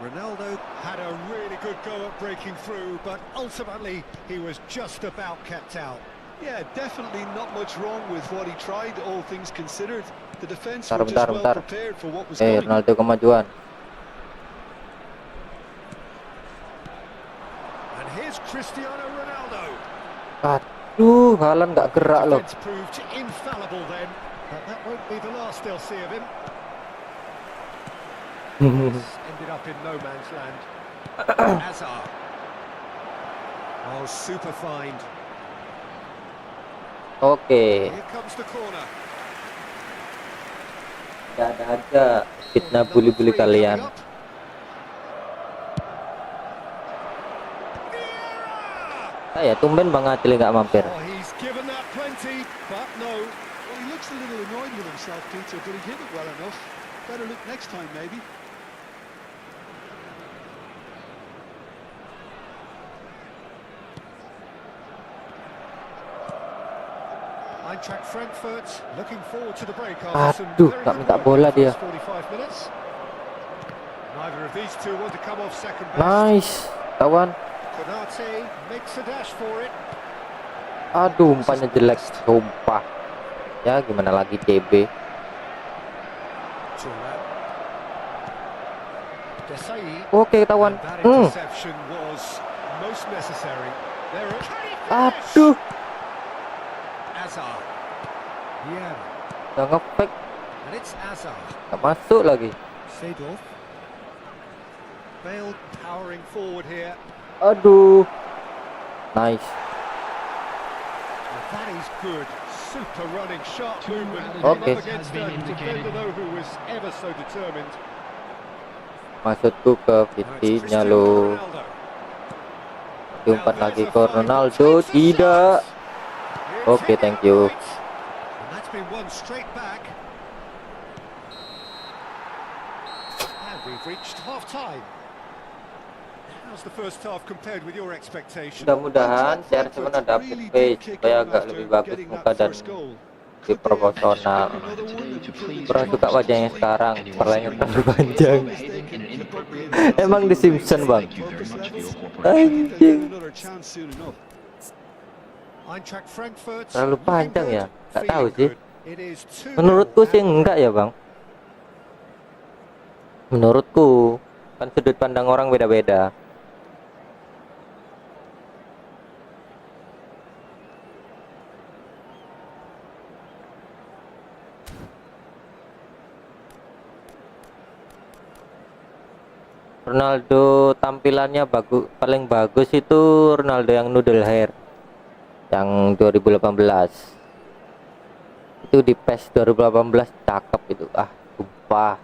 Ronaldo had a really good go at breaking through, but ultimately he was just about kept out. Yeah, definitely not much wrong with what he tried, all things considered. The defense Bentar, were just bentar, well bentar. prepared for what was coming. Ronaldo kemajuan. And here's Cristiano Ronaldo. Aduh, Haaland nggak gerak loh. Defense proved infallible then, but that won't be the last they'll see of him. Ended up in no man's land. Azar. Oh, super find. Oke, Here comes the corner. ada aja fitnah bully-bully kalian. Ya tumben Bang Acil nggak mampir. Oh, he's given that plenty, but no. Well, he looks a little annoyed with himself, Peter, but he hit it well enough. Better look next time, maybe. Eintracht Frankfurt looking forward to the break after some Aduh, very nggak good minta work bola in the dia. first 45 minutes. Neither of these two want to come off second best. Nice, kawan. Konate makes a dash for it. Aduh, umpannya jelek, sumpah. Ya gimana lagi CB. Turan. Desai. Oke, kawan. That interception was most necessary. There it Aduh, Azar. Yeah. udah ngefake, And it's Azar. nggak masuk lagi. Seedorf. Bale powering forward here. Aduh, nice. And that is good. Super running, sharp movement. Okay. Up against a defender though who was ever so determined. Maksudku ke Now it's Vitinya Cristiano lo. Ronaldo. Diumpan lagi ke Ronaldo, tidak. Oke, thank you. And that's been one straight back. And we've reached half time. How's the first half compared with your expectations? Mudah-mudahan CR7 ada update pace supaya agak lebih bagus muka dan lebih proporsional. Kurang suka wajahnya sekarang, kepalanya terlalu panjang. Emang di Simpson bang. Anjing, Eintracht Frankfurt terlalu panjang ya, nggak tahu sih. It is 2-0. Menurutku sih enggak ya bang. Menurutku kan sudut pandang orang beda-beda. Ronaldo tampilannya paling bagus itu Ronaldo yang noodle hair yang 2018 itu di PES 2018 cakep itu, sumpah.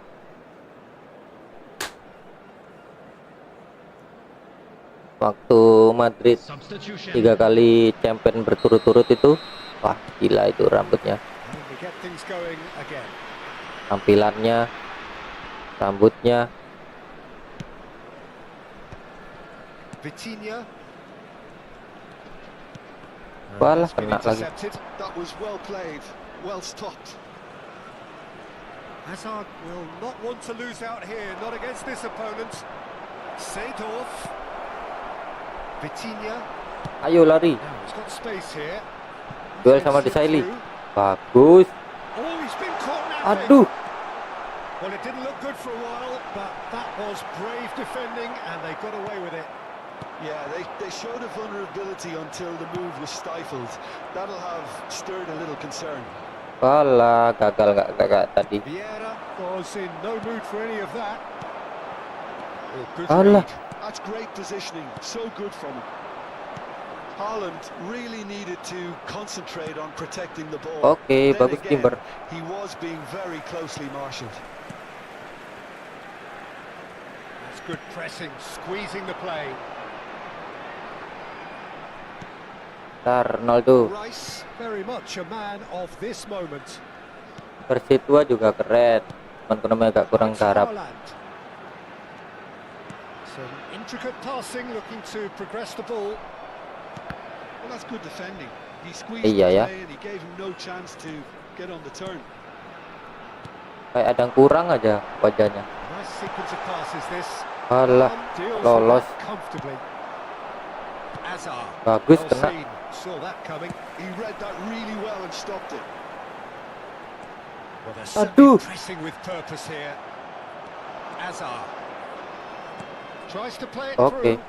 Waktu Madrid 3 kali champion berturut-turut itu, wah gila itu rambutnya, And we get things going again. tampilannya, rambutnya. Vitinha. Walah, It's been kena lagi. intercepted. That was well played, well stopped. Hazard will not want to lose out here, not against this opponent. Seedorf. Vitinha. Ayo lari. Now he's got space here. Duel sama Desailly. Bagus. Oh, he's been caught napping. Aduh. Well, it didn't look good for a while, but that was brave defending, and they got away with it. Yeah, they showed a vulnerability until the move was stifled. That'll have stirred a little concern. Walah, gagal gak tadi. Vieira was in no mood for any of that. Oh, good Alah. read. That's great positioning, so good from him. Haaland really needed to concentrate on protecting the ball. Oke, Then bagus again, Timber. he was being very closely marshalled. That's good pressing, squeezing the play. Ronaldo. Rice, very much a man of this moment. Versi tua juga keren. Cuman namanya agak kurang garap. Haaland. Some intricate passing, looking to progress the ball. Well, that's good defending. He squeezed Iya the ya. play and he gave him no chance to get on the turn. Kayak ada yang kurang aja wajahnya. Nice sequence of passes this. Alah, Deals with lolos. that comfortably. Azar. Bagus, Well kena. seen. Saw that coming. He read that really well and stopped it. Well, they're Aduh. certainly pressing with purpose here. Azar tries to play it Oke. through.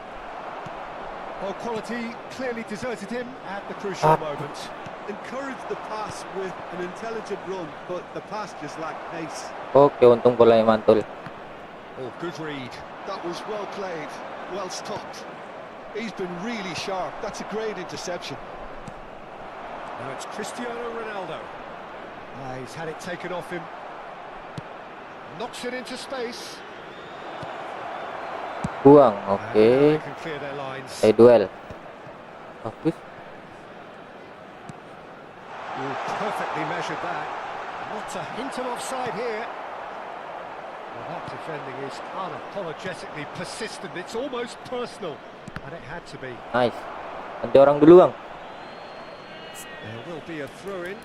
Well, quality clearly deserted him at the crucial moment. Encouraged the pass with an intelligent run, but the pass just lacked pace. Oke, untung bolanya mantul. Oh, good read. That was well played, well stopped. He's been really sharp. That's a great interception. Now it's Cristiano Ronaldo. He's had it taken off him. Knocks it into space. Buang, And now oke. they can clear their lines. Duel. Bagus. Oh, perfectly measured that. Not a hint of offside here. Well, that defending is unapologetically persistent. It's almost personal, and it had to be. Nice. Nanti orang dulu, Bang. There will be a throw-in.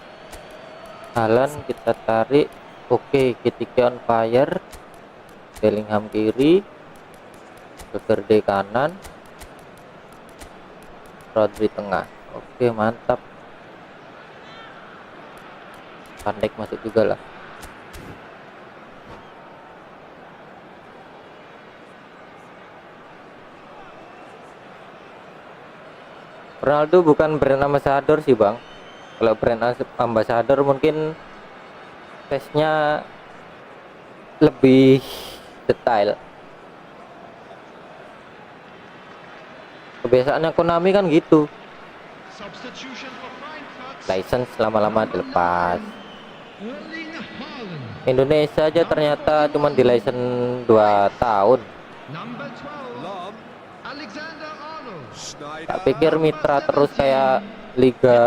Jalan kita tarik. Oke, ketika on fire. Bellingham kiri. Valverde kanan. Rodri tengah. Oke, mantap. Pandek masuk juga lah. Ronaldo bukan brand ambassador sih, Bang. Kalau brand ambassador mungkin face-nya lebih detail. Kebiasaannya Konami kan gitu. Substitution for Frankfurt. License lama-lama dilepas. Erling Haaland. Indonesia aja ternyata cuma di license 2 tahun. Number 12. Lam. Alexander Arnold. Schneider. Tak pikir mitra terus kayak Liga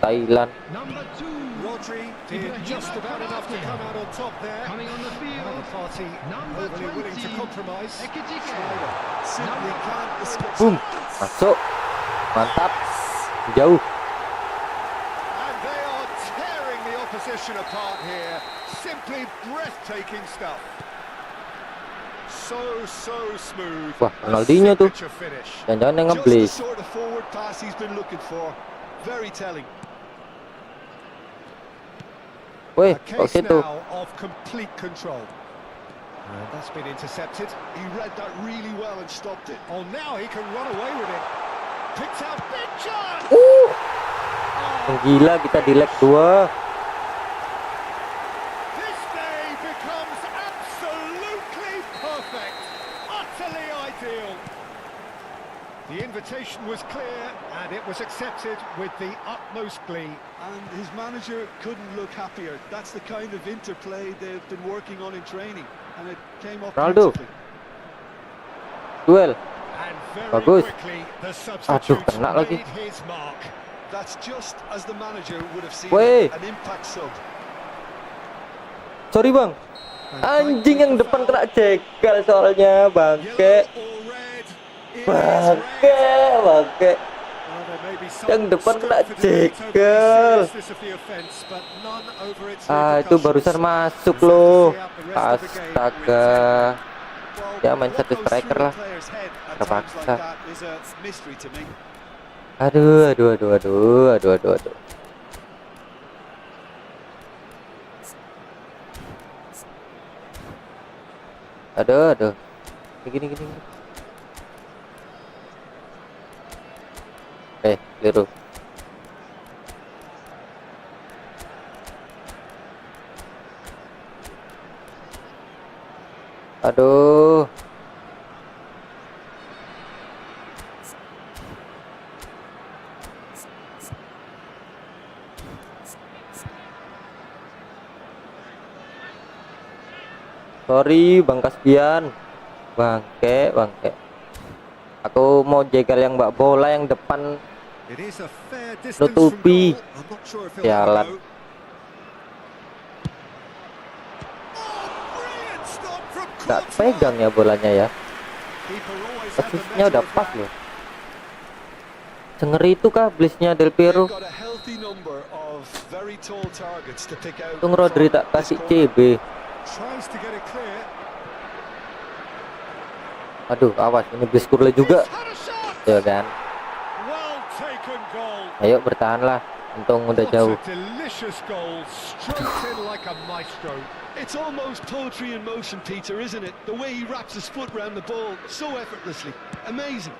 Thailand. Number 2. Rodri did just about enough to come out on top there. Coming on the field. Another party Number overly willing to 20. compromise. Ekitike. Simply can't escape. Boom, masuk. Mantap. Jauh. And they are tearing the opposition apart here. Simply breathtaking stuff. So smooth. Wah, Ronaldinho tuh. Signature finish. Jangan-jangan yang Just the ngeblaze. sort of forward pass he's been looking for. Very telling. Wih, A kok case situ? now of complete control. And that's been intercepted. He read that really well and stopped it. Oh, now he can run away with it. Picks out big chance. Gila, kita di leg 2. This day becomes absolutely perfect. Utterly ideal. The invitation was clear and it was accepted with the utmost glee. And his manager couldn't look happier. That's the kind of interplay they've been working on in training. And it came off Ronaldo. beautifully. Duel. And very Bagus. quickly the substitute kena lagi. made his mark. That's just as the manager would have seen Wey. an impact sub. Sorry, Bang. Anjing yang depan kena jegal soalnya, bangke. Yellow or red, it is Bangke, red. bangke. Well, there may be some Yang depan scope kena for debate over the jegal. seriousness of the offence, but none over its Itu barusan repercussions. masuk loh. Astaga. Ya, main satu striker lah. Terpaksa. That is a mystery to me. Aduh. Aduh. Gini. Keliru. Aduh. Sorry Bang Kasbian. Bangke. Aku mau jegal yang mbak bola yang depan It is a fair distance nutupi. from goal. I'm not sure if he'll Jalan. have a go. Oh, brilliant stop from Gak Courtois. pegang ya bolanya ya. Keeper always had the Posisinya measure udah of pas that. loh. Sengeri itu kah blisnya Del Piero? They've got a healthy number of very tall targets to pick out Tung Rodri from tak this kasih corner. CB. Tries to get it clear. Aduh, awas ini blis kurle juga. He's had a shot. Ya kan. Well taken goal. Ayo bertahanlah. Untung udah What jauh. a delicious goal, stroked in like a maestro. It's almost poetry in motion, Peter, isn't it? The way he wraps his foot round the ball so effortlessly. Amazing.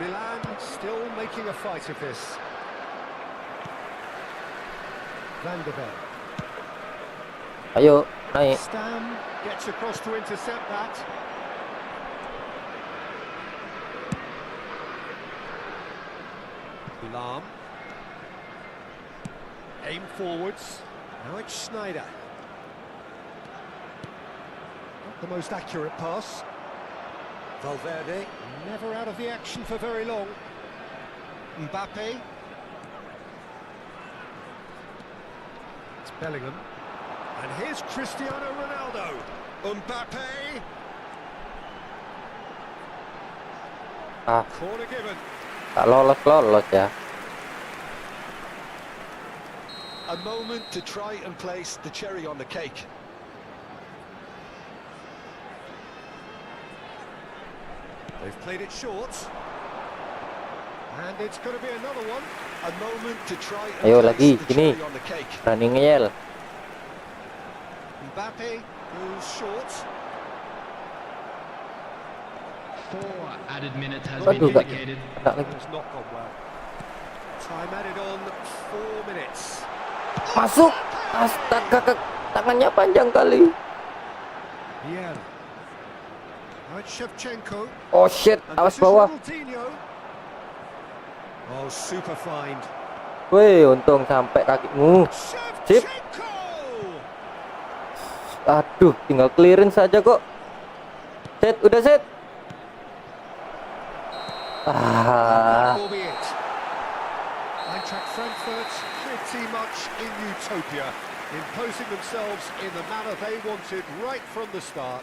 Milan still making a fight of this. Van de Beek. Ayo, naik. Stam gets across to intercept that. Lam. Aim forwards. Now it's Schneider. Not the most accurate pass. Valverde never out of the action for very long. Mbappe. It's Bellingham. And here's Cristiano Ronaldo. Mbappe. Ah, Corner given. tak lolos ya. A moment to try and place the cherry on the cake. They've played it short. And it's going to be another one. A moment to try and Ayo place lagi, the sini. cherry on the cake. Running ngeyel. Mbappe goes short. 4 added minutes has Waduh, been gak indicated. kena lagi. Has not gone well. Time added on 4 minutes. Masuk. Astaga, tangannya panjang kali. Yeah. Right, Shevchenko. Oh shit, And awas this is bawah. Ronaldinho. Oh, super find. Wih, untung sampai kakimu. Sip. Shevchenko! Aduh, tinggal clearance saja kok. Set, udah set. That will be it. Eintracht Frankfurt pretty much in utopia, imposing themselves in the manner they wanted right from the start.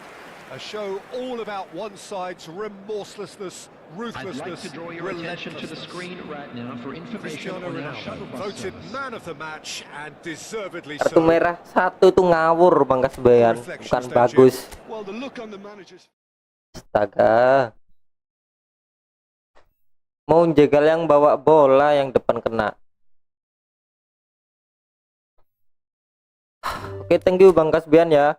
A show all about one side's remorselessness, I'd like ruthlessness, to draw your attention to the relentlessness. screen right now for information Cristiano on our Ronaldo shuttle bus voted service. man of the match and deservedly Kartu so. merah satu tuh ngawur Bang Kasbayan, bukan bagus. Well, the look on the manager's Astaga. Mau jegal yang bawa bola yang depan kena. Oke, thank you Bang Kasbian ya.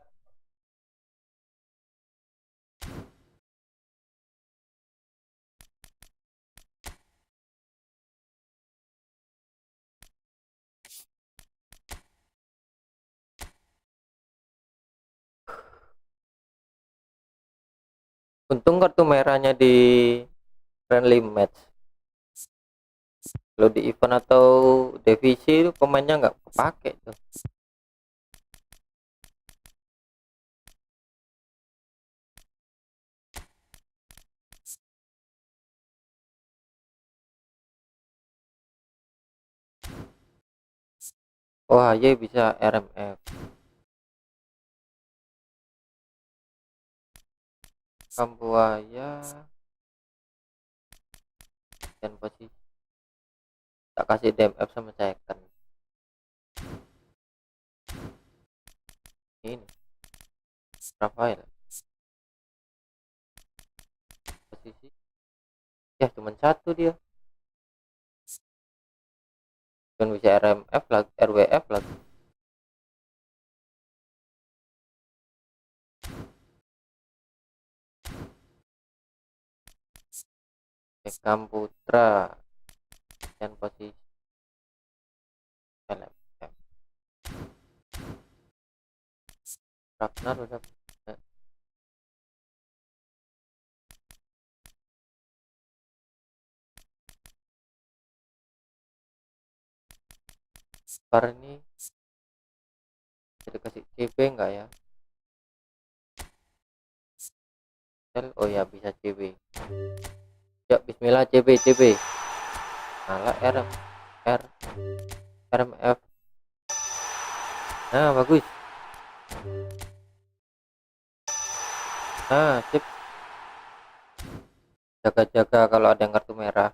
Untung kartu merahnya di friendly match. Kalau di event atau divisi itu pemainnya nggak kepake tuh. Oh, aja bisa RMF. Kambuaya dan posisi tak kasih DMF sama second. Ini Rafael posisi ya cuma satu dia, dan bisa RMF lagi, RWF lagi. Komputer dan posisi LFM. Ragnar udah punya. Spar ini bisa dikasih CB enggak ya? Oh ya, bisa CB. Ya, bismillah, CB. Malah RMF. Nah, bagus. Nah, sip. Jaga-jaga kalau ada yang kartu merah.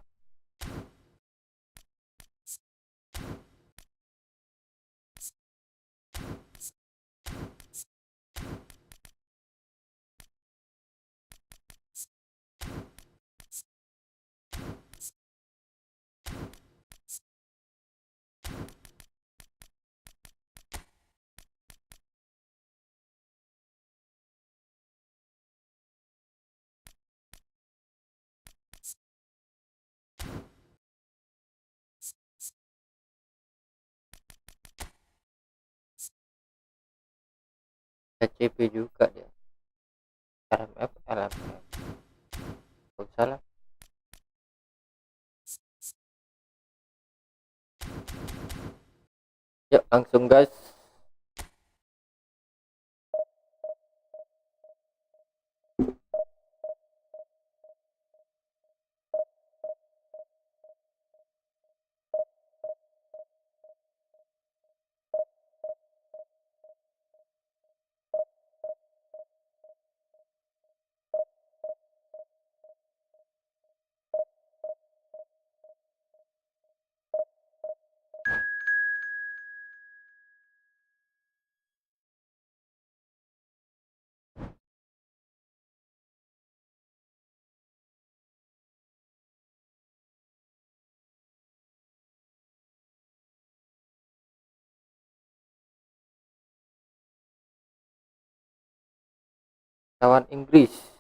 CB juga dia. RMF, LMF. Gak usah lah. Yuk, langsung guys. Lawan Inggris.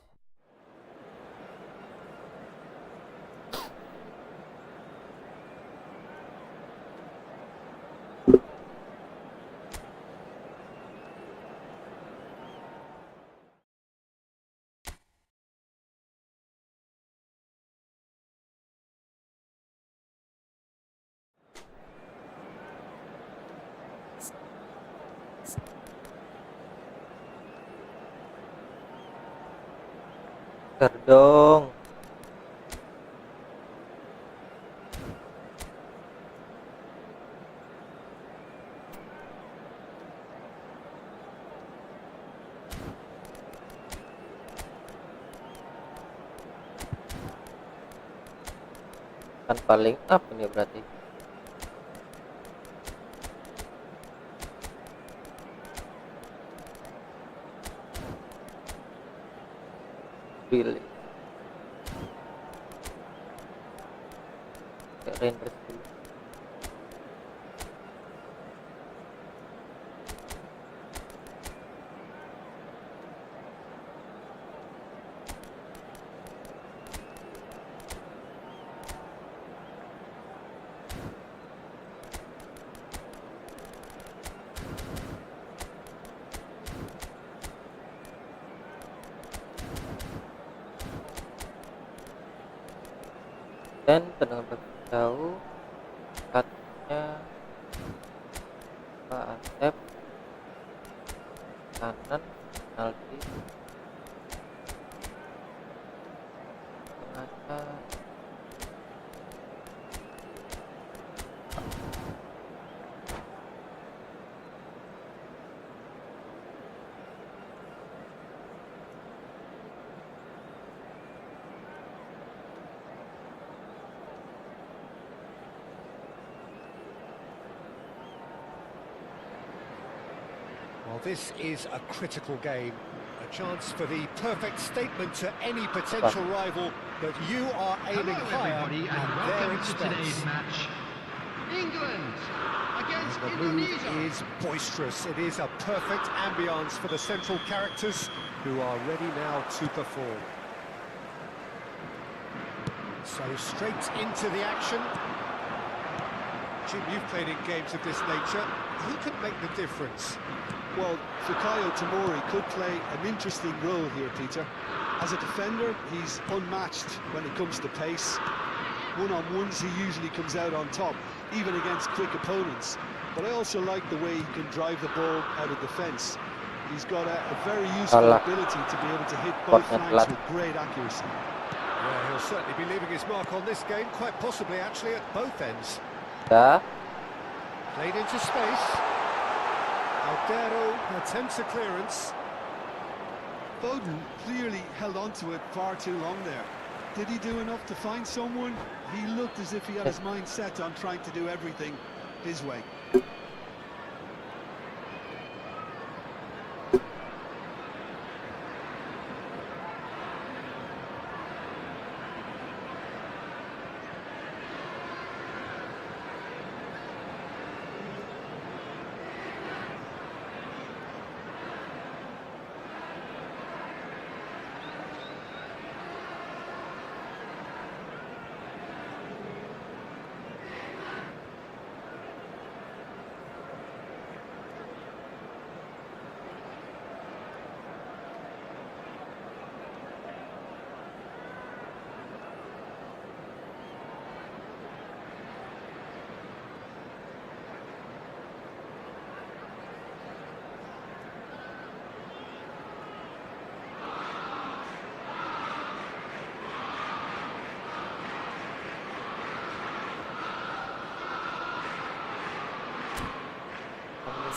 Dong. Kan paling up ini berarti. Pilih render dulu. Dan tenang tahu cutnya Asep kanan penalti pengaca Well, this is a critical game, a chance for the perfect statement to any potential rival that you are aiming Hello, higher everybody, and at their welcome to today's expense. match. England against The mood Indonesia. is boisterous. It is a perfect ambience for the central characters who are ready now to perform. So straight into the action. Jim, you've played in games of this nature. Who can make the difference? Well, Fikayo Tomori could play an interesting role here, Peter. As a defender, he's unmatched when it comes to pace. One-on-ones, he usually comes out on top, even against quick opponents. But I also like the way he can drive the ball out of defence. He's got a very useful ability to be able to hit both flanks with great accuracy. Yeah, he'll certainly be leaving his mark on this game, quite possibly actually at both ends. Dah. Played into space. Aldero attempts a clearance. Foden clearly held on to it far too long there. Did he do enough to find someone? He looked as if he had his mind set on trying to do everything his way.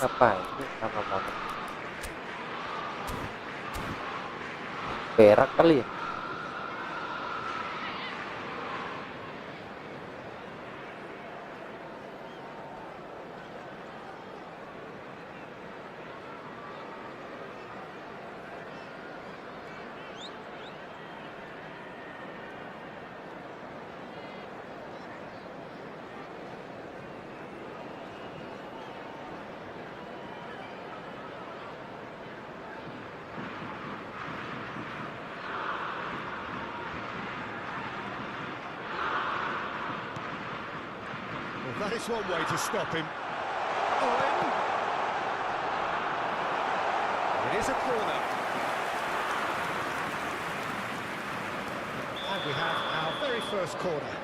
Ngapain sih sama banget? Berak kali ya? That is one way to stop him. Owen. It is a corner. And we have our very first corner.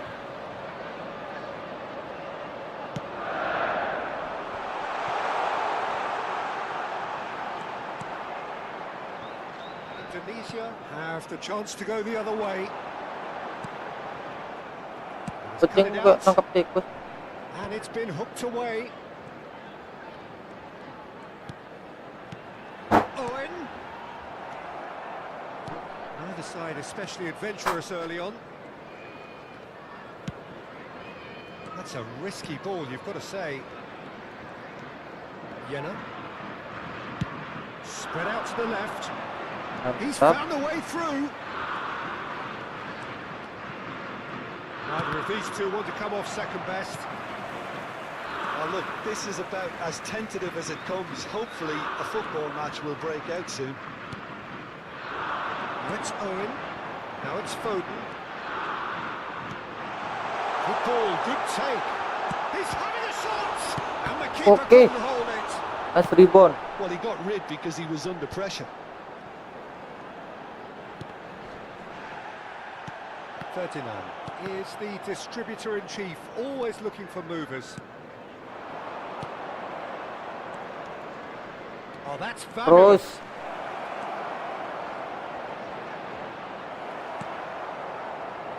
Indonesia have the chance to go the other way. Kucing juga nangkap tikus. And it's been hooked away. Owen. Neither side especially adventurous early on. That's a risky ball, you've got to say. Jena. Spread out to the left. He's found a way through. Neither of these two want to come off second best. Oh, look, this is about as tentative as it comes. Hopefully, a football match will break out soon. Now it's Owen. Now it's Foden. Good ball, good take. He's having a shot! And the keeper couldn't hold it. That's rebound. Well, he got rid because he was under pressure. 39 is the distributor-in-chief, always looking for movers. Oh, that's fabulous. Terus.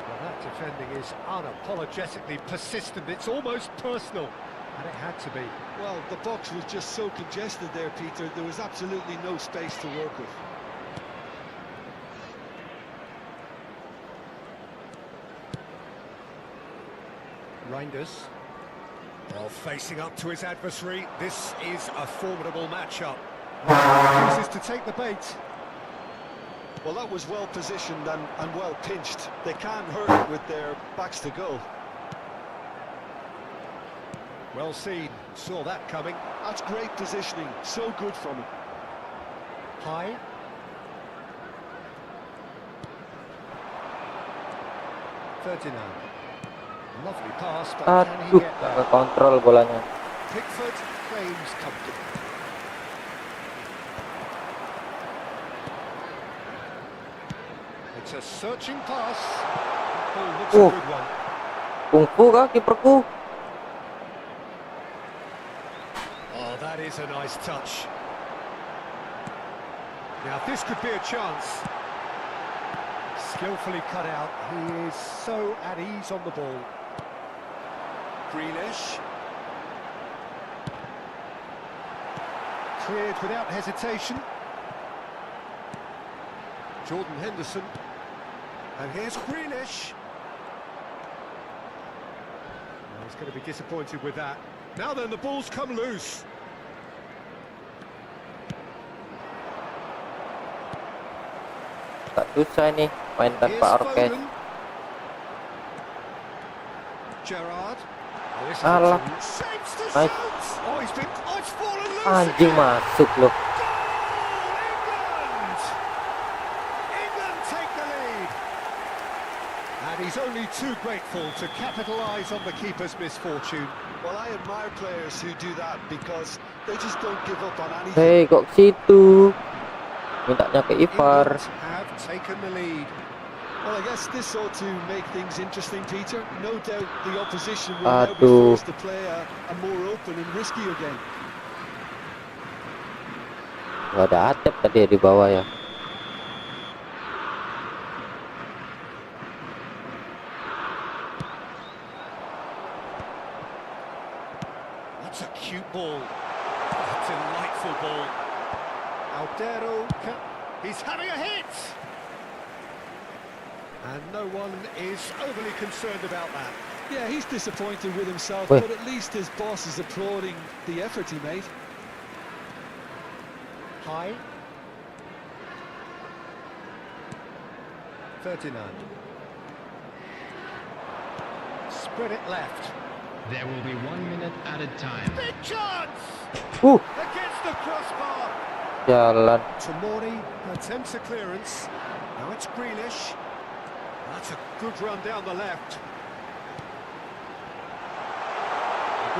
Well, that defending is unapologetically persistent. It's almost personal, and it had to be. Well, the box was just so congested there, Peter. There was absolutely no space to work with. Reinders. Well, facing up to his adversary, this is a formidable matchup. Chooses to take the bait. Well, that was well positioned and well pinched. They can't hurt it with their backs to goal. Well seen, saw that coming. That's great positioning, so good from him. High. 39. Lovely pass, but can he Aduh, get nggak there? kontrol bolanya. Pickford claims comfortable. It's a searching pass. Ball looks a good one. Kungfu kah kiperku? Oh, that is a nice touch. Now this could be a chance. Skillfully cut out. He is so at ease on the ball. Grealish. Cleared without hesitation. Jordan Henderson. And here's Grealish. Oh, he's going to be disappointed with that. Now then, the ball's come loose. Tak susah nih main tanpa orkes. Gerrard. Alah. Nice. Oh, it's fallen loose. Anjing masuk loh. England take the lead. And he's only too grateful to capitalise on the keeper's misfortune. Well, I admire players who do that because they just don't give up on anything. Hei, kok ke situ? Mintanya ke Ipar. England have taken the lead. Well, I guess this ought to make things interesting, Peter. No doubt the opposition will now be Aduh. forced to play a more open and riskier game. Gak ada Atep tadi di bawah ya. That's a cute ball. A delightful ball. Aldero, he's having a hit! And no one is overly concerned about that. Yeah, he's disappointed with himself, Wait. but at least his boss is applauding the effort he made. High. 39. Spread it left. There will be 1 minute added time. Big chance! Uh, Against the crossbar. jalan. Tomori attempts a clearance. Now it's Grealish. That's a good run down the left.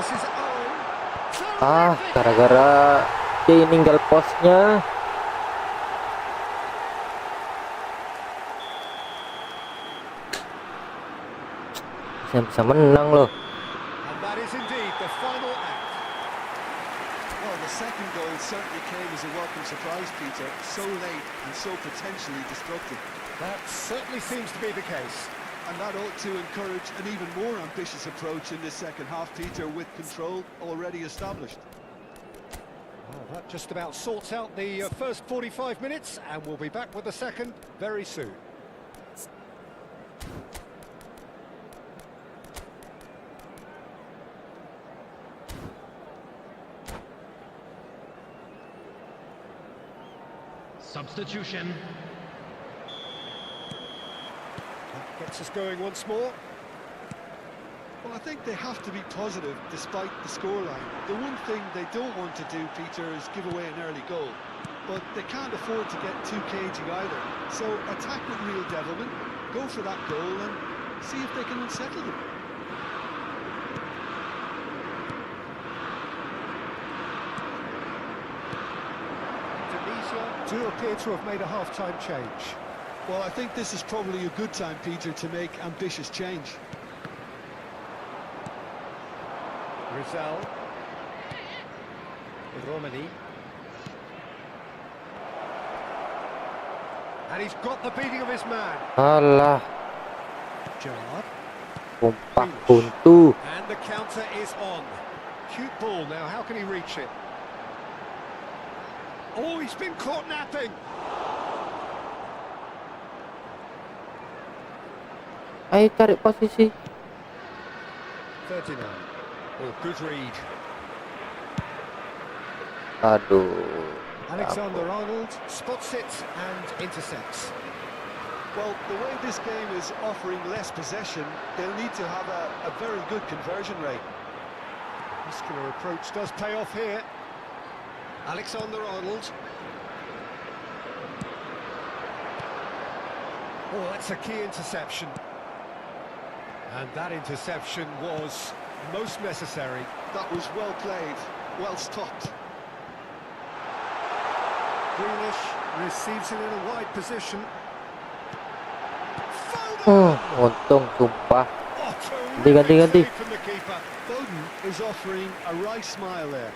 This is Owen. Ah, gara-gara dia ninggal posnya. Saya bisa menang loh. And that is indeed the final act. Well, the second goal certainly came as a welcome surprise, Peter. So late and so potentially destructive. That certainly seems to be the case. And that ought to encourage an even more ambitious approach in this second half, Peter, with control already established. Well, that just about sorts out the first 45 minutes, and we'll be back with the second very soon. Substitution. That gets us going once more. Well, I think they have to be positive despite the scoreline. The one thing they don't want to do, Peter, is give away an early goal. But they can't afford to get too cagey either. So attack with real devilment, go for that goal and see if they can unsettle them. DEVISI do appear to have made a half-time change. Well, I think this is probably a good time, Peter, to make ambitious change. Rizal. Romani. And he's got the beating of his man. Alah, Gerrard. kumpak buntu. And the counter is on. Cute ball now, how can he reach it? Oh, he's been caught napping. Ayo cari posisi. 39. Oh, good read. Aduh. Alexander-Arnold spots it and intercepts. Well, the way this game is offering less possession, they'll need to have a very good conversion rate. Muscular approach does pay off here. Alexander-Arnold. Oh, that's a key interception. And that interception was most necessary. That was well played, well stopped. Grealish receives it in a wide position. Untung sumpah. Oh, Ganti. terrific save from the keeper. Foden is offering a right smile there.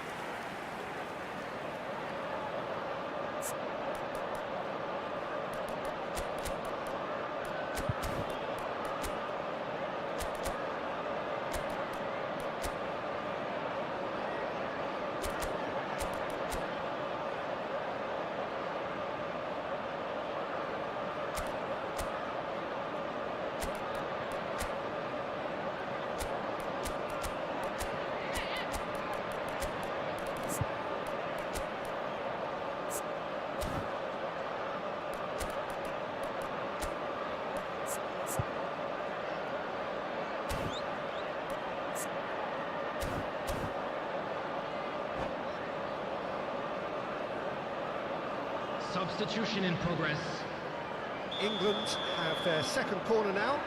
Substitution in progress. England have their second corner now.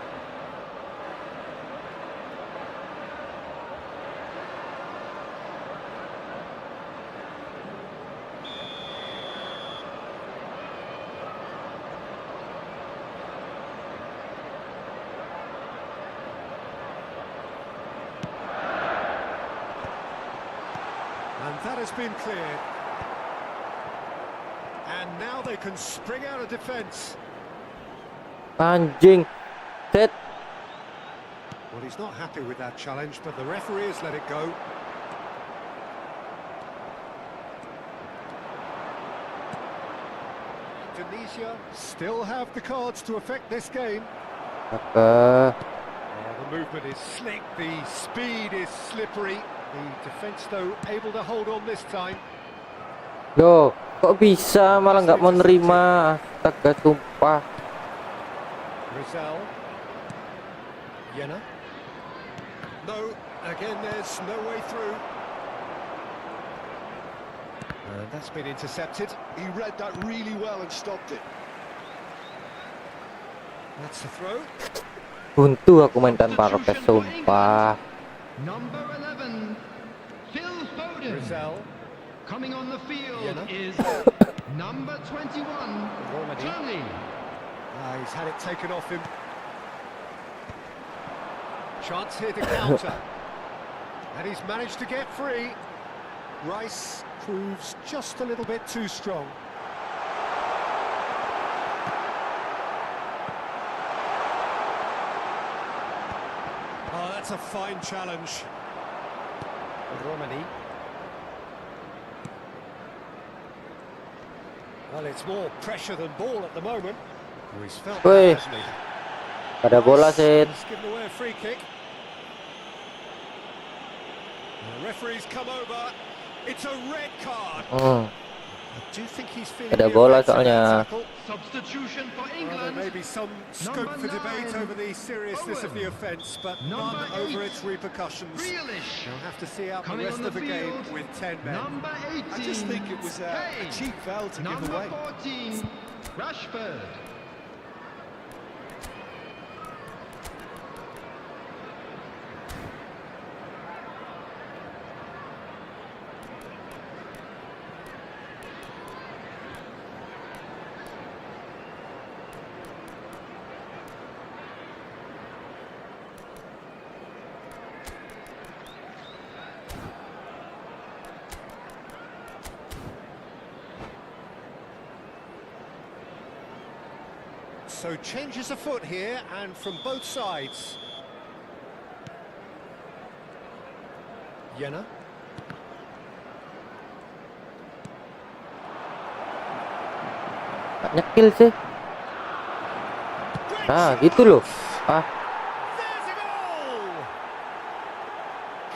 And that has been cleared. And now they can spring out of defence. Anjing. Set. Well, he's not happy with that challenge, but the referee has let it go. Indonesia still have the cards to affect this game. Maka The movement is slick, the speed is slippery. The defence, though, able to hold on this time. Loh, kok bisa malah nggak mau nerima? Astaga, sumpah. Rizal. Yenna. No, again, there's no way through. And that's been intercepted. He read that really well and stopped it. That's the throw. Buntu aku main tanpa rokes, sumpah. Number 11, Phil Foden. Rizal. Coming on the field Yenna. is number 21, Tony. He's had it taken off him. Chance here to counter. And he's managed to get free. Rice proves just a little bit too strong. Oh, that's a fine challenge. Romani. Well, it's more pressure than ball at the moment. Oh, he's felt Woi. that, hasn't he? Ada bola, Sid. He's given away a free kick. The referee's come over. It's a red card. I do think he's feeling Ada the bola effects of that soalnya. tackle. Substitution for Well, England. there may be some scope Number for debate 9, over the seriousness of the Owen. offence, but Number none over 8, its repercussions. Grealish. They'll have to see out the Coming rest on of the game field, with 10 men. Number 18, I just think it was a Kane. cheap foul to give Number away. 14, Rashford. So changes afoot here, and from both sides. Yenna. Gak nyekil sih. Nah, gitu loh. Ah, There's a goal!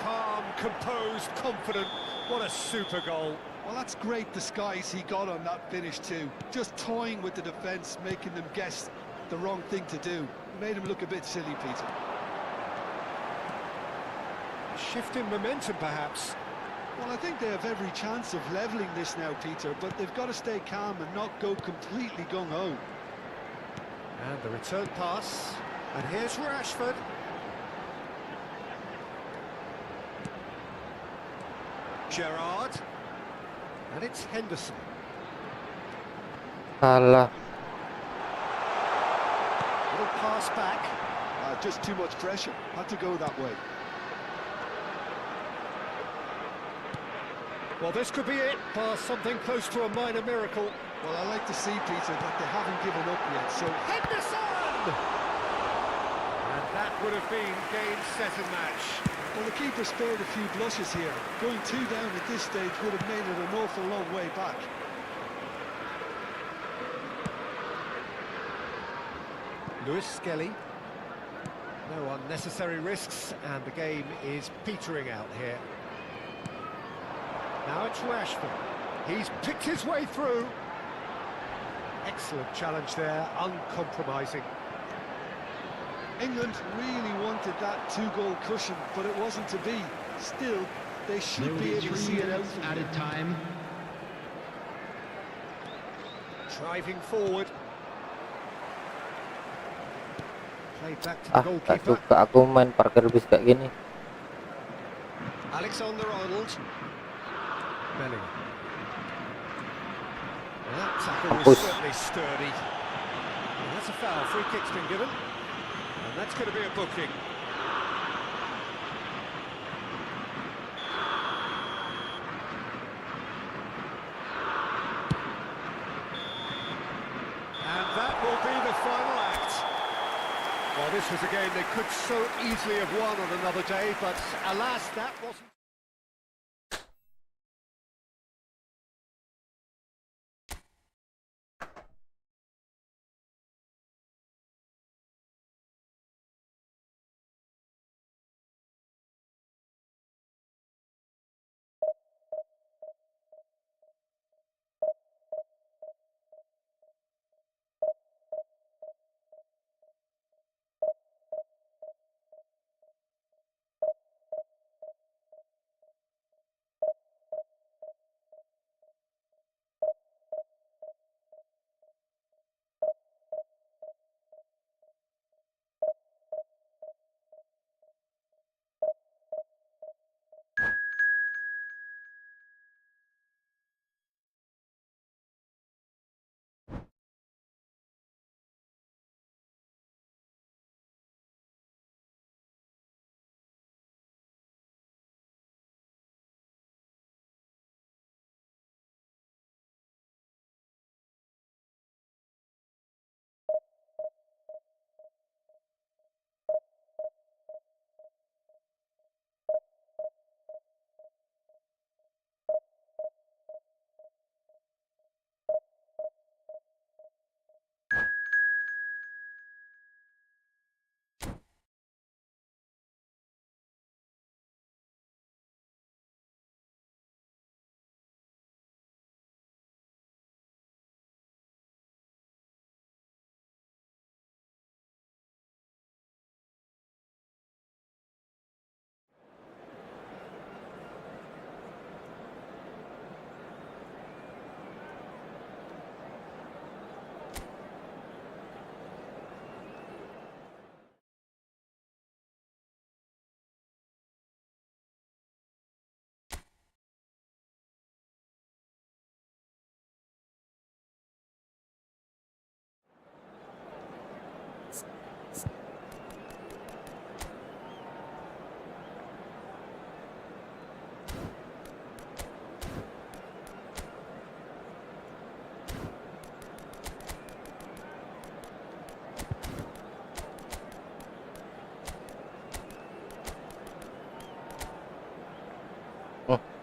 Calm, composed, confident. What a super goal. Well, that's great disguise he got on that finish too. Just toying with the defence, making them guess the wrong thing to do. Made him look a bit silly, Peter. Shift in momentum, perhaps. Well, I think they have every chance of levelling this now, Peter, but they've got to stay calm and not go completely gung-ho. And the return pass. And here's Rashford. Gerrard. And it's Henderson. Salah. Little pass back. Just too much pressure. Had to go that way. Well, this could be it. Past something close to a minor miracle. Well, I like to see, Peter, that they haven't given up yet. So Henderson! And that would have been game, set and match. well, the keeper spared a few blushes here. Going 2 down at this stage would have made it an awful long way back. Lewis Skelly. No unnecessary risks, and the game is petering out here. Now it's Rashford. He's picked his way through. Excellent challenge there, uncompromising. England really wanted that 2-goal cushion, but it wasn't to be. Still, they should be able to see it out. Added time. Driving forward. Played back to the Gak goalkeeper. suka aku main parkir bis kayak gini. Alexander-Arnold. Bellingham. Well, that tackle was Push. certainly sturdy. And that's a foul. Free kick's been given. And that's going to be a booking. And that will be the final act. Well, this was a game they could so easily have won on another day, but alas, that wasn't.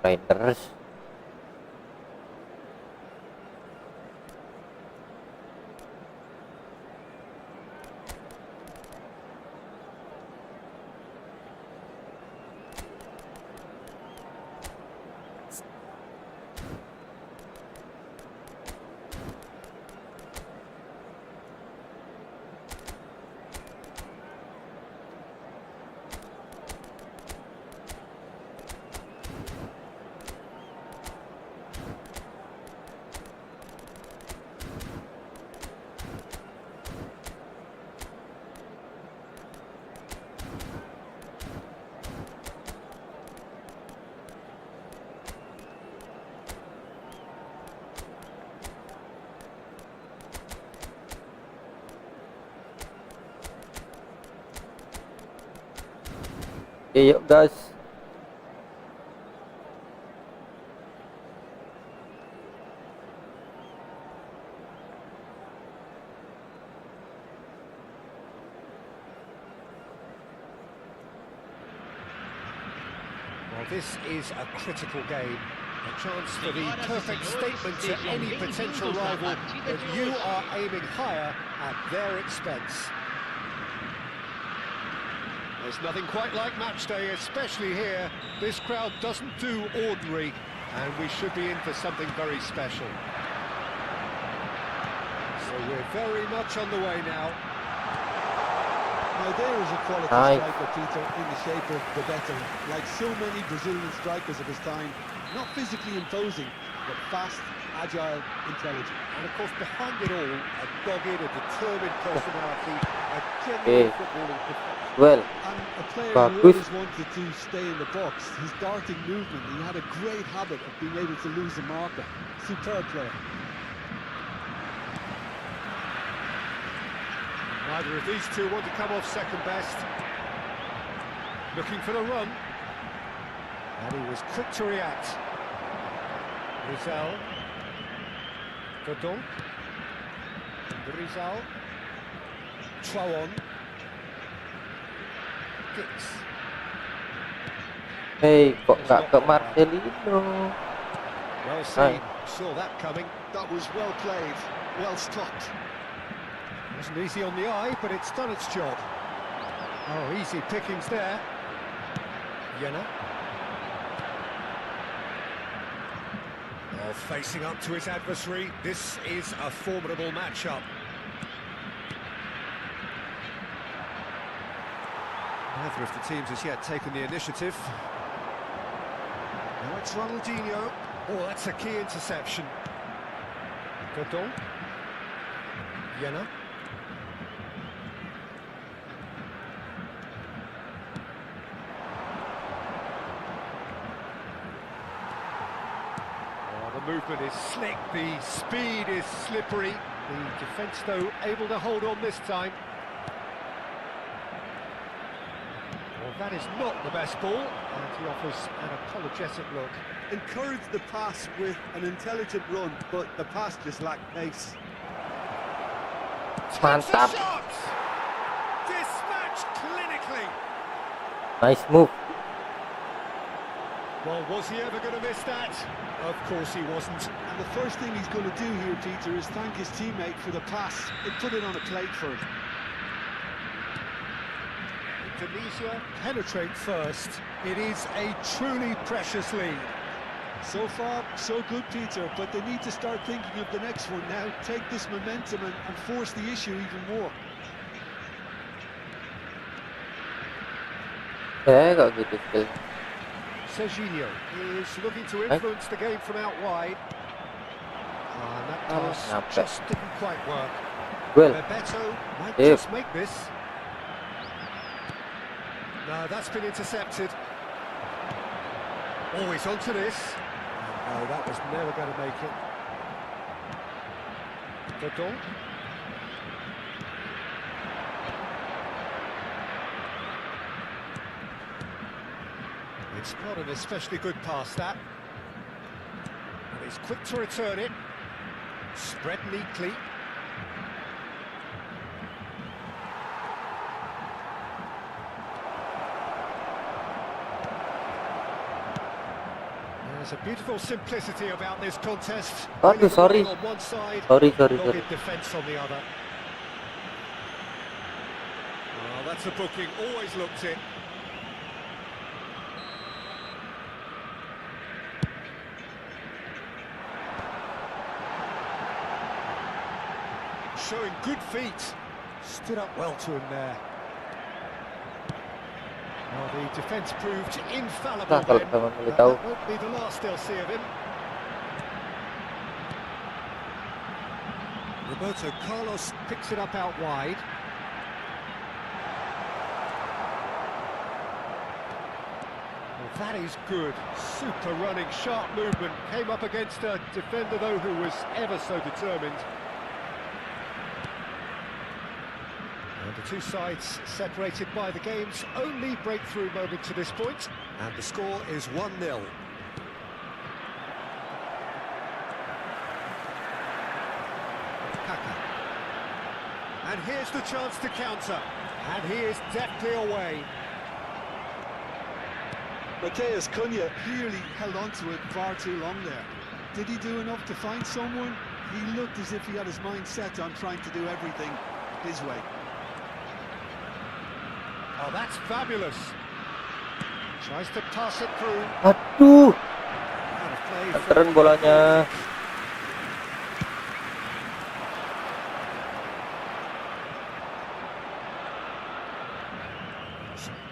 Raiders. Oke, yuk guys. Well, this is a critical game. A chance for the perfect statement to any potential rival that you are aiming higher at their expense. There's nothing quite like match day, especially here. This crowd doesn't do ordinary, and we should be in for something very special. So we're very much on the way now. Now there is a quality Nice. striker, Peter, in the shape of the veteran. Like so many Brazilian strikers of his time, not physically imposing, but fast, agile, intelligent. And of course, behind it all, a dogged, a determined personality, a genuine footballing professional. Well, And a player who bagus. always wanted to stay in the box. His darting movement, he had a great habit of being able to lose a marker. Superb player. Neither of these two want to come off second best. Looking for the run. And he was quick to react. Rizal. Verdonk. Rizal. Trawon. Giggs. Hey, kok nggak ke Marcelino? Well seen. Saw that coming. That was well played, well stopped. Wasn't easy on the eye, but it's done its job. Oh, easy pickings there. Jena. Oh, facing up to his adversary. This is a formidable matchup. Neither of the teams has yet taken the initiative. Now it's Ronaldinho. Oh, that's a key interception. Verdonk. Jena. Movement is slick, the speed is slippery. The defence, though, able to hold on this time. Well, that is not the best ball, and he offers an apologetic look. Encouraged the pass with an intelligent run, but the pass just lacked pace. Mantap. Shot! Dispatched clinically. Nice move. Well, was he ever going to miss that? Of course he wasn't. And the first thing he's going to do here, Peter, is thank his teammate for the pass and put it on a plate for him. Indonesia penetrate first. It is a truly precious lead. So far, so good, Peter, but they need to start thinking of the next one now. Take this momentum and force the issue even more. Kok gitu skill. Serginho is looking to influence the game from out wide. And that pass Nyampe. just didn't quite work. Well, Bebeto might Yep. just make this. No, that's been intercepted. Oh, he's onto this. No, that was never going to make it. Verdonk. It's not an especially good pass, that. And he's quick to return it. Spread neatly. There's a beautiful simplicity about this contest. Aduh, sorry. On one side, Sorry. dogged defence on the other. Well, that's a booking. Always looked it. Showing good feet. Stood up well to him there. Well, the defence proved infallible Nah, kalau then, memang boleh but tahu. that won't be the last they'll see of him. Roberto Carlos picks it up out wide. Well, that is good. Super running, sharp movement. Came up against a defender, though, who was ever so determined. And the two sides separated by the game's only breakthrough moment to this point, and the score is 1-0. And here's the chance to counter, and he is deftly away. Matheus Cunha clearly held on to it far too long there. Did he do enough to find someone? He looked as if he had his mind set on trying to do everything his way. Oh, that's fabulous. Tries to pass it through. Aduh, Out of play. keren bolanya.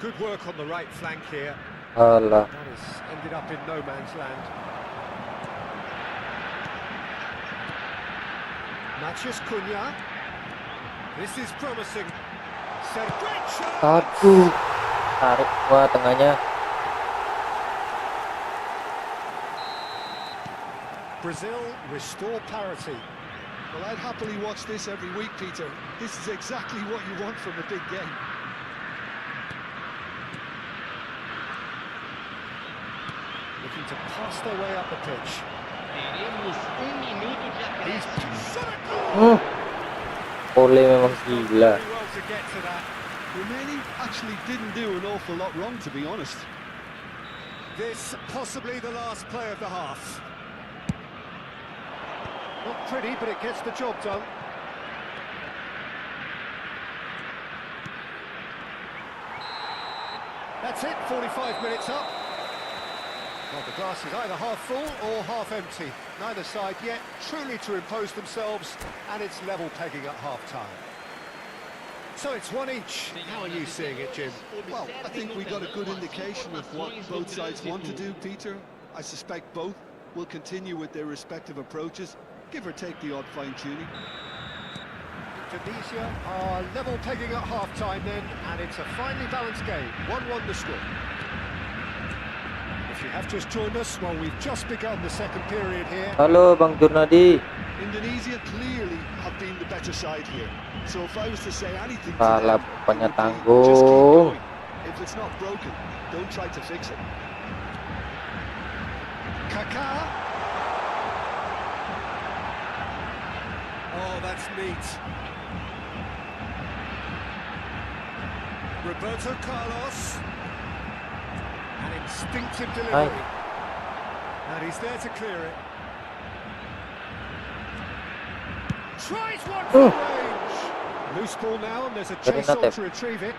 Good work on the right flank here. Alah, That has ended up in no man's land. Matheus Cunha. This is promising. Great shot. aduh, tarik gua tengahnya. Brazil restore parity. Well, I'd happily watch this every week, Peter. This is exactly what you want from a big game. Looking to pass their way up the pitch. Teremos minuto de He's acréscimo. shot it goal. Ole memang gila. Very well to get to that. Romania actually didn't do an awful lot wrong, to be honest. This possibly the last play of the half. Not pretty, but it gets the job done. That's it, 45 minutes up. Well, the glass is either half full or half empty. Neither side yet truly to impose themselves, and it's level pegging at half-time. So it's one each. How are you seeing it, Jim? Well, I think we got a good indication of what both sides want to do, Peter. I suspect both will continue with their respective approaches, give or take the odd fine-tuning. Tunisia are level pegging at half-time then, and it's a finely balanced game. 1-1 the score. If you have just joined us, well, we've just begun the second period here. Halo Bang Jurnadi. Indonesia clearly have been the better side here. So if I was to say anything to Salah them, punya it would be, tanggung. just keep going. If it's not broken, don't try to fix it. Kaká. Oh, that's neat. Roberto Carlos. An instinctive delivery. And he's there to clear it. Tries one from range. Loose ball now, and there's a chase on to retrieve it.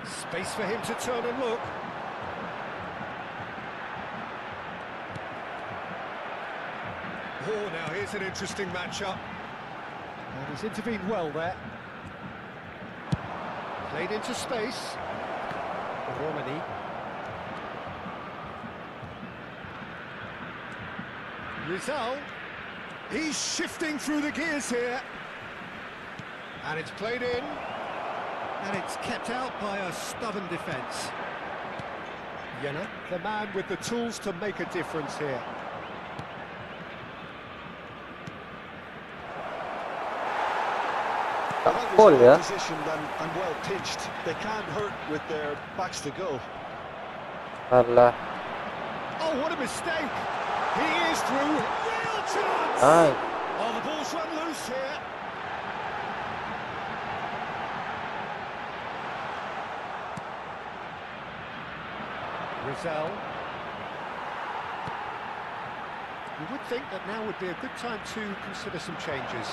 Space for him to turn and look. Oh, now here's an interesting matchup. And he's intervened well there. Played into space. Romani. Rizal. He's shifting through the gears here. And it's played in. And it's kept out by a stubborn defence. Jena, the man with the tools to make a difference here. Well, that was well positioned and well pitched. They can't hurt with their backs to go. Alah. Oh, what a mistake! He is through. Real chance! Ay. Oh, the ball's run loose here. Rizal. You would think that now would be a good time to consider some changes.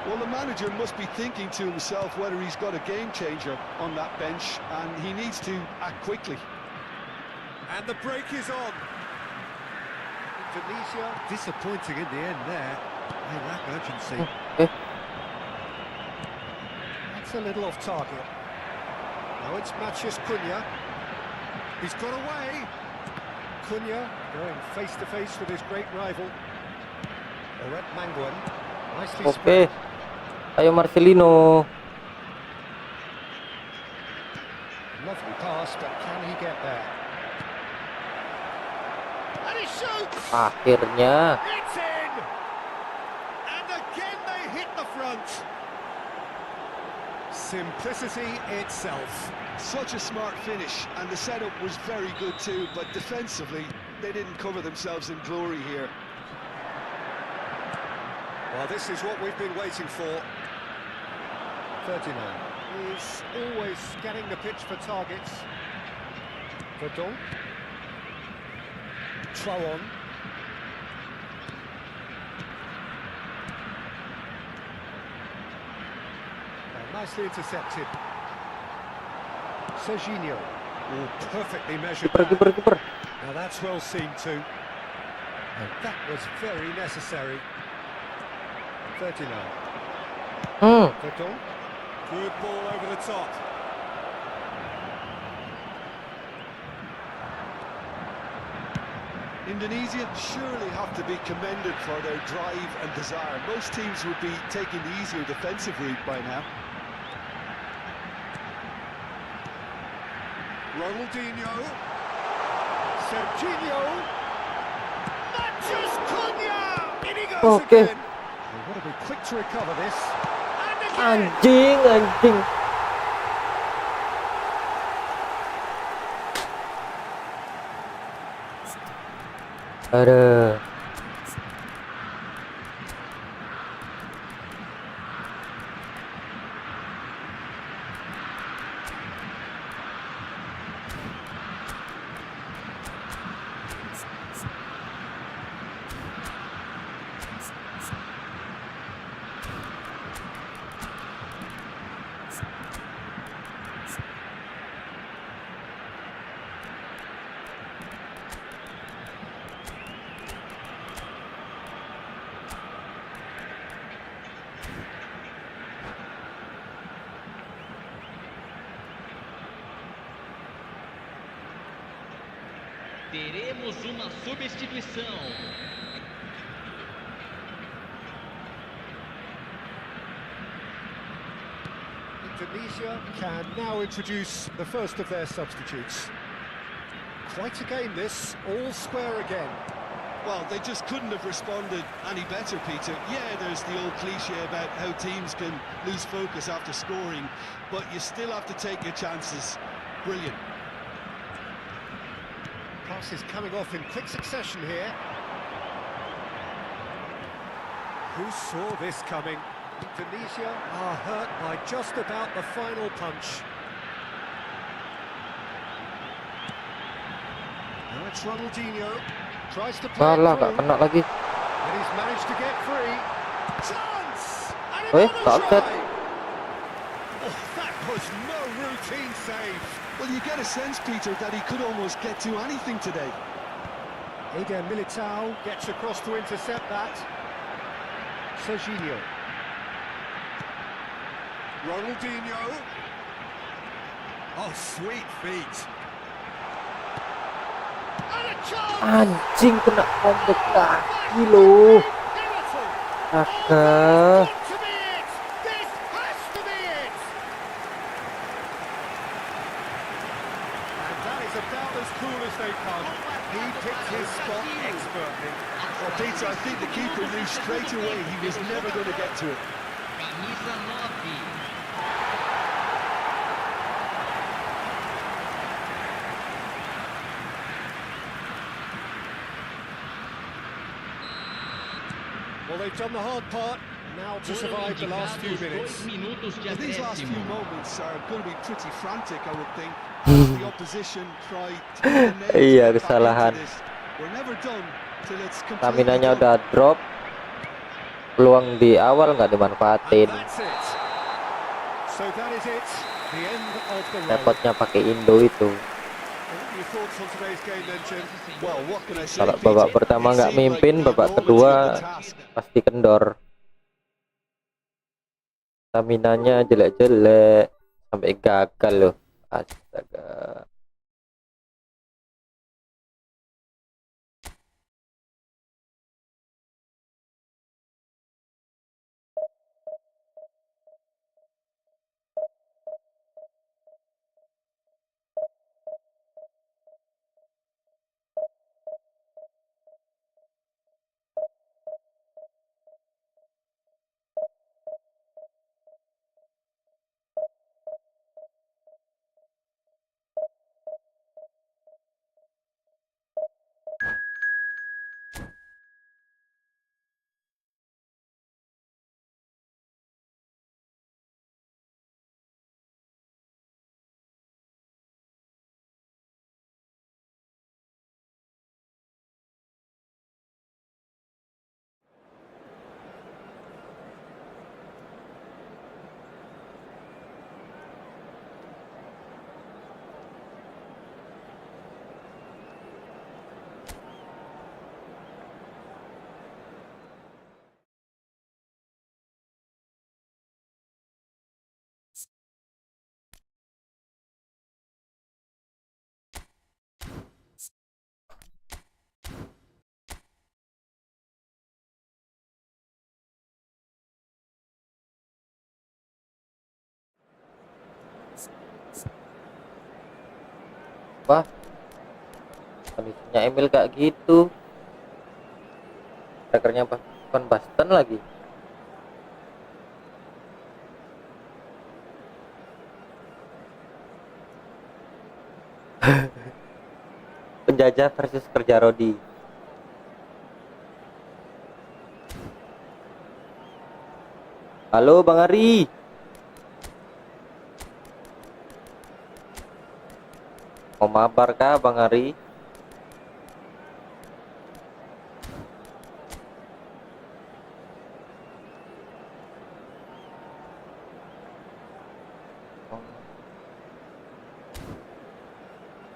Well, the manager must be thinking to himself whether he's got a game changer on that bench, and he needs to act quickly. And the break is on. Indonesia disappointing in the end there. They lack urgency. That's a little off target. Now it's Matheus Cunha. He's got away. Cunha going face to face with his great rival. Oret Manguan. Nicely spread. Ayo Marcelino. Lovely pass, but can he get there? And he shoots. Akhirnya. It's in. And again they hit the front. Simplicity itself. Such a smart finish, and the setup was very good too, but defensively, they didn't cover themselves in glory here. Well, this is what we've been waiting for. Ferdinand is always scanning the pitch for targets. Vultron. Trawon. Nicely intercepted. Serginho. Oh, perfectly measured. Kiper. Now that's well seen too. And that was very necessary. Ferdinand. Vultron. Good ball over the top. Indonesia surely have to be commended for their drive and desire. Most teams would be taking the easier defensive route by now. Ronaldinho. Serginho. Matches Cunha. In he goes again. They want to be quick to recover this. And again. Anjing. Aduh. Teremos uma substituição. Indonesia can now introduce the first of their substitutes. Quite a game this, all square again. Well, they just couldn't have responded any better, Peter. Yeah, there's the old cliche about how teams can lose focus after scoring, but you still have to take your chances. Brilliant. Passes coming off in quick succession here. Who saw this coming? Indonesia are hurt by just about the final punch. Now it's Ronaldinho. Tries to play Salah, it gak through. kena lagi. And he's managed to get free. Chance! And tak another offset. try! Oh, that was no routine save. Well, you get a sense, Peter, that he could almost get to anything today. Eder Militao gets across to intercept that. Serginho. Ronaldinho. Oh, sweet feet. And a chance! Anjing, kena comeback lagi loh. Astaga. To be it! This has to be it! And that is about as cool as they come. He picked his spot expertly. Well, Peter, I think the keeper knew straight away he was never going to get to it. Camisa 9. Well, they've done the hard part. Now to survive the last few minutes. 2 minutos de Well, these last few acréscimo. moments are going to be pretty frantic, I would think. As the opposition try to get the nails Iya, back kesalahan. into this. We're never done till it's completely Staminanya done. udah drop. Peluang di awal nggak And dimanfaatin. that's it. So that is it. The end of the road. Repotnya pakai Indo itu. Your thoughts on today's game then, Jim? Well, what can I say, Kalau Peter? babak pertama It nggak seemed like mimpin, they babak enormity kedua of the task. pasti kendor. Staminanya jelek-jelek sampai gagal loh. Astaga. Wah, kondisinya Emil kayak gitu. Trackernya bukan Boston lagi. Penjajah versus kerja Rodi. Halo Bang Ari. Mau mabar kah Bang Ari?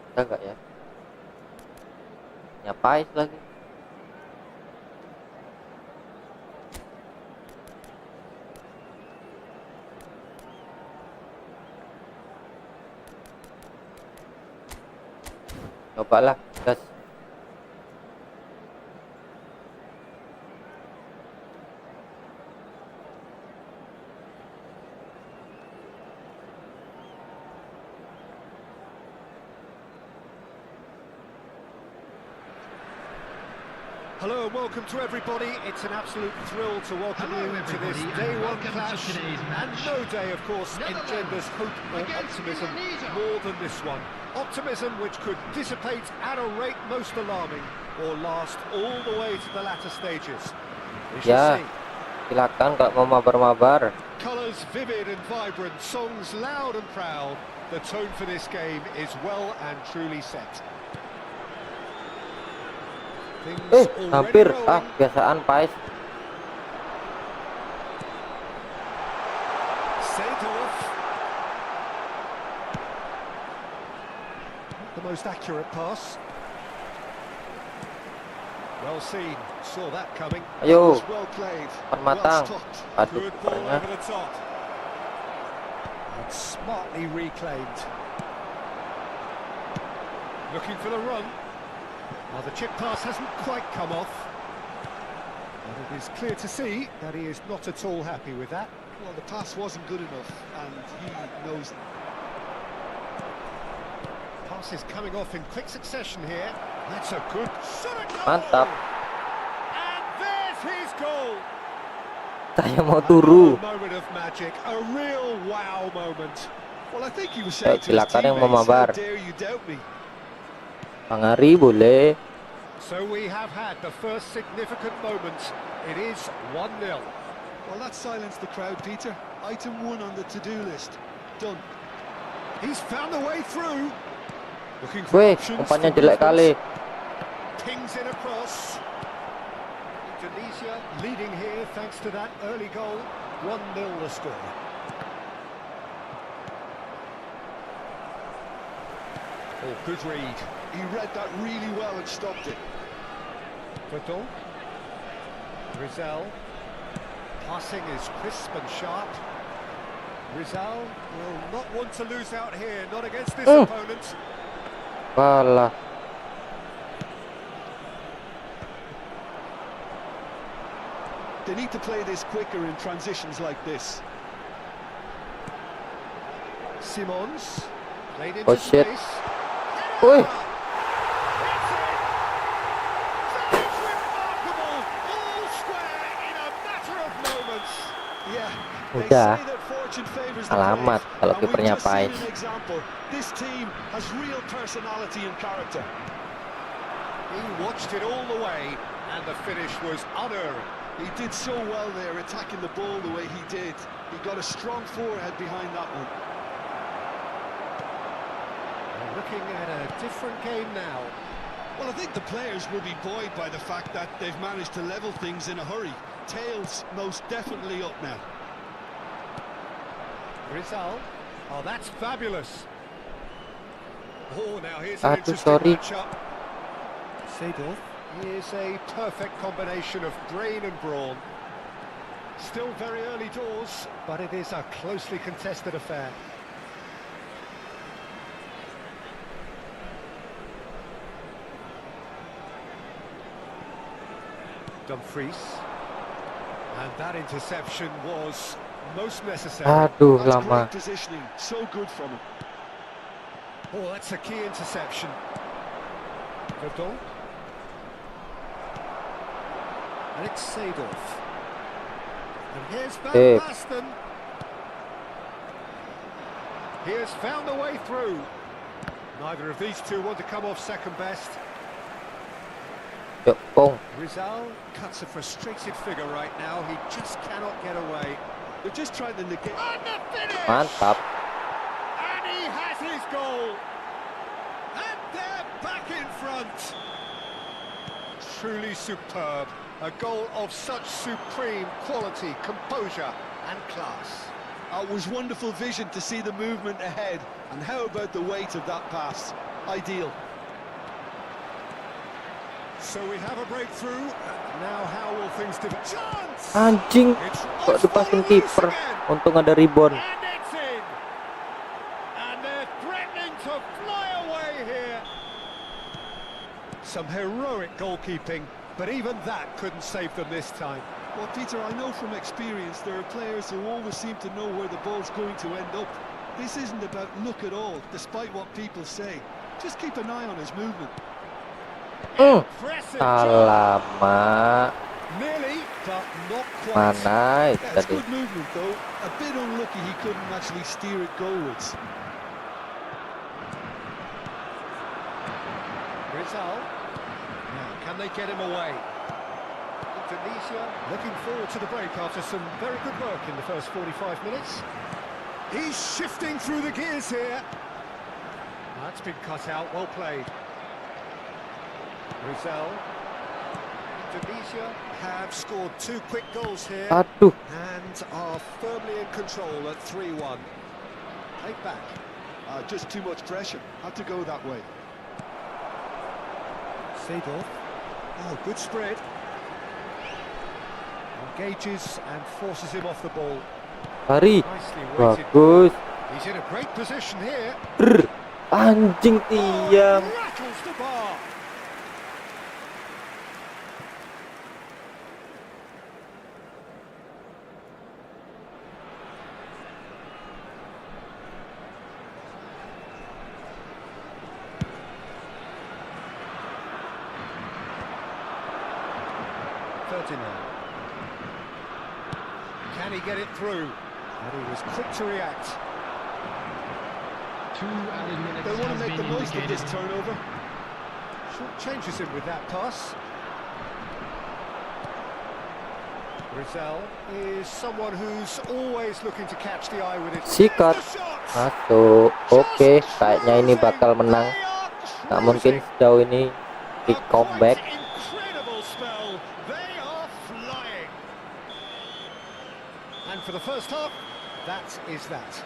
Bisa gak ya? Nyapais lagi. Cobalah, gas. Hello and welcome to everybody. It's an absolute thrill to welcome Hello, you to this everybody, day and one welcome to clash. today's And match. no day, of course, engenders hope or against optimism Indonesia. more than this one. Optimism which could dissipate at a rate most alarming or last all the way to the latter stages. We Ya, shall see. silakan kalau mau mabar-mabar. Colours vivid and vibrant, songs loud and proud. The tone for this game is well and truly set. Things already Hampir. rolling. Biasaan Pais. Seedorf. The most accurate pass. Well seen. Saw that coming. Ayo, Well played. permatang. Well stopped. Aduh, Good ball kipernya. over the top. And smartly reclaimed. Looking for the run. Now the chip pass hasn't quite come off. But it is clear to see that he is not at all happy with that. Well, the pass wasn't good enough, and he knows it. Pass is coming off in quick succession here. That's a good shot at goal. Mantap. And there's his goal. Saya mau turu. Another moment of magic, a real wow moment. Well, I think he was saying to his silakan yang mau teammates, how mabar. dare you doubt me? Bang Ari boleh. So we have had the first significant moment. It is 1-0. Well, that silenced the crowd, Peter. Item 1 on the to-do list. Done. He's found the way through. Looking for Weh, options. umpannya for jelek movement. kali. Pings in across. Indonesia leading here thanks to that early goal. 1-0 the score. Oh, good read. He read that really well and stopped it. Vultron. Rizal. Passing is crisp and sharp. Rizal will not want to lose out here, not against this opponent. Walah. They need to play this quicker in transitions like this. Simons. Played into Oh, shit. space. Wih, Udah. Alamat kalau kipernya Pais. This team has real personality and character. He watched it all the way, and the finish was unerring. He did so well there, attacking the ball the way he did. He got a strong forehead behind that one. We're looking at a different game now. Well, I think the players will be buoyed by the fact that they've managed to level things in a hurry. Tails most definitely up now. Rizal. Oh, that's fabulous. Oh, now here's an Aduh, interesting sorry. matchup. Seedorf. Here's a perfect combination of brain and brawn. Still very early doors, but it is a closely contested affair. Dumfries. And that interception was most necessary. Aduh, That's lama. great positioning, so good from him. Oh, that's a key interception. Vultron. And it's Seedorf. And here's Van Basten. He has found a way through. Neither of these two want to come off second best. Yuk, Pung. Rizal cuts a frustrated figure right now. He just cannot get away. They're just trying to negate. And the finish! Mantap. And he has his goal. And they're back in front. Truly superb. A goal of such supreme quality, composure and class. It was wonderful vision to see the movement ahead. And how about the weight of that pass? Ideal. So we have a breakthrough. Now how will things develop? Chance! Anjing, kok dipasin kiper. Untung ada rebound. And it's in. And they're threatening to fly away here. Some heroic goalkeeping, but even that couldn't save them this time. Well, Peter, I know from experience there are players who always seem to know where the ball's going to end up. This isn't about luck at all, despite what people say. Just keep an eye on his movement. Impressive job. Alamak. Nearly, but not quite. Mana itu Yeah, it's tadi? good movement, though. A bit unlucky he couldn't actually steer it goalwards. Rizal. Now, can they get him away? Indonesia looking forward to the break after some very good work in the first 45 minutes. He's shifting through the gears here. That's been cut out, well played. Rizal. Indonesia have scored 2 quick goals here. Aduh. And are firmly in control at 3-1. Played back. Just too much pressure. Had to go that way. Seedorf. Oh, good spread. Engages and forces him off the ball. Hari. Nicely weighted. Bagus. He's in a great position here. Brr. Anjing tiang. Rattles the bar. Can he get it through? And he was quick to react. 2 added minutes They want to has make the been most of indicated. this turnover. Short changes him with that pass. Rizal is someone who's always looking to catch the eye with his Sikat. Masuk. Oke, kayaknya ini bakal menang. Nggak mungkin sejauh ini di comeback. Incredible spell. They are flying. And for the first half, that is that.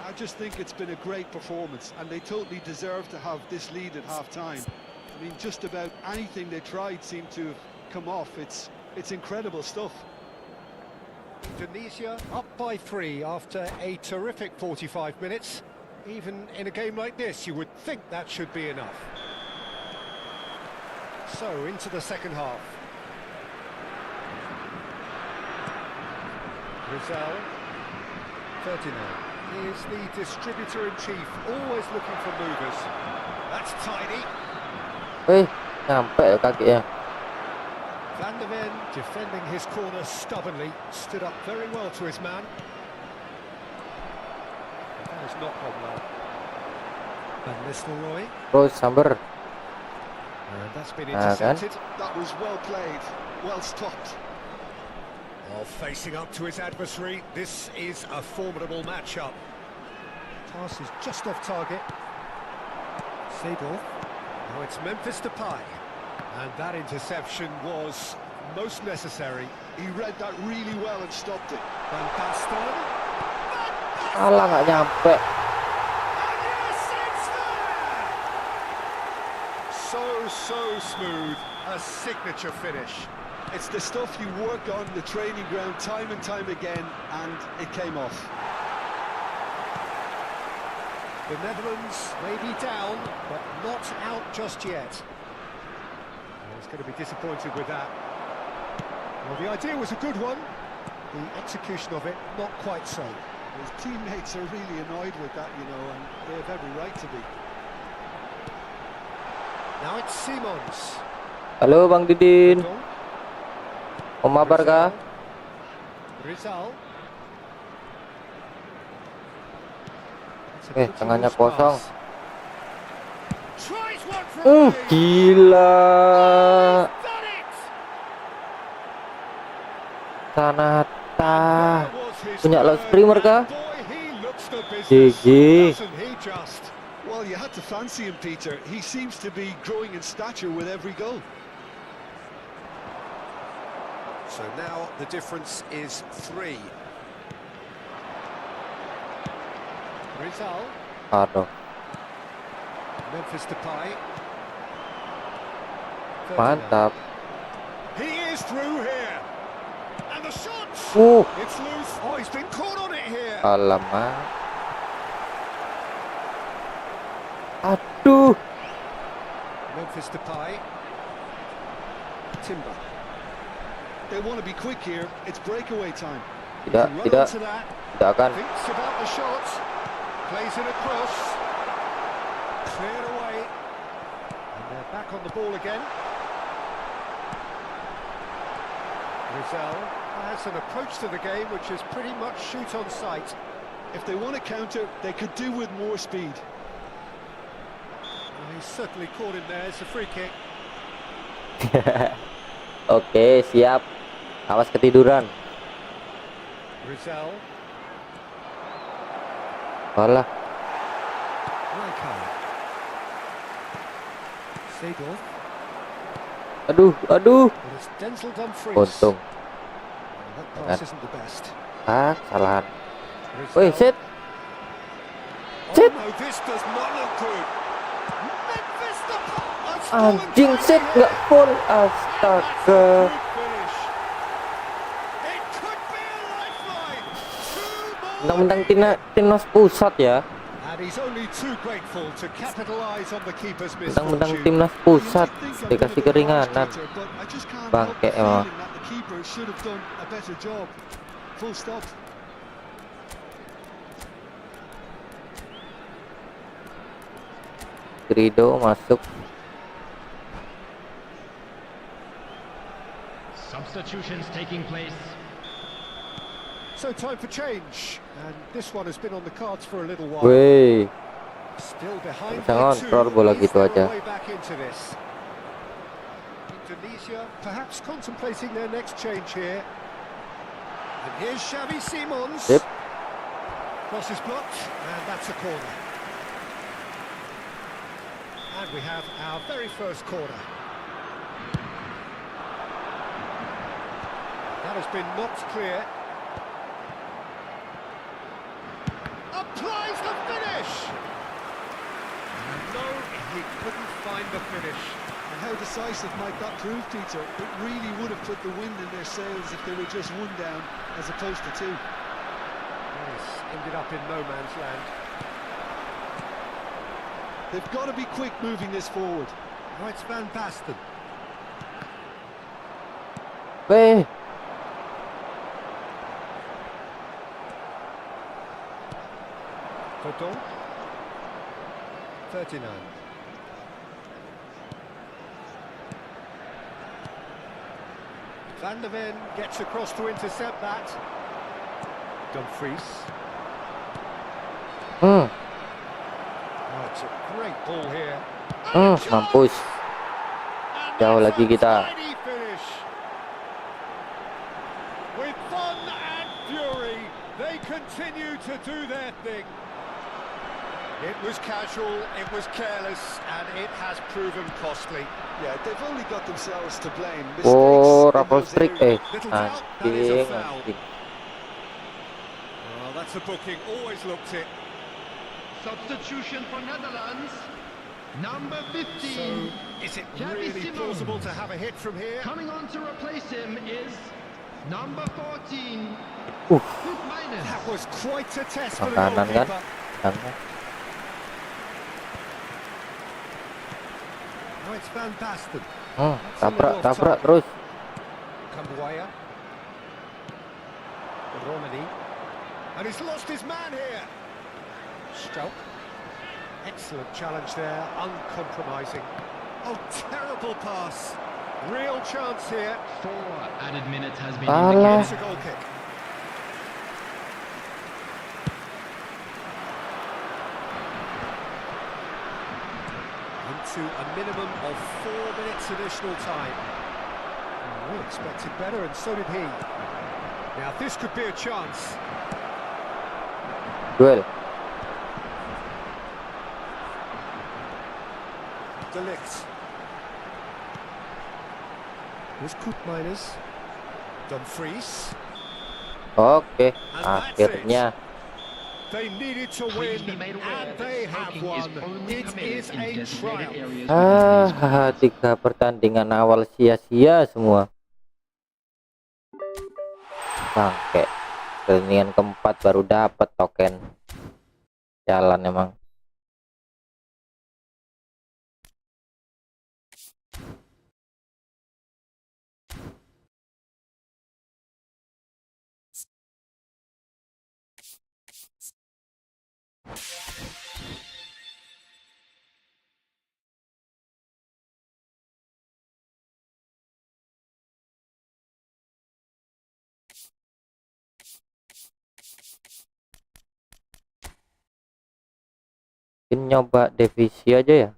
I just think it's been a great performance, and they totally deserve to have this lead at half-time. I mean, just about anything they tried seemed to have come off. It's incredible stuff. Indonesia up by 3 after a terrific 45 minutes. Even in a game like this, you would think that should be enough. So, into the second half. Rizal. Ferdinand is the distributor-in-chief, always looking for movers. That's tidy. Nyampe kakinya. Van der Ven defending his corner stubbornly, stood up very well to his man. That has not gone well. Van Nistelrooy, Terus samber. and that's been Kan? intercepted. That was well played, well stopped. Oh, facing up to his adversary, this is a formidable matchup. Pass is just off target. Seedorf. Now it's Memphis Depay. And that interception was most necessary. He read that really well and stopped it. Van Basten. Alah, nggak nyampe. So smooth, a signature finish. It's the stuff you work on the training ground time and time again, and it came off. The Netherlands may be down, but not out just yet. He's going to be disappointed with that. Well, the idea was a good one. The execution of it, not quite so. His teammates are really annoyed with that, you know, and they have every right to be. Now it's Simons. Halo Bang Didin, Untuk. mau mabar kah? Rizal. Tengahnya kosong. Tries one from range. Gila. Done it. Sanata. There was his Punya live third, streamer kah? and boy, he looks the business, GG. doesn't he just? Well, you had to fancy him, Peter. He seems to be growing in stature with every goal. So now the difference is 3. Rizal. Aduh, Memphis Depay. mantap. He is through here. And the shot. It's loose. Oh, he's been caught on it here. Alamak. Aduh. Memphis Depay. Timber. They want to be quick here. It's breakaway time. Tidak, Run tidak, onto that. tidak akan. Thinks about the shot. Plays it across. Cleared away. And they're back on the ball again. Rizal has an approach to the game which is pretty much shoot on sight. If they want to counter, they could do with more speed. Well, he's certainly caught him there. It's a free kick. Oke, siap. Awas ketiduran. Rizal. Walah. Raikkonen. Seagull. Aduh, aduh. But it's Denzel Dumfries. Untung. And that pass isn't the best. Kesalahan. Rizal. Woi, set. Oh Set. no, this does not look good. Memphis Depay. Anjing, set nggak full. Astaga. It could be a lifeline. Mentang-mentang timnas pusat ya. And he's only too grateful to capitalize on the keeper's Mentang-mentang misfortune. timnas pusat You'd think I'm dikasih gonna be harsh, keringanan. Peter, but I just can't help Bangke the emang. feeling that the keeper should have done a better job. Full stop. Grido masuk. Substitutions taking place. So time for change, and this one has been on the cards for a little while. Woi, Still behind bisa by ngontrol 2. bola Is gitu there aja. a way back into this? Indonesia perhaps contemplating their next change here. And here's Xavi Simons. Sip. Cross is blocked, and that's a corner. And we have our very first corner. That has been knocked clear. Applies the finish! No, he couldn't find the finish. And how decisive might that prove, Peter? It really would have put the wind in their sails if they were just one down as opposed to 2. Yes, ended up in no man's land. They've got to be quick moving this forward. Now it's Van Basten. Weh, Vultron. 39. Van der Ven gets across to intercept that. Dumfries. Oh, it's a great ball here. mampus. Jauh lagi kita. Tidy finish. With fun and fury, they continue to do their thing. It was casual, it was careless, and it has proven costly. Yeah, they've only got themselves to blame. Oh, Mistakes in rapor those strik. areas. Little doubt, that is a Anjing, foul. anjing. Well, that's a booking, always looked it. Substitution for Netherlands. Number So, 15. is it Xavi really Simons. plausible to have a hit from here? Coming on to replace him is number 14. Oof. Good minus. That was quite a test for the Makanan kan? goalkeeper. Jangan. Now it's Van Basten. Tabrak terus. Kambuaya. Romani. And he's lost his man here. Stroke. Excellent challenge there, uncompromising. Oh, terrible pass. Real chance here. 4 added minutes has been Alah. It's a goal kick. Into a minimum of 4 minutes additional time. We expected better, and so did he. Now this could be a chance. Duel. De Ligt. Here's Koopmeiners. Dumfries. Oke, And that's akhirnya. They needed to win, and they have won. It is a triumph. 3 pertandingan awal sia-sia semua. Bangke. Pertandingan keempat baru dapat token. Jalan emang. Mungkin nyoba DEVISI aja ya.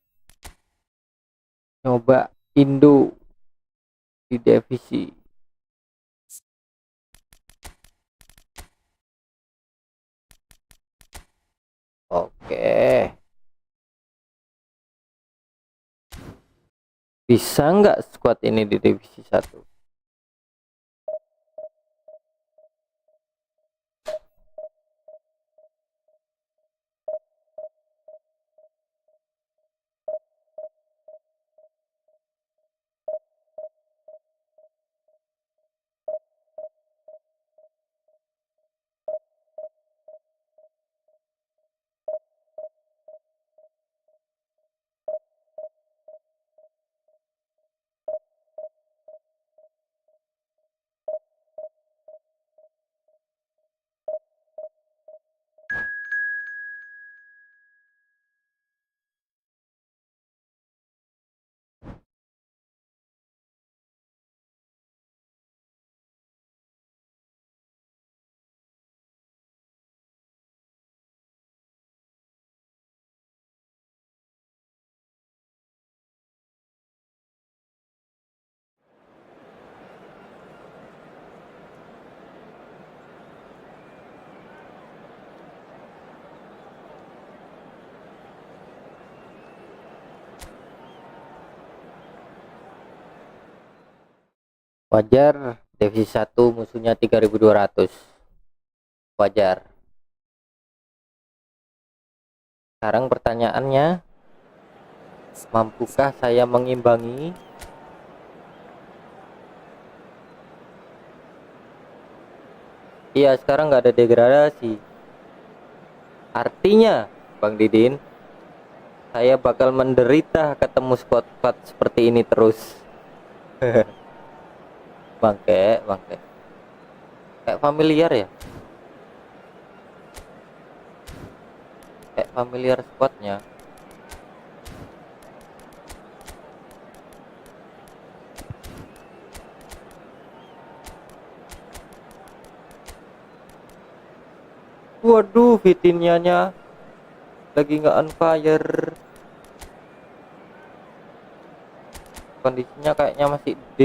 Nyoba INDO di DEVISI. Oke. Bisa nggak squad ini di divisi 1? Wajar, divisi 1 musuhnya 3200. Wajar. Sekarang pertanyaannya, mampukah saya mengimbangi? Iya, sekarang nggak ada degradasi. Artinya, Bang Didin, saya bakal menderita ketemu squad-squad seperti ini terus. Bangke. Kayak familiar ya? Kayak familiar squadnya. Waduh, Vitinha-nya lagi nggak on fire. Kondisinya kayaknya masih D.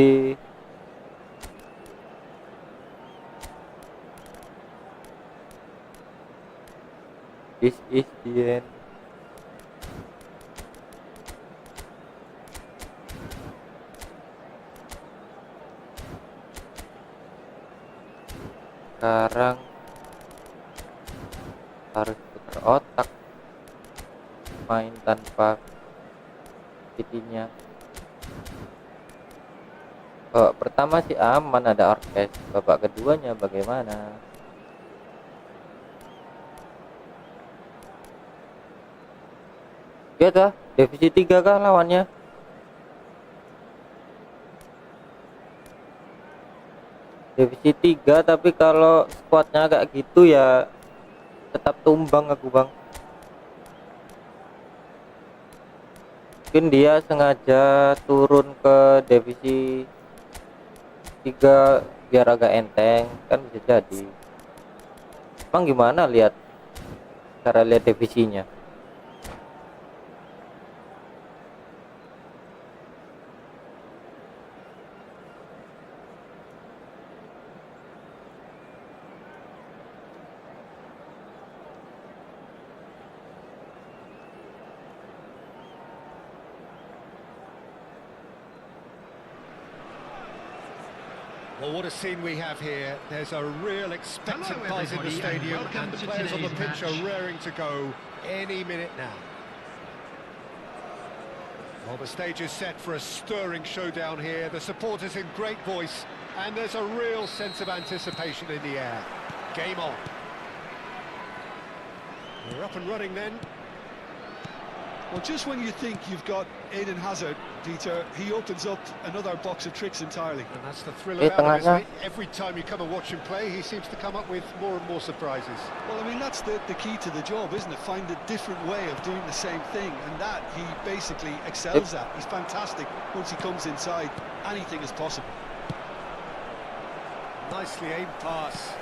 This is the end. Sekarang harus putar otak, main tanpa Vitinha. Pertama sih aman, ada orkes. Babak keduanya bagaimana? Ya kah? Divisi 3 kah lawannya? Divisi 3, tapi kalau squadnya kayak gitu ya tetap tumbang aku bang. Mungkin dia sengaja turun ke divisi 3 biar agak enteng, kan bisa jadi. Bang gimana lihat cara lihat divisinya? Well, what a scene we have here. There's a real expectant Hello, buzz in the everybody, and stadium, welcome and the to players on the today's pitch are match. raring to go any minute now. Well, the stage is set for a stirring showdown here. The supporters in great voice, and there's a real sense of anticipation in the air. Game on. We're up and running then. Well, just when you think you've got Eden Hazard, Dieter, he opens up another box of tricks entirely. And that's the thrill about him, tengahnya. isn't it? Every time you come and watch him play, he seems to come up with more and more surprises. Well, I mean, that's the key to the job, isn't it? Find a different way of doing the same thing, and that he basically excels at. He's fantastic once he comes inside. Anything is possible. Nicely aimed pass.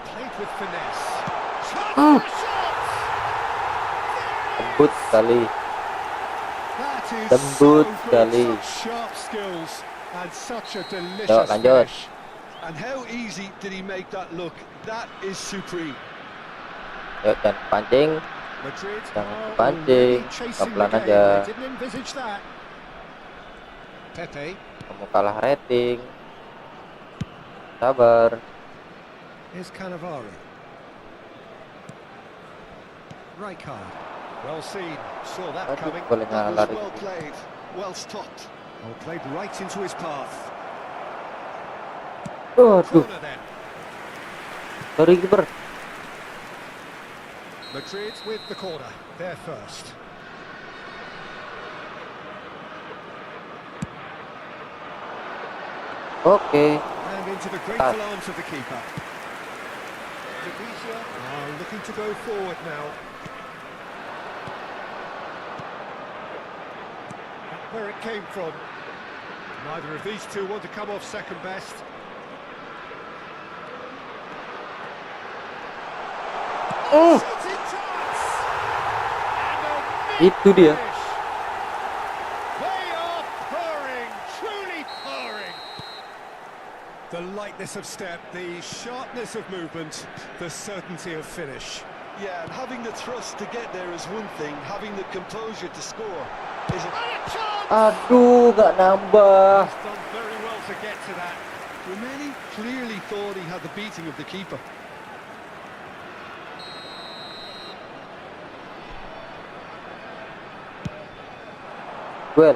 Played with finesse. Chance for a shot! Lembut sekali. That is Lembut so sekali. good, such sharp skills and such a Yuk, delicious lanjut. finish. And how easy did he make that look? That is supreme. Yuk, jangan pancing. Madrid Jangan are kepancing. already chasing the Pelan game. aja. They didn't envisage that. Pepe, Kamu kalah rating. Sabar. here's Cannavaro. Rijkaard, well seen, saw that Aduh, coming. boleh That ngalah was well itu. played, well stopped. Oh, played right into his path. Aduh, Corner then. sorry kiper. Madrid with the corner, they're first. Oke. And into the grateful arms of the keeper. DEVISI are looking to go forward now. Where it came from. Neither of these two want to come off second best. Shooting chance! And a Itu dia. finish. They are purring, truly purring. The lightness of step, the sharpness of movement, the certainty of finish. Yeah, and having the thrust to get there is one thing. Having the composure to score is a... And a chance! Aduh, gak nambah. He's done very well to get to that. Romani clearly thought he had the beating of the keeper. Well,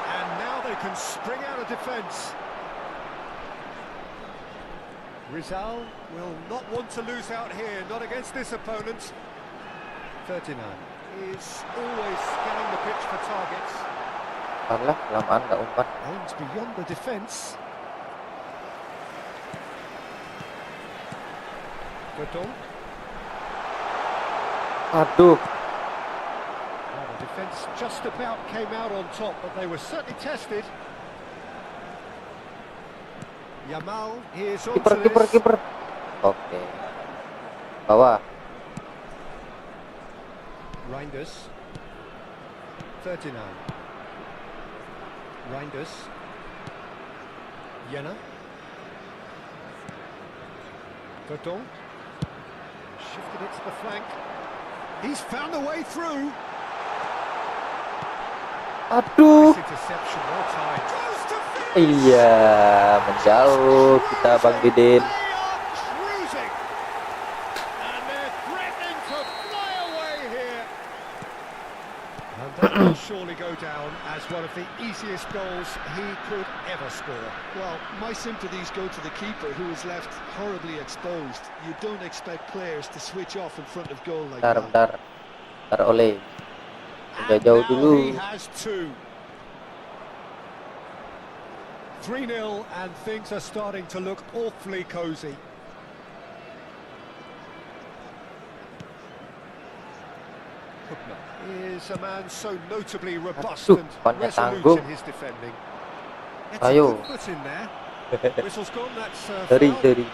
And now they can spring out of defence. Rizal will not want to lose out here, not against this opponent. 39 is always scanning the pitch for targets. alah, kelamaan gak umpan. Aims beyond the defence. Vultron. Aduh, Well, the defence just about came out on top, but they were certainly tested. Yamal, here's on kiper, to kiper, this. kiper. Oke. Bawah. Reinders. 39. Reinders. Jena. Vultron. Shifted it to the flank. He's found a way through. Aduh. Nice interception, well timed. Close to finish. Iya, menjauh kita Bang Didin. They are cruising. And they're threatening to fly away here. And that will surely go down as one of the easiest goals he could ever score. Well, my sympathies go to the keeper, who was left horribly exposed. You don't expect players to switch off in front of goal like that. Bentar. Bentar oleh. Udah And jauh now dulu. he has two. 3-0 and things are starting to look awfully cosy. Is a man so notably robust Aduh, and banyak resolute tanggung. in his defending. It's Ayo. a good foot in there. Whistle's gone, that's Dari foul.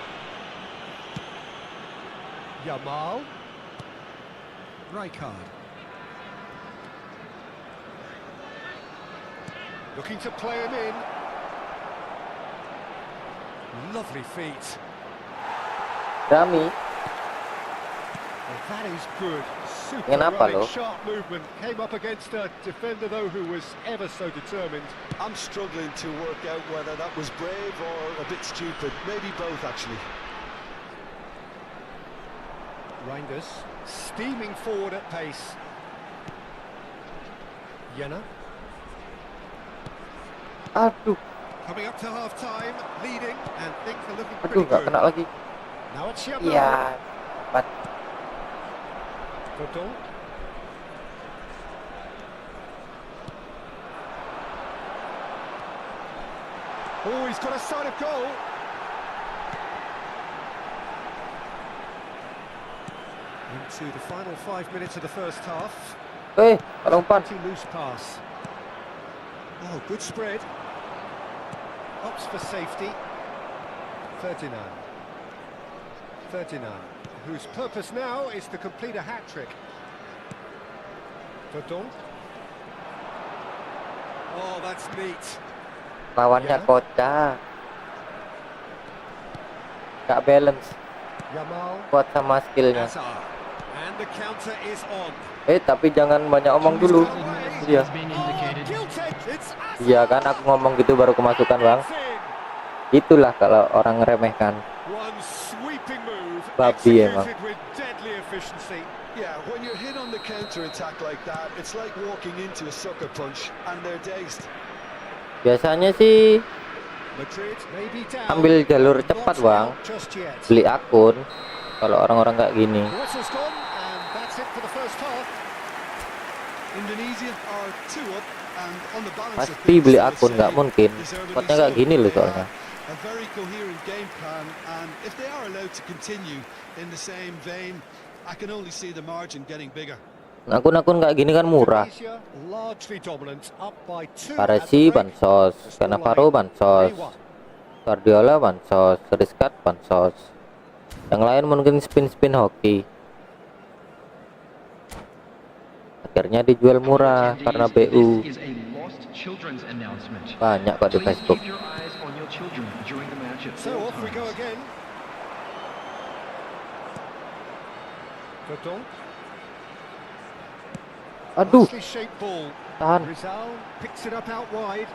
Yamal. Rijkaard. Looking to play him in. Lovely feet. Dami. Well, that is good. Super Ingin apa running, lo? sharp movement. Came up against a defender though who was ever so determined. I'm struggling to work out whether that was brave or a bit stupid. Maybe both, actually. Reinders steaming forward at pace. Jenner Aduh, coming up to half-time, leading, and things are looking aduh, pretty nggak good. kena lagi. Now it's Yamal. Iya, empat. Vultron. Oh, he's got a sight of goal. Into the final 5 minutes of the first half. Tolong pan. Pretty loose pass. Oh, good spread. Opts for safety. Ferdinand, whose purpose now is to complete a hat-trick. Verdon. Oh, that's neat. Lawannya Ya. kocak. Gak balance. Yamal. Kuat sama skillnya. Hazard. And the counter is on. Tapi jangan banyak omong dulu. Iya. Has been Oh, indicated. guilty. It's Hazard. Iya kan, aku ngomong gitu baru kemasukan bang. It's in. Itulah kalau orang ngeremehkan. One sweeping move, Babi emang. executed with deadly efficiency. Yeah, when you're hit on the counter-attack like that, it's like walking into a sucker punch, and they're dazed. Biasanya sih Madrid may be down, ambil jalur but cepat not bang. out just yet. Beli akun. Kalau orang-orang kayak gini. The whistle's gone, and that's it for the first half. Indonesia are 2 up, and on the balance of Pasti things, beli they akun, nggak say, mungkin. deservedly Spotnya kayak so. gini loh They soalnya. have a very coherent game plan, and if they are allowed to continue in the same vein, I can only see the margin getting bigger. Akun-akun kayak gini kan murah. Indonesia largely dominant, up by 2 at the Paresi break. bansos, Cannavaro bansos, 3-1. Guardiola bansos, Rizkat bansos. Yang lain mungkin spin-spin hoki. Akhirnya dijual murah karena BU. This is a lost children's announcement. Banyak kok di Please Facebook. keep your eyes on your children during the match at So all off we go times. again. Verdon. Aduh, Nicely shaped ball. tahan. Rizal picks it up out wide.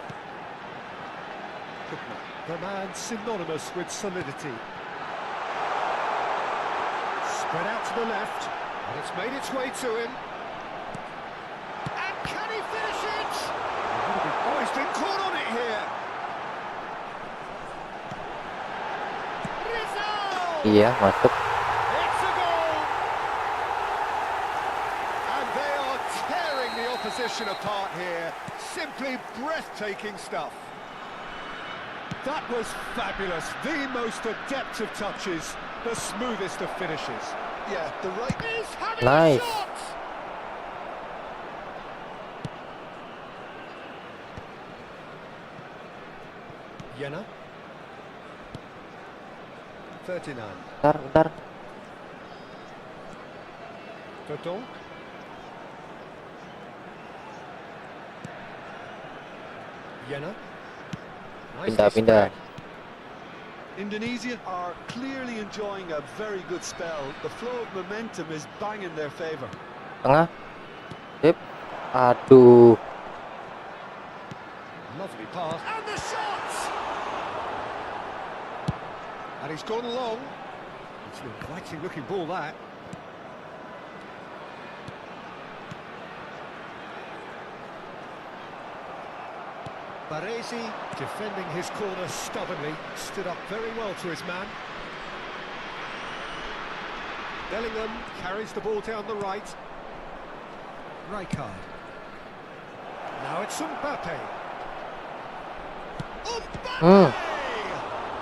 The man synonymous with solidity. Spread out to the left, and it's made its way to him. And can he finish it? Oh, he's been caught on it here. Rizal! Iya, masuk. It's a goal! And they are tearing the opposition apart here. Simply breathtaking stuff. That was fabulous. The most adept of touches, the smoothest of finishes. Yeah, the right... He's having Nice. a shot! Jenner. Ferdinand. Bentar. Verdon. Jenner. Nicely Pindah-pindah. spread. Indonesia are clearly enjoying a very good spell. The flow of momentum is bang in their favour. Tengah. Sip. Aduh. Lovely pass. And the shot! And he's gone long. It's an inviting looking ball, that. Baresi defending his corner stubbornly, stood up very well to his man. Bellingham carries the ball down the right. Rijkaard. Now it's Mbappe.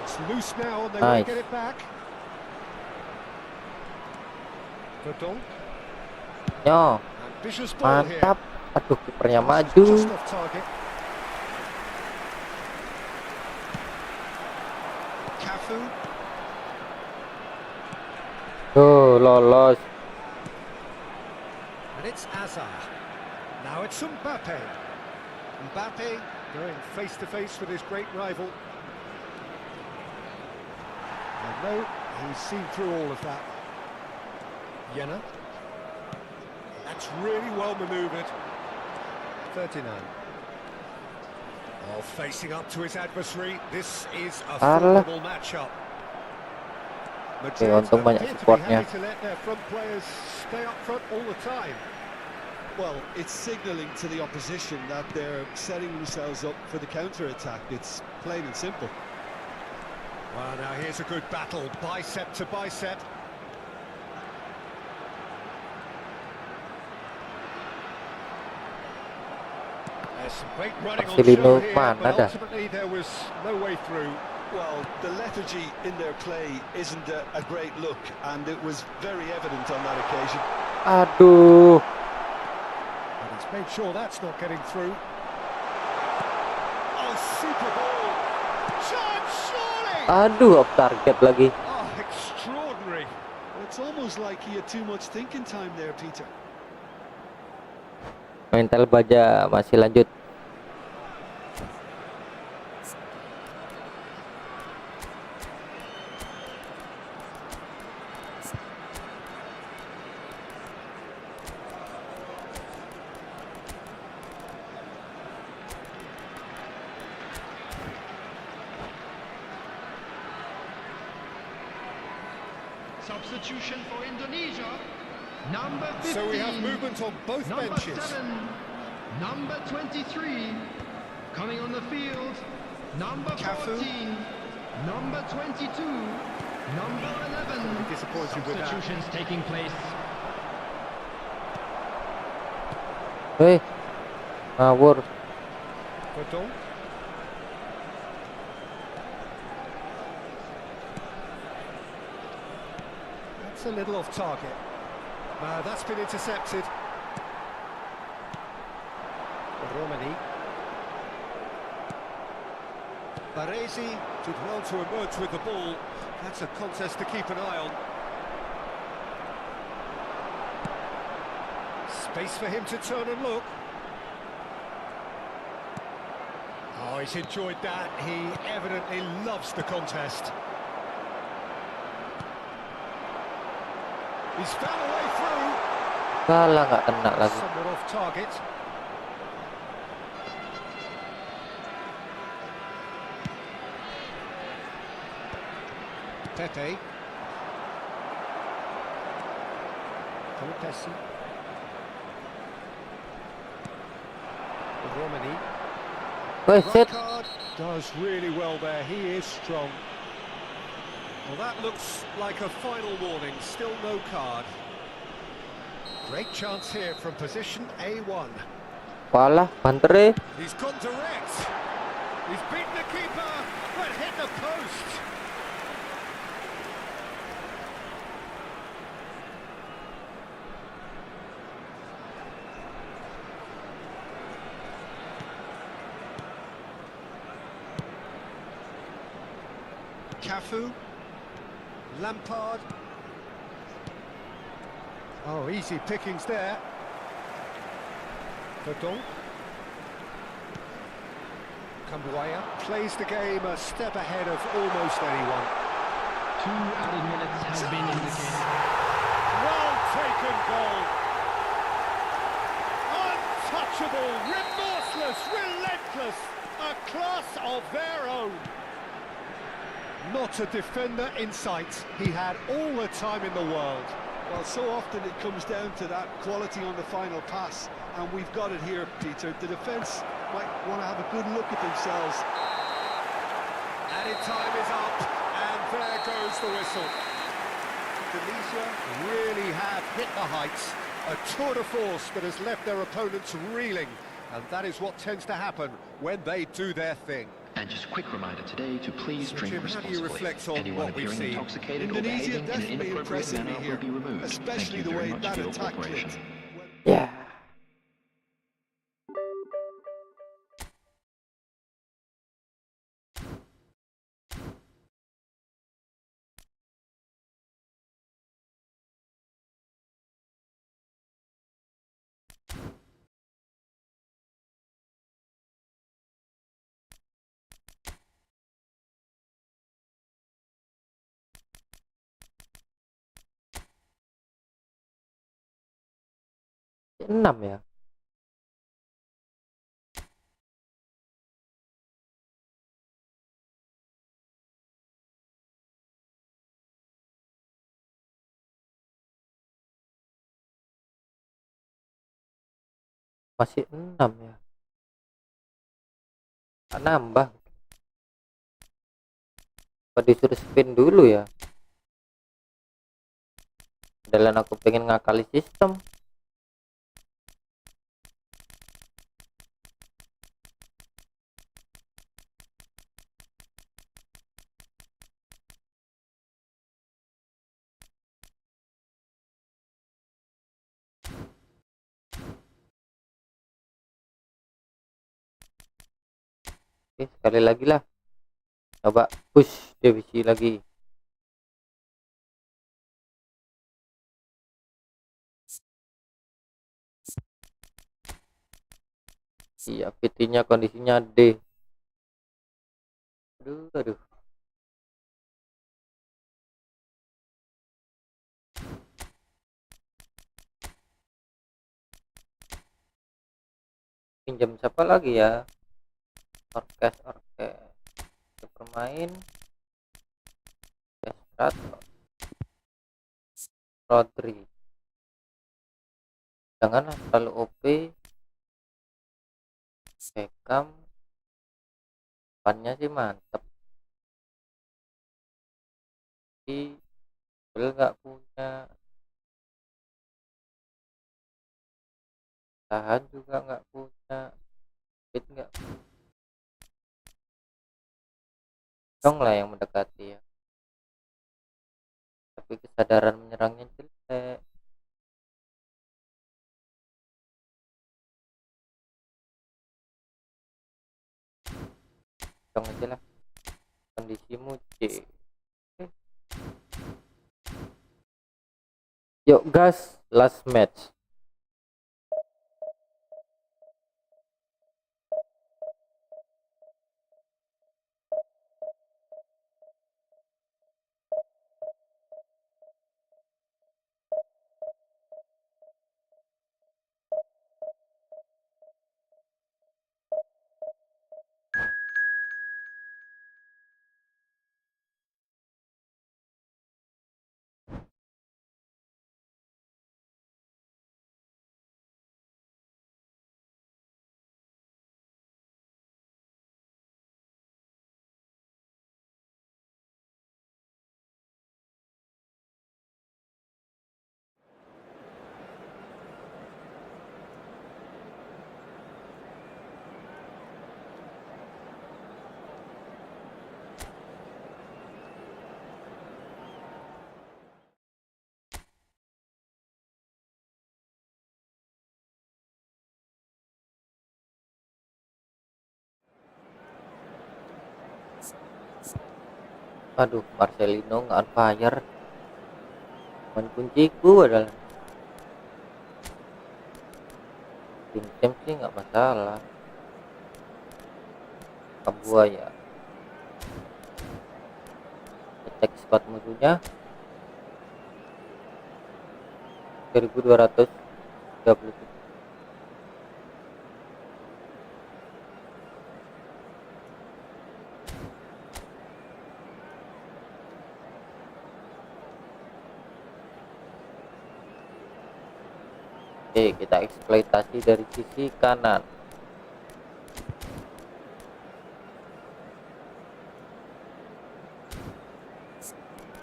It's loose now and they won't Nice. get it back. Vultron. Yo, Ambitious ball here. mantap. Aduh, kipernya Just maju. off target. Cafu. Tuh, lolos. And it's Azar. Now it's Mbappe. Mbappe going face to face with his great rival. And no, he's seen through all of that. Jena. That's really well manoeuvred. 39. Oh, facing up to his adversary. This is a Alah. formidable matchup. Oke, untung banyak appear to be supportnya. happy to let their front players stay up front all the time. Well, it's signalling to the opposition that they're setting themselves up for the counter-attack. It's plain and simple. Well, now here's a good battle, bicep to bicep. There's some great running on Marcelino show here, mana but dah? ultimately there was no way through. Well, the lethargy in their play isn't a great look, and it was very evident on that occasion. Aduh. And he's made sure that's not getting through. Oh, super ball! Chance, surely! Aduh, off target lagi. Oh, extraordinary. It's almost like he had too much thinking time there, Peter. Mental baja masih lanjut. Substitution for Indonesia. Number 15. So we have movement on both Number benches. 7. Number 23. Coming on the field. Number Cafu. 14. Number 22. Number 11. Disappointed with that. Substitutions taking place. Hei, ngawur. Vultron. That's a little off target. That's been intercepted. Romani. Baresi did well to emerge with the ball. That's a contest to keep an eye on. Space for him to turn and look. Oh, he's enjoyed that. He evidently loves the contest. He's found a way through. Salah, nggak kena lagi. Somewhat off target. Pepe. Pessi. Romani. Woi, Right set. card does really well there. He is strong. Well, that looks like a final warning. Still no card. Great chance here from position A1. Walah, banter. He's gone direct. He's beaten the keeper, but hit the post. Cafu. Lampard. Oh, easy pickings there. Vultron. Cambuaya plays the game a step ahead of almost anyone. 2 added minutes have been indicated. Well taken goal. Untouchable, remorseless, relentless. A class of their own. Not a defender in sight. He had all the time in the world. Well, so often it comes down to that quality on the final pass, and we've got it here, Peter. The defence might want to have a good look at themselves. Added time is up, and there goes the whistle. Indonesia really have hit the heights. A tour de force that has left their opponents reeling, and that is what tends to happen when they do their thing. And just a quick reminder today to please So, drink Jim, how do you responsibly. reflect on Anyone what we've appearing seen? intoxicated or Indonesia behaving in an definitely inappropriate impressing me manner here, will be removed. Thank especially you the very way much that for your attack cooperation. clicked. Ya. Enam ya. Masih 6 ya. Nambah. Apa disuruh spin dulu ya? Dan aku pengen ngakali sistem. Oke, sekali lagi lah. Coba push divisi lagi. Iya, PT-nya kondisinya D. Aduh. Pinjam siapa lagi ya? Orkes bermain Estrato Rodri. Janganlah terlalu OP. Beckham depannya sih mantep, tapi bel nggak punya, tahan juga nggak punya, fit nggak, dong lah yang mendekati ya, tapi kesadaran menyerangnya jelek. Dong aja lah, kondisimu C. Yuk gas, last match. Aduh, Marcelino nggak on fire. Main kunciku adalah tim sih nggak masalah. Buaya cek squad musuhnya 1237. Oke, kita eksploitasi dari sisi kanan.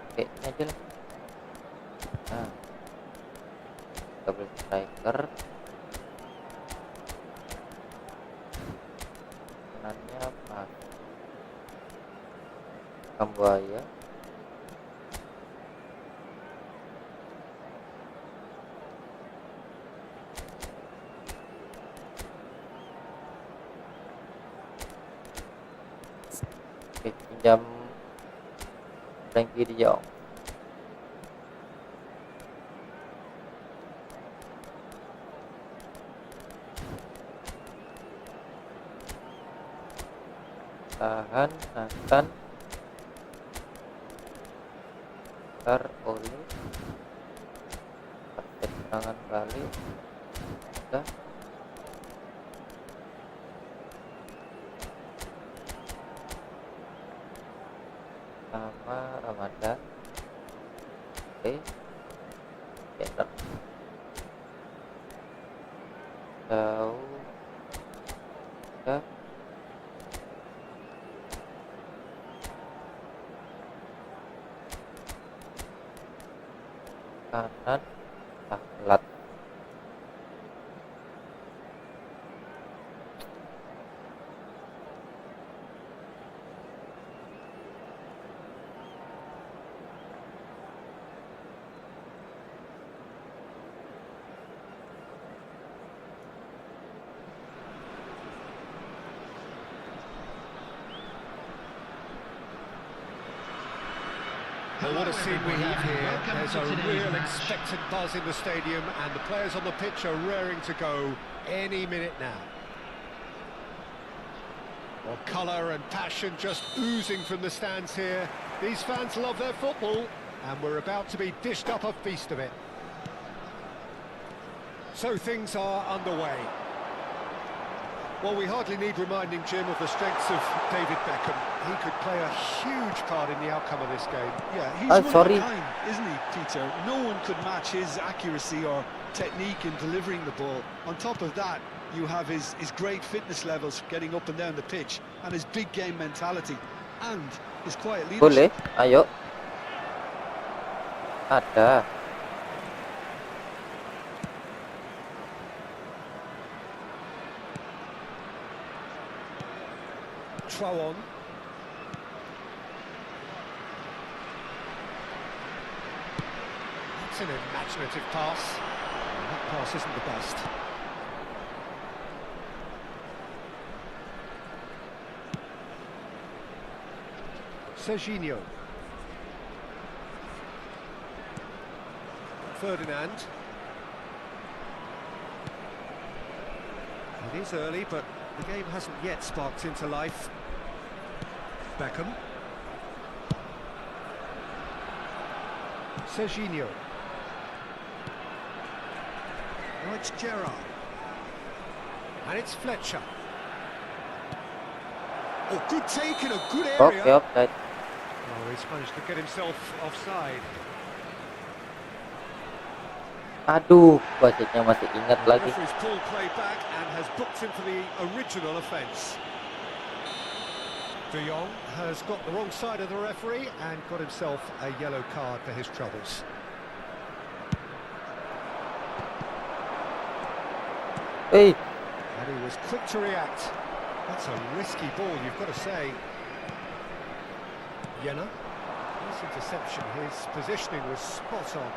Oke, ini aja lah. Nah, double striker. Kanannya apa? Kambuaya. Oke, pinjam Thankyou di jauh. Tahan, Nathan, ntar oleh pakai serangan balik, udah. Sama Ramadan, oke, getter, jauh, udah. Kanan telat. Well, what a scene we have here. There's a real expectant buzz in the stadium, and the players on the pitch are raring to go any minute now. Well, colour and passion just oozing from the stands here. These fans love their football, and we're about to be dished up a feast of it. So things are underway. Well, we hardly need reminding, Jim, of the strengths of David Beckham. He could play a huge part in the outcome of this game. Yeah, he's one sorry. of a kind, isn't he, Peter? No one could match his accuracy or technique in delivering the ball. On top of that, you have his great fitness levels getting up and down the pitch, and his big game mentality, and his quiet Boleh, leadership. ayo. Ada. Throw on. That's an imaginative pass. And that pass isn't the best. Serginho. Ferdinand. It is early, but the game hasn't yet sparked into life. Beckham. Serginho. Oh, it's Gerrard. And it's Fletcher. Oh, good take in a good area. Oke, offside. Oh, he's managed to get himself offside. Aduh, wasitnya masih ingat lagi. Referee's pulled play back and has booked him for the original offence. De Jong has got the wrong side of the referee and got himself a yellow card for his troubles. Hey, And he was quick to react. That's a risky ball, you've got to say. Jena. Nice interception, his positioning was spot on.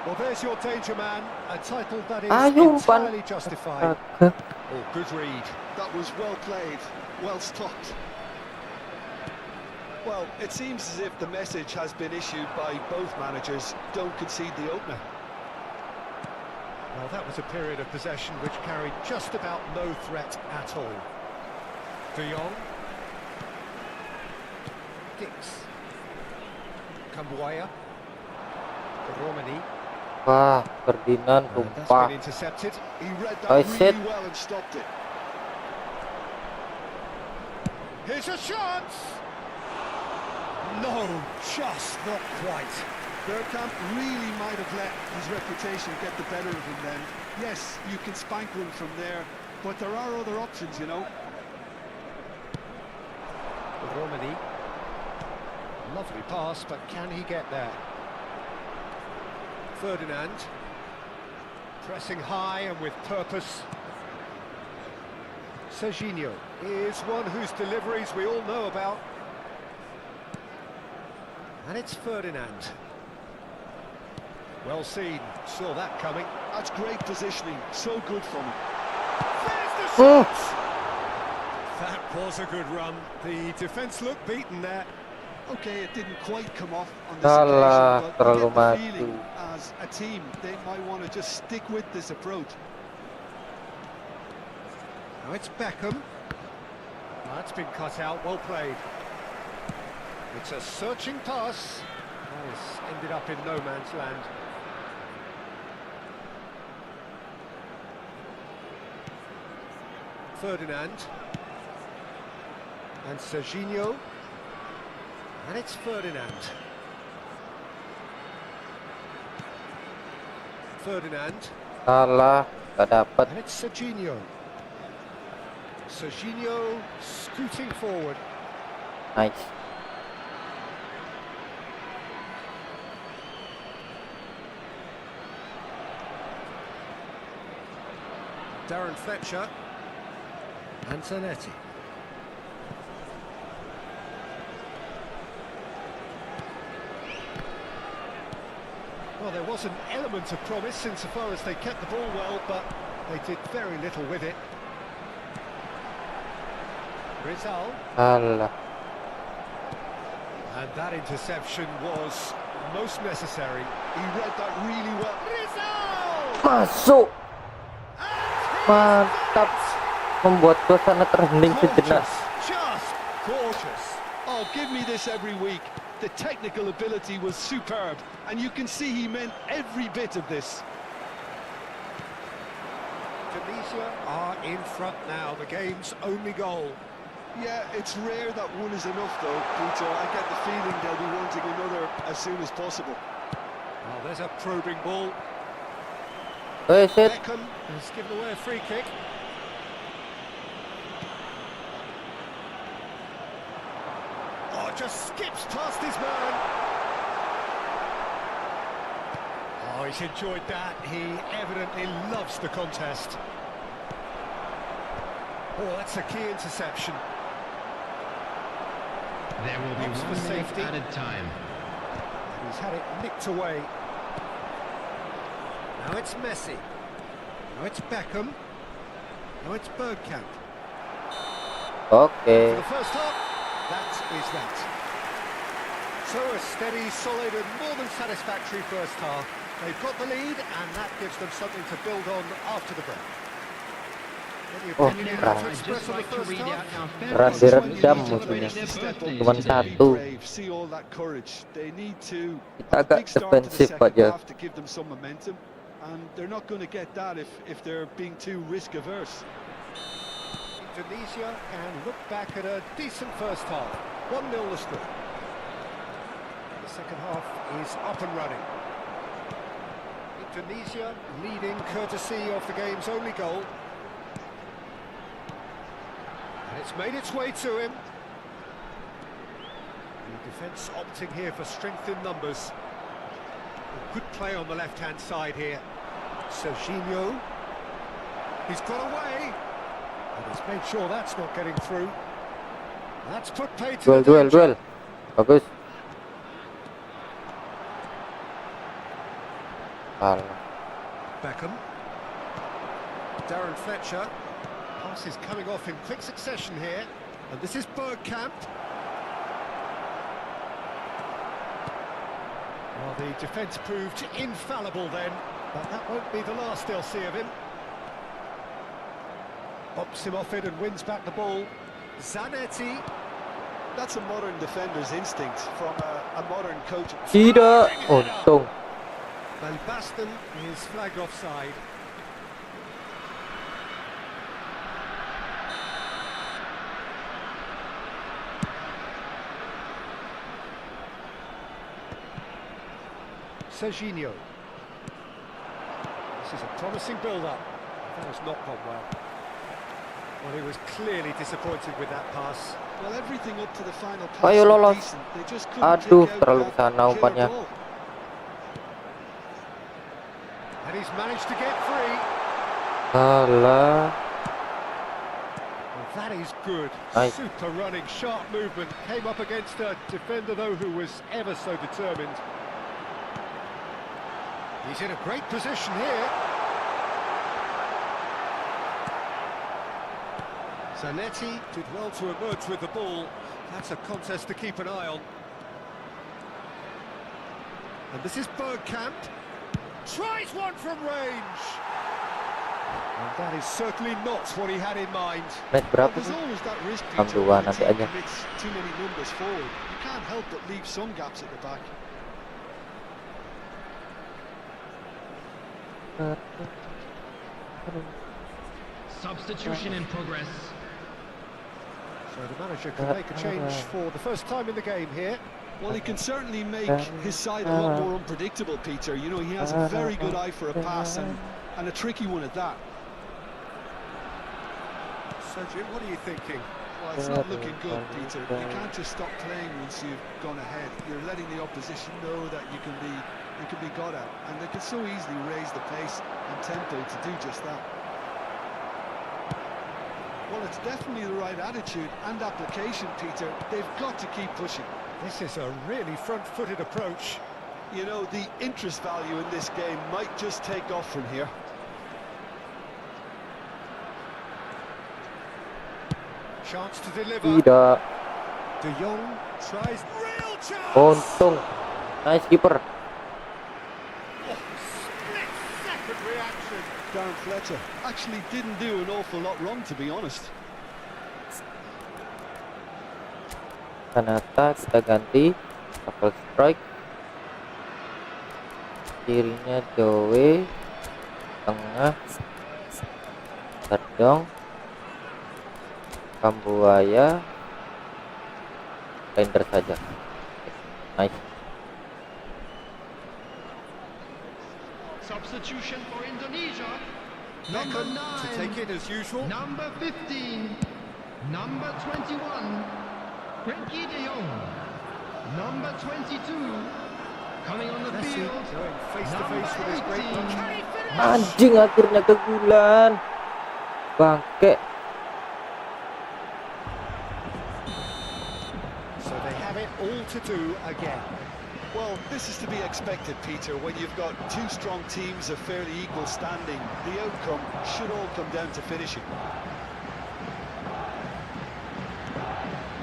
Well, there's your danger man, a title that is Ayo, entirely justified. Astaga. Oh, good read. That was well played, well stopped. Well, it seems as if the message has been issued by both managers: don't concede the opener. Well, that was a period of possession which carried just about no threat at all. De Jong. Dix. Kambuaya. Romani. Wah, Ferdinand That's tumpah. been intercepted. He read Oh, that shit. really well and stopped it. Here's a shot! No, just not quite. Bergkamp really might have let his reputation get the better of him then. Yes, you can spank one from there, but there are other options, you know. Romani. Lovely pass, but can he get there? Ferdinand. Pressing high and with purpose. Serginho is one whose deliveries we all know about. And it's Ferdinand. Well seen, saw that coming. That's great positioning, so good from him. There's the shot! That was a good run. The defence looked beaten there. Okay, it didn't quite come off on this Salah, occasion, but terlalu you get the maju. feeling as a team they might want to just stick with this approach. Now it's Beckham. That's been cut out, well played. It's a searching pass. That has ended up in no man's land. Ferdinand. And Serginho. And it's Ferdinand. Ferdinand. Salah, gak dapat. And it's Serginho. Serginho scooting forward. Nice. Darren Fletcher. And Zanetti. Well, there was an element of promise insofar as they kept the ball well, but they did very little with it. Rizal. Salah. And that interception was most necessary. He read that really well. Rizal! Masuk. Mantap. Membuat suasana terhening sejenak. Gorgeous, just gorgeous. Oh, give me this every week. The technical ability was superb, and you can see he meant every bit of this. Tunisia are in front now, the game's only goal. Yeah, it's rare that one is enough, though, Peter. I get the feeling they'll be wanting another as soon as possible. Well, there's a probing ball. Wait, shit. Beckham has given away a free kick. Oh, just skips past his man. Oh, he's enjoyed that. He evidently loves the contest. Oh, that's a key interception. There will be Opts for 1 minute safety. added time. He's had it nicked away. Now it's Messi. Now it's Beckham. Now it's Bergkamp. Oke. For the first half, that is that. So a steady, solid and more than satisfactory first half. They've got the lead and that gives them something to build on after the break. Any Oh, opinion keren. to express on the first half? Keren direndam musuhnya. Cuman satu. See all that courage. They need to Kita have a agak big start to the defensif second aja. half to give them some momentum, and they're not going to get that if they're being too risk averse. Indonesia can look back at a decent first half. 1-0 the score. The second half is up and running. Indonesia leading courtesy of the game's only goal. And it's made its way to him. The defence opting here for strength in numbers. Good play on the left-hand side here. Serginho. He's got away. And he's made sure that's not getting through. That's put play to the danger. Duel. Bagus. Salah. Beckham. Darren Fletcher. Pass is coming off in quick succession here. And this is Bergkamp. Well, the defence proved infallible then, but that won't be the last they'll see of him. Bops him off it and wins back the ball. Zanetti. That's a modern defender's instinct from a modern coach. Tidak. Untung. Baston is flagged offside. Serginho. This is a promising build-up. That has not gone well. Well, he was clearly disappointed with that pass. Well, everything up to the final pass Ayo was lolos. decent. They just couldn't Aduh, take out terlalu that sana killer umpannya. ball. And he's managed to get free. Salah. Well, That is good. Nice. Super running, sharp movement. Came up against a defender, though, who was ever so determined. He's in a great position here. Zanetti did well to emerge with the ball. That's a contest to keep an eye on. And this is Bergkamp. Tries one from range. And that is certainly not what he had in mind. Menit berapa There's sih? always that risk, 62 Peter, when the nanti team aja. commits too many numbers forward. You can't help but leave some gaps at the back. Substitution in progress. So the manager can make a change for the first time in the game here. Well, he can certainly make his side a lot more unpredictable, Peter. You know, he has a very good eye for a pass and a tricky one at that. Sergio, what are you thinking? Well, it's not looking good, Peter. You can't just stop playing once you've gone ahead. You're letting the opposition know that you can be got at, and they can so easily raise the pace and tempo to do just that. Well, it's definitely the right attitude and application, Peter. They've got to keep pushing. This is a really front-footed approach. You know, the interest value in this game might just take off from here. Chance to deliver. Tidak. De Jong tries. Real chance! Untung. Nice keeper. Split-second reaction. Darren Fletcher actually didn't do an awful lot wrong, to be honest. Kanata kita ganti double strike, kirinya Joe, tengah Terdong, Kambuaya, Render saja. Nice. Substitution for Indonesia. Number Number 9. to take it as usual. Number 15. Number 21. Frenkie de Jong. Number 22. Coming on the Messi field. going face to face with his great Number punch. 18. Anjing, akhirnya ke bulan. Bangke. So they have it all to do again. Well, this is to be expected, Peter. When you've got two strong teams of fairly equal standing, the outcome should all come down to finishing.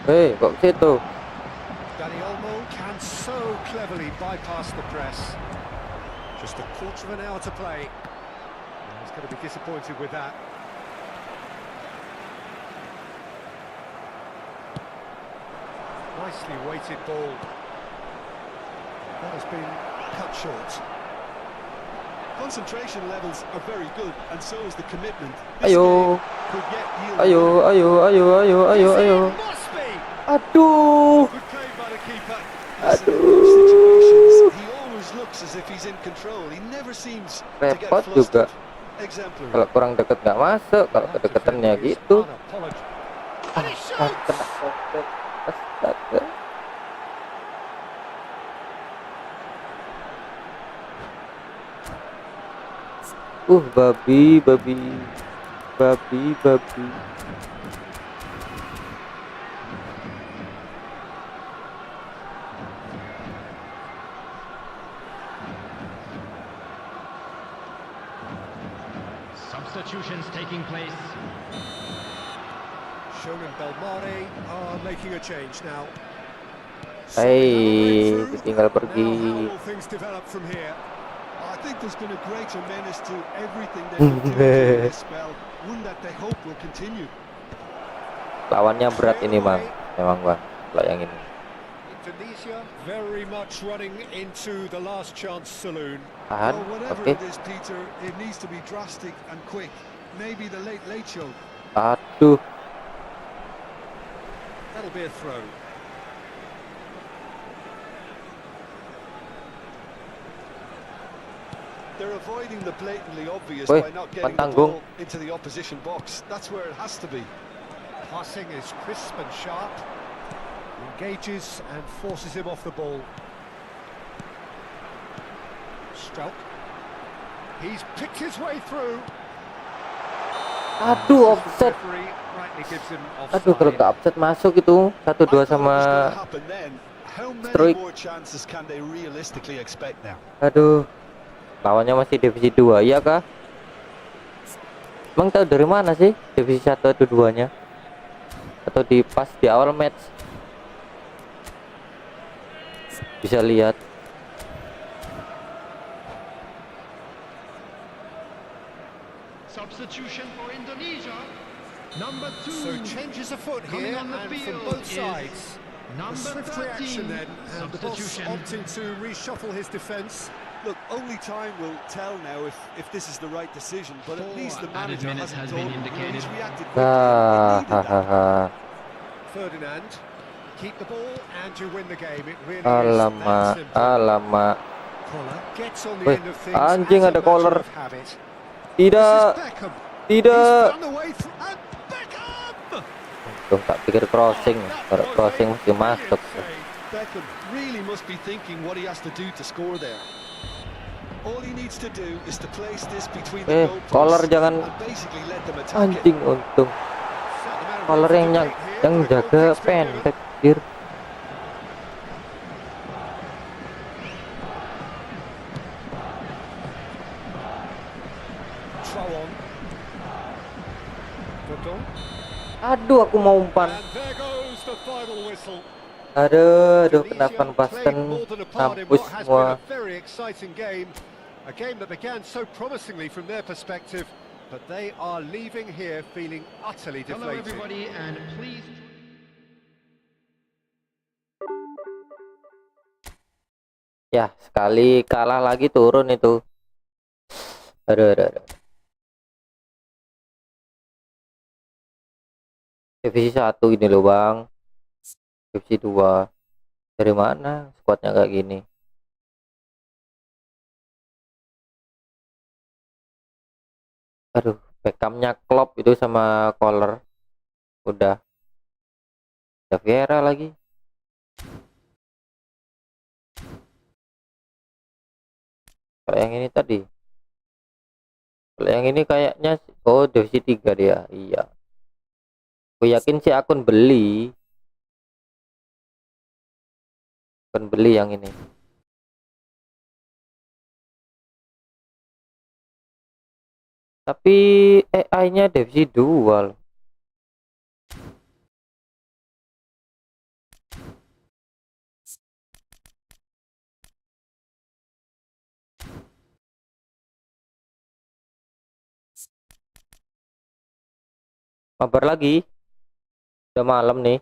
Hei, kok ke situ? Dani Olmo can so cleverly bypass the press. Just a quarter of an hour to play. He's going to be disappointed with that. Nicely weighted ball. That has been cut short. Concentration levels are very good, and so is the commitment. This Ayo. game could yet yield a Ayo, winner. ayo. Must be. Aduh. Good play by the keeper. Listen, in those situations, he always looks as if he's in control. He never seems to get Repot juga. flustered. Exemplary. Kalau kurang deket nggak masuk, kalau That kedekatannya defender is gitu. unapologetic. Ah, kena sobek. Astaga. Babi. Substitutions taking place. Shonen Belmare are making a change now. Hei, tinggal Now, how pergi. will things develop from here? I think there's been a great tremendous to everything they've been doing during this spell. One that they hope will continue. Lawannya berat ini, Bang. Memang, Bang. Kalau yang ini. Indonesia very much running into the last chance saloon. Tahan. Well, whatever Oke. it is, Peter, it needs to be drastic and quick. Maybe the late show. Aduh. That'll be a throw. They're avoiding the blatantly obvious Woi, by not getting the pantanggung. ball into the opposition box. That's where it has to be. Passing is crisp and sharp. Engages and forces him off the ball. Strauch. He's picked his way through. Aduh, offset. Aduh, kalau nggak offset masuk itu 1-2 sama. Aduh, lawannya masih divisi 2 ya kah? Emang tahu dari mana sih divisi 1 atau 2-nya? Atau di pas di awal match bisa lihat. Substitution for Indonesia. Number 2. So changes afoot Coming here on the and from field both is sides. A number swift 13. reaction then, and the boss Substitution. opting to reshuffle his defence. Look, only time will tell now if this is the right decision, but at 4 least the added manager minutes hasn't has been told him. You know, indicated. he's reacted quickly. It needed that. Ferdinand, keep the ball and you win the game. It really is Alamak, that simple. alamak. Collar gets on the Wih, end of things anjing, as a ada matter collar. of habit. Tidak, This is Beckham. He's tidak. found the way through, and Beckham! Tuh, tak pikir crossing. Kalau That was crossing a mesti masuk. brilliant save. Beckham really must be thinking what he has to do to score there. All he needs to do is to place this between the goalposts collar jangan and basically let them attack it. anjing, untung. Set the man Collar for yang debate here, yang but a jaga goal kick's been pendek, given. dir. Throw on. Vultron. Aduh, aku mau umpan. And there goes the final whistle. Aduh, kena Indonesia Van Basten, played more than a part in mampus what has semua. been a very exciting game. A game that began so promisingly from their perspective, but they are leaving here feeling utterly Hello deflated. everybody and please. Ya, sekali kalah lagi turun itu. Aduh. Divisi 1 ini loh, Bang. Divisi 2. Dari mana squadnya kayak gini? Aduh, Beckhamnya klop itu sama collar. Udah. Ada Vera lagi. Kalau yang ini tadi. Kalau yang ini kayaknya oh divisi 3 dia. Iya. Aku yakin sih akun beli. Akun beli yang ini. Tapi AI-nya divisi 2 loh. Mabar lagi. Udah malam nih.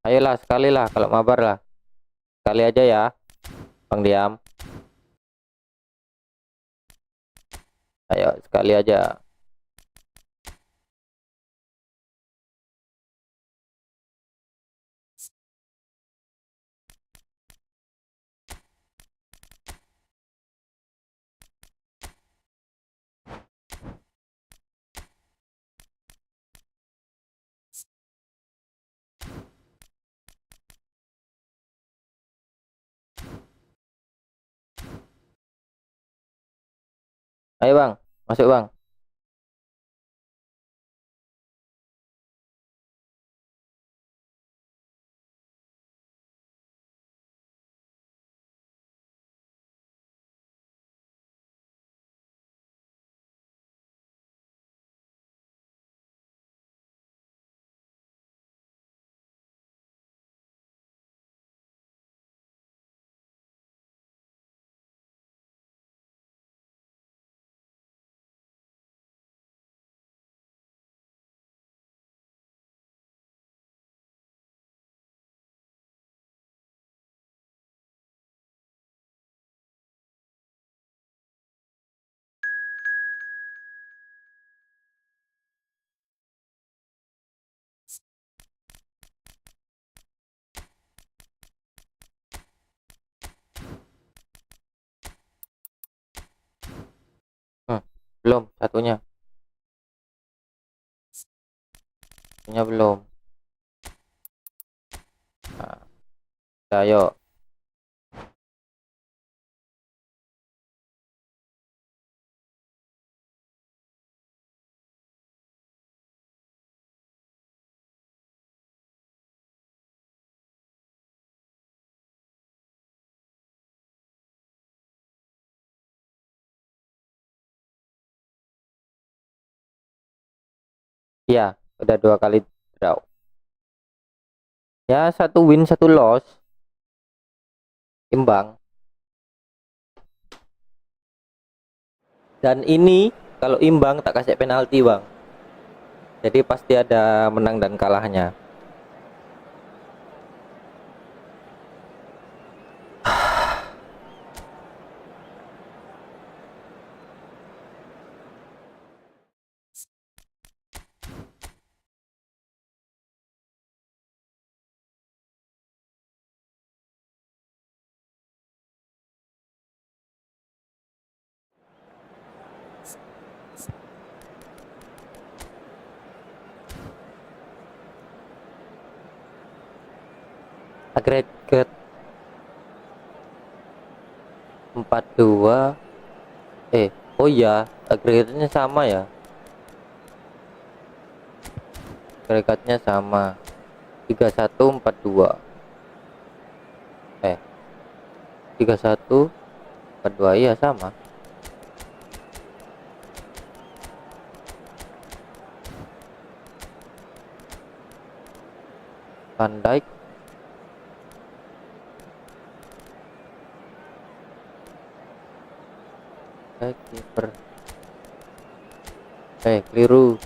Ayolah sekali lah kalau mabar lah. Sekali aja ya. Bang diam. Ayo sekali aja. Ayo Bang, masuk Bang. Belum satunya. Satunya belum. Nah, ayo. Ya, udah 2 kali draw. Ya, 1 win 1 loss, imbang. Dan ini kalau imbang tak kasih penalti bang, jadi pasti ada menang dan kalahnya. Agregat 42. Oh iya, agregatnya sama ya. Agregatnya sama 3142. 3142 iya sama. Van Dijk kiper. Keliru.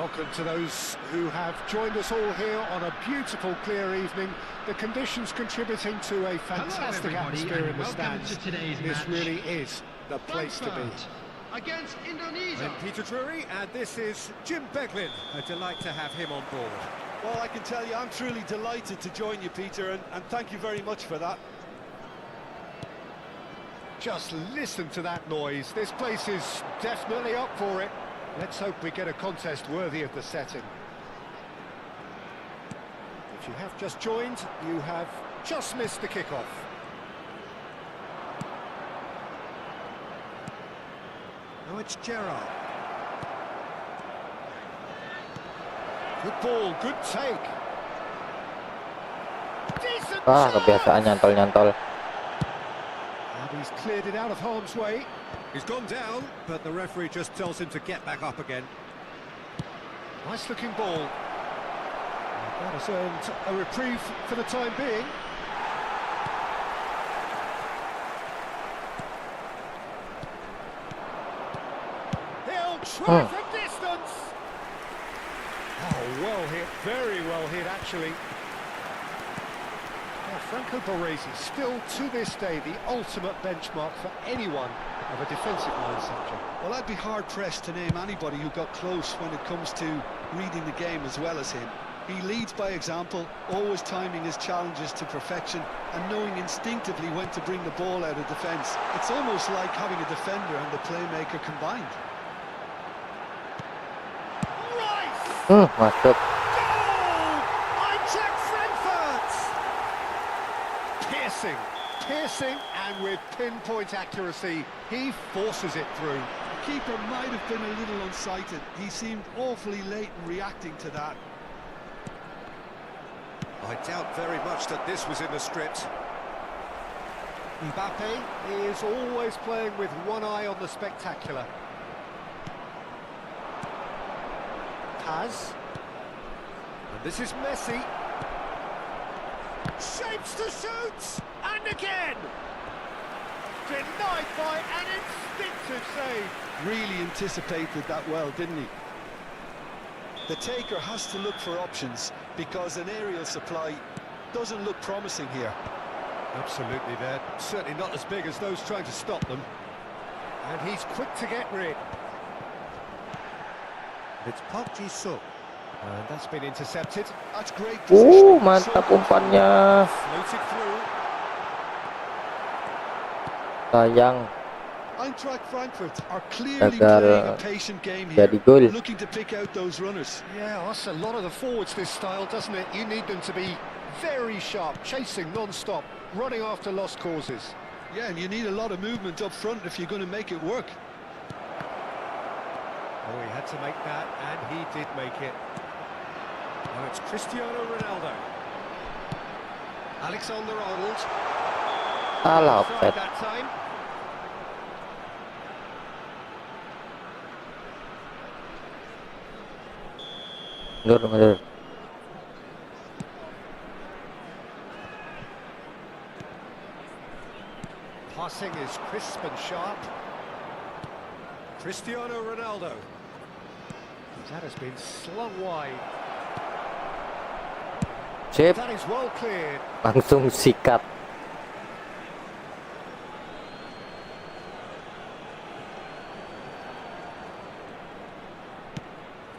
Welcome to those who have joined us all here on a beautiful, clear evening. The conditions contributing to a fantastic atmosphere in the stands. This really is the place to be. Against Indonesia. I'm Peter Drury, and this is Jim Beglin. A delight to have him on board. Well, I can tell you, I'm truly delighted to join you, Peter, and thank you very much for that. Just listen to that noise. This place is definitely up for it. Let's hope we get a contest worthy of the setting. If you have just joined, you have just missed the kickoff. Now it's Gerrard. Good ball, good take. Decent Kebiasaan nyantol-nyantol. And he's cleared it out of harm's way. He's gone down, but the referee just tells him to get back up again. Nice looking ball. That has earned a reprieve for the time being. He'll try from distance. Oh, well hit, very well hit actually. Franco Baresi, still to this day the ultimate benchmark for anyone of a defensive mindset. Well, I'd be hard-pressed to name anybody who got close when it comes to reading the game as well as him. He leads by example, always timing his challenges to perfection and knowing instinctively when to bring the ball out of defence. It's almost like having a defender and the playmaker combined. Right! Masuk. Piercing and with pinpoint accuracy, he forces it through. The keeper might have been a little unsighted. He seemed awfully late in reacting to that. I doubt very much that this was in the script. Mbappe is always playing with one eye on the spectacular. Paz. And this is Messi. Shapes to shoot! And again! Denied by an instinctive save. Really anticipated that well, didn't he? The taker has to look for options because an aerial supply doesn't look promising here. Absolutely, they're certainly not as big as those trying to stop them. And he's quick to get rid. It's Park Ji-suk. And that's been intercepted. That's great positioning. Mantap umpannya. Floated through. Sayang. Eintracht Frankfurt are clearly Gagal playing a patient game here, jadi gol. looking to pick out those runners. Yeah, that's a lot of the forwards, this style, doesn't it? You need them to be very sharp, chasing non-stop, running after lost causes. Yeah, and you need a lot of movement up front if you're going to make it work. Oh, he had to make that, and he did make it. Now it's Cristiano Ronaldo. Alexander-Arnold. Salah Tried offside. that time. Mundur. Passing is crisp and sharp. Cristiano Ronaldo. That has been slung wide. Sip, That is well cleared. langsung sikat.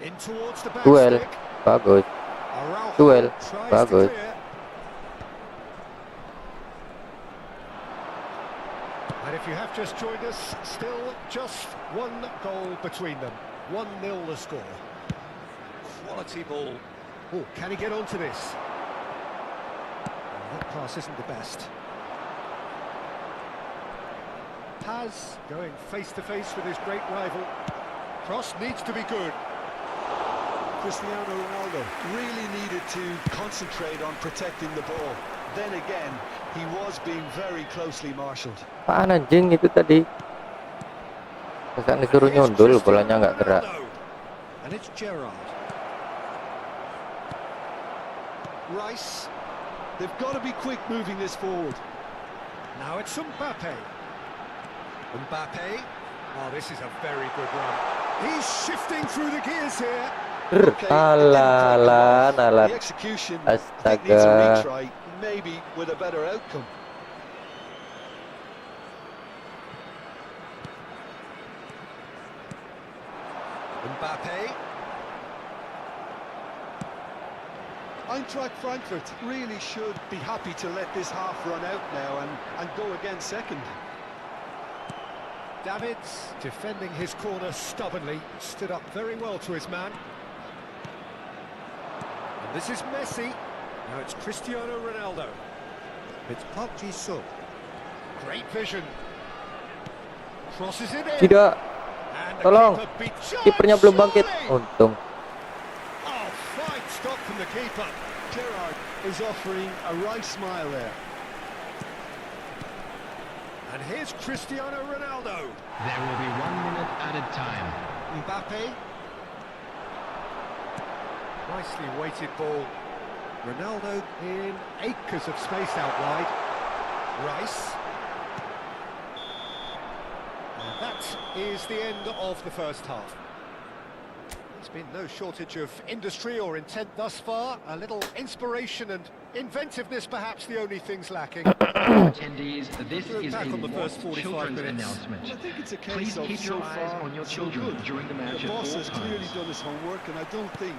In towards the back Duel, stick. bagus. Araujo Duel, tries bagus. to clear. And if you have just joined us, still just one goal between them. 1-0 the score. Quality ball. Oh, can he get onto this? That pass isn't the best. Paz going face-to-face with his great rival. Cross needs to be good. Cristiano Ronaldo really needed to concentrate on protecting the ball. Then again, he was being very closely marshalled. Apaan anjing itu tadi? Kesan disuruh nyundul, bolanya nggak gerak. And it's Gerrard. Rice. They've got to be quick moving this forward. Now it's Mbappe. Mbappe. Oh, this is a very good run. He's shifting through the gears here. Alah. The execution I think needs a Astaga. retry, maybe with a better outcome. Mbappe. Eintracht Frankfurt really should be happy to let this half run out now and go again second. Davids defending his corner stubbornly, stood up very well to his man. And this is Messi. Now it's Cristiano Ronaldo. It's Park Ji-suk. Great vision. Crosses it in. Tidak, And the tolong. keeper beat Kipernya belum bangkit. surely. Untung. Oh, fine stop from the keeper. Gerrard is offering a right smile there. And here's Cristiano Ronaldo. There will be 1 minute added time. Mbappe. Nicely weighted ball. Ronaldo in acres of space out wide. Rice. And that is the end of the first half. There's been no shortage of industry or intent thus far. A little inspiration and inventiveness, perhaps the only things lacking. Attendees, this is Back a on the first 45 children's minutes. announcement. Well, I think it's a Please case of keep so your eyes far, on your so children good. during the match The at boss all has clearly times. done his homework, and I don't think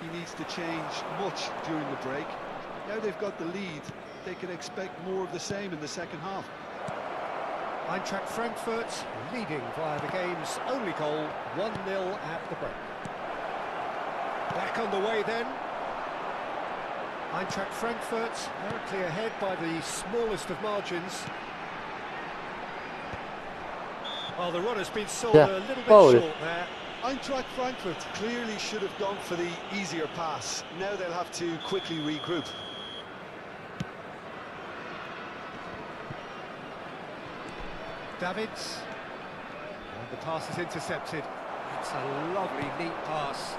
he needs to change much during the break. Now they've got the lead, they can expect more of the same in the second half. Eintracht Frankfurt leading via the game's only goal, 1-0 at the break. Back on the way then. Eintracht Frankfurt apparently ahead by the smallest of margins. Well, the run has been sold Yeah, a little bit foul. short there. Eintracht Frankfurt clearly should have gone for the easier pass. Now they'll have to quickly regroup. Davids. And the pass is intercepted. It's a lovely, neat pass.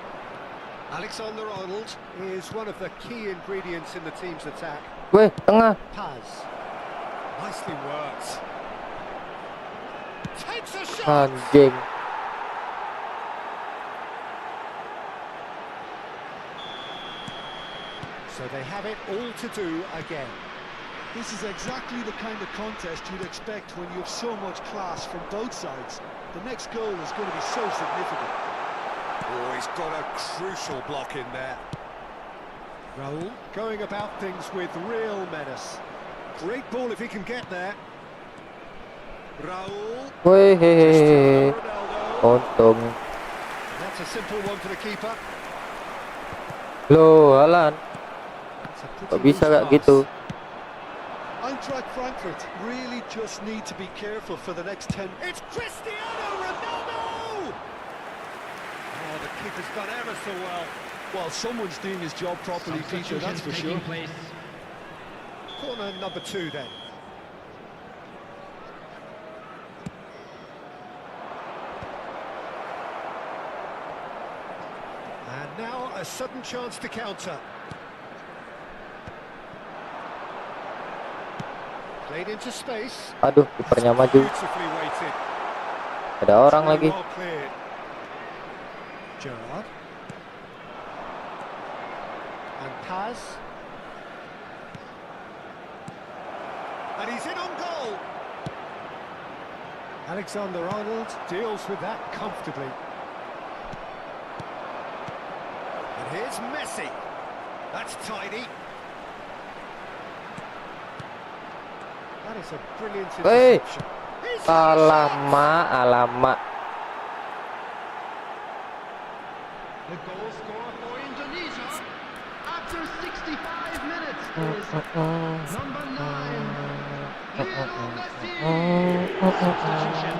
Alexander-Arnold is one of the key ingredients in the team's attack. Weh, tengah. Paz. Nicely worked. Takes a shot. Anjing. So they have it all to do again. This is exactly the kind of contest you'd expect when you have so much class from both sides. The next goal is going to be so significant. Oh, he's got a crucial block in there. Raul going about things with real menace. Great ball if he can get there. Raul. Weh, Cristiano Ronaldo. untung. That's a simple one for the keeper. Loh, Alan. That's a Kok pretty bisa loose kayak pass. gitu? Eintracht Frankfurt really just need to be careful for the next 10. It's Cristiano Ronaldo! Oh, the keeper's done ever so well. Well, someone's doing his job properly, Peter, that's for sure. Taking place. Corner number 2 then. And now a sudden chance to counter. Played into space. Aduh, kipernya maju. Beautifully weighted. Ada orang Really lagi. well cleared. Gerrard. And Paz. And he's in on goal. Alexander-Arnold deals with that comfortably. And here's Messi. That's tidy. That is a brilliant Hey. interception. He's had a shot. Alamak. The goal scorer for Indonesia after 65 minutes is number 9, Donasi. Substitution.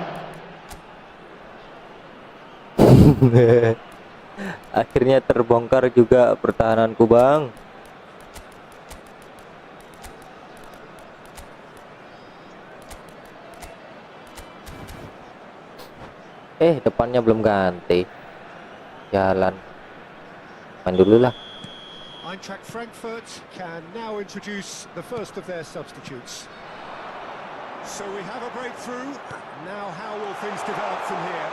Akhirnya terbongkar juga pertahananku, Bang. Depannya belum ganti. Jalan. Main dulu lah. Eintracht Frankfurt can now introduce the first of their substitutes. So we have a breakthrough. Now how will things develop from here?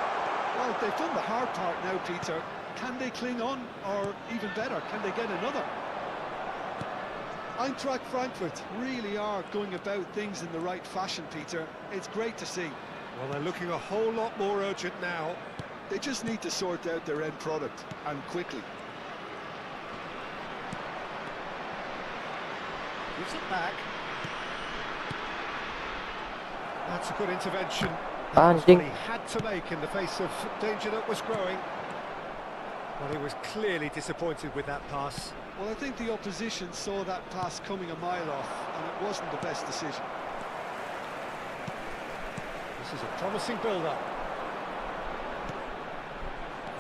Well, they've done the hard part now, Peter. Can they cling on, or even better, can they get another? Eintracht Frankfurt really are going about things in the right fashion, Peter. It's great to see. Well, they're looking a whole lot more urgent now. They just need to sort out their end product, and quickly. Gives it back. That's a good intervention. That was Anjing. what he had to make in the face of danger that was growing. Well, he was clearly disappointed with that pass. Well, I think the opposition saw that pass coming a mile off, and it wasn't the best decision. This is a promising build-up.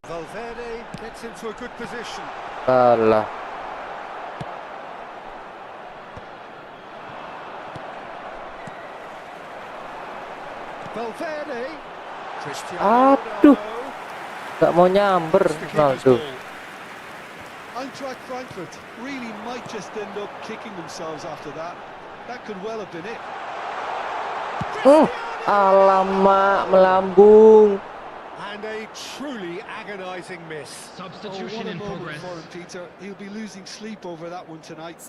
Valverde gets into a good position. Alah. Valverde. Cristiano Aduh. Ronaldo. Gak mau nyamber It's the keeper's Ronaldo. ball. Eintracht Frankfurt really might just end up kicking themselves after that. That could well have been it. Alamak, melambung. And a truly agonising miss. Substitution What a in moment progress. for him, Peter. He'll be losing sleep over that one tonight.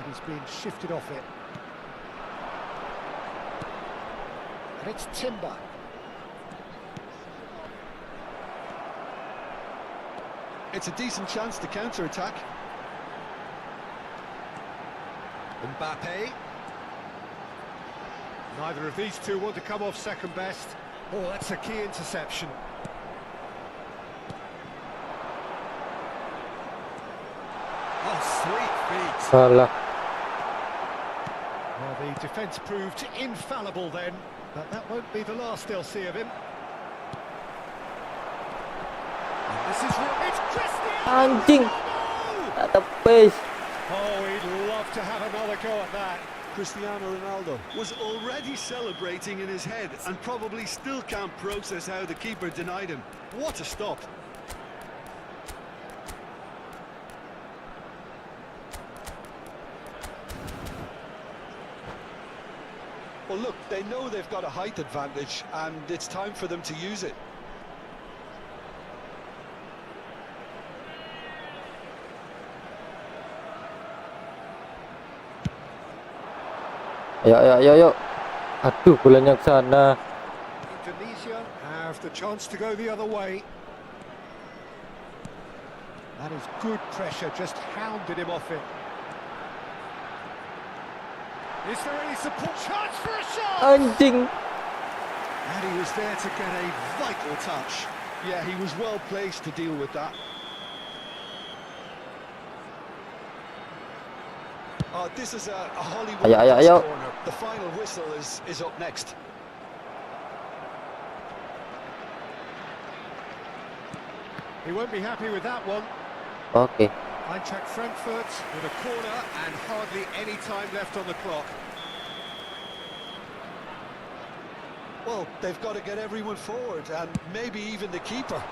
He's being shifted off it. And it's Timber. It's a decent chance to counter-attack. Mbappe. Neither of these two want to come off second best. Oh, that's a key interception. Oh, sweet feet. Salah. Well, the defence proved infallible then, but that won't be the last they'll see of him. And this is it's Cristiano Anjing. Ronaldo! Tak tepis. Oh, he'd love to have another go at that. Cristiano Ronaldo was already celebrating in his head and probably still can't process how the keeper denied him. What a stop. Well, look, they know they've got a height advantage and it's time for them to use it. Ayo. Aduh, bolanya ke sana. Indonesia have the chance to go the other way. That is good pressure, just hounded him off it. Is there any support? Chance for a shot! Anjing. And he was there to get a vital touch. Yeah, he was well placed to deal with that. Oh, this is a Hollywood Ayo. corner. The final whistle is up next. He won't be happy with that one. Oke. Eintracht Frankfurt with a corner and hardly any time left on the clock. Well, they've got to get everyone forward and maybe even the keeper.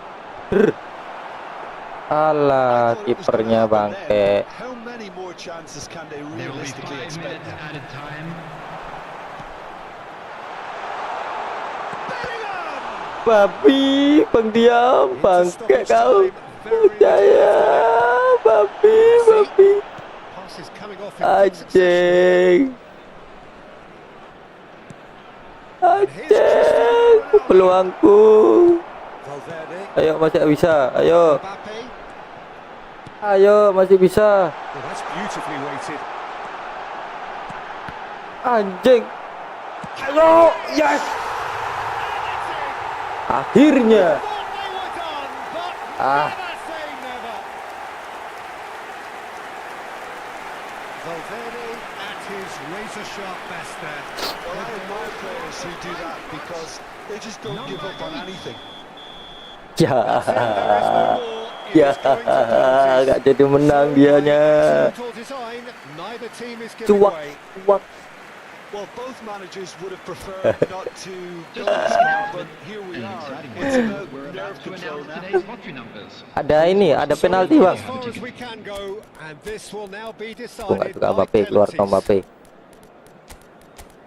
Alah, kipernya bangke. How many more chances can they There will be realistically 5 expect minutes now? added time. Babi, pendiam, bangke kau. Jaya, babi. Pass is coming off in quick Anjing. succession. Peluangku. Valverde, Ayo, masih bisa. Ayo, Mbappe. masih bisa. Well, that's beautifully weighted. Anjing. Ayo, yes. Akhirnya. Thought they were done, but Ah. never say never. Valverde at his razor-sharp best there. Well, I admire players who do that because they just don't give up on anything. Ya, There is no more. It ya, is going to penalties. gak jadi menang dianya. Excellent design. Neither team is giving Cuak, way. cuak. Well, both managers would have preferred not to go this far, but here we An are. exciting It's one. about We're nerve about to control announce now. today's lottery numbers. Ada ini, ada penalti bang. As far as we can go, and this will now be Aku nggak decided suka by Mbappe, keluar penalties. Mbappe.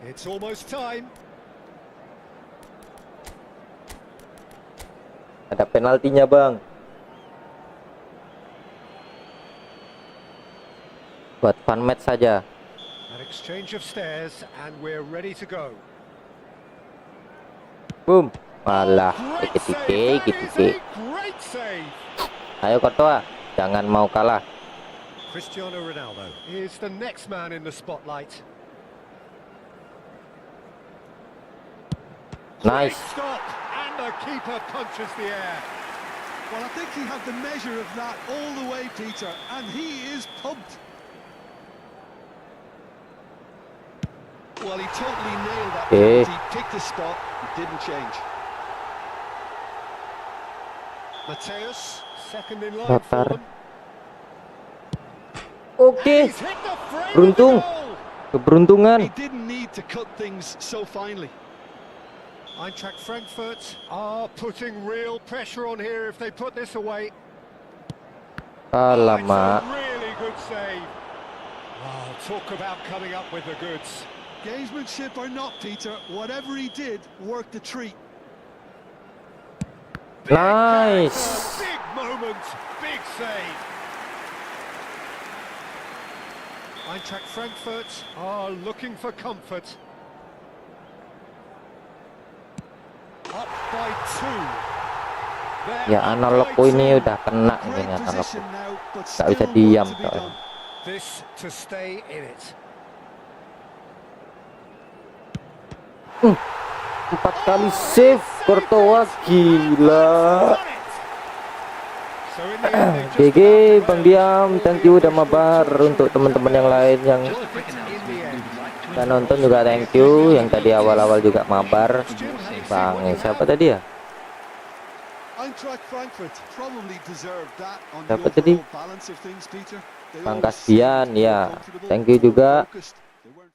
It's almost time. Ada penaltinya bang. Buat fun match saja. An exchange of stares, and we're ready to go. Boom. Malah, Great dikit-dikit, save. That is dikit-dikit. a great save. Ayo Kotoa, jangan mau kalah. Cristiano Ronaldo is the next man in the spotlight. Nice. Great stop, and the keeper punches the air. Well, I think he had the measure of that all the way, Peter, and he is pumped. Well, he totally nailed that Okay. penalty, picked the spot, didn't change. Mateus, second in line Sabar. for them. Oke, He's hit the frame beruntung. of the goal. Keberuntungan. He didn't need to cut things so finely. Eintracht Frankfurt are putting real pressure on here if they put this away. Alamak. It's a really good save. Oh, talk about coming up with the goods. Gamesmanship or not, Peter, whatever he did worked a treat. Big Nice. character, big moment, big save. Eintracht Frankfurt are looking for comfort. Up by 2. Ya analogku ini udah kena ini Great analogku. position now, but Nggak bisa still diam work to be soalnya. done. This to stay in it. 4 kali save Courtois, gila. So in the end, they've just GG about Bang prevailed Diam, all thank the you udah emotional mabar. torture Untuk and teman-teman yang lain yang in the end. udah nonton juga thank you. Yang tadi awal-awal juga mabar. Bang siapa tadi ya? Eintracht Frankfurt probably deserved that on the Siapa tadi? overall balance of things, Peter. They Bang always Kasbian, seemed more ya. comfortable, Thank you more juga. focused. They weren't.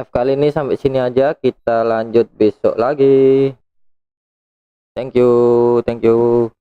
Live kali ini sampai sini aja, kita lanjut besok lagi. Thank you.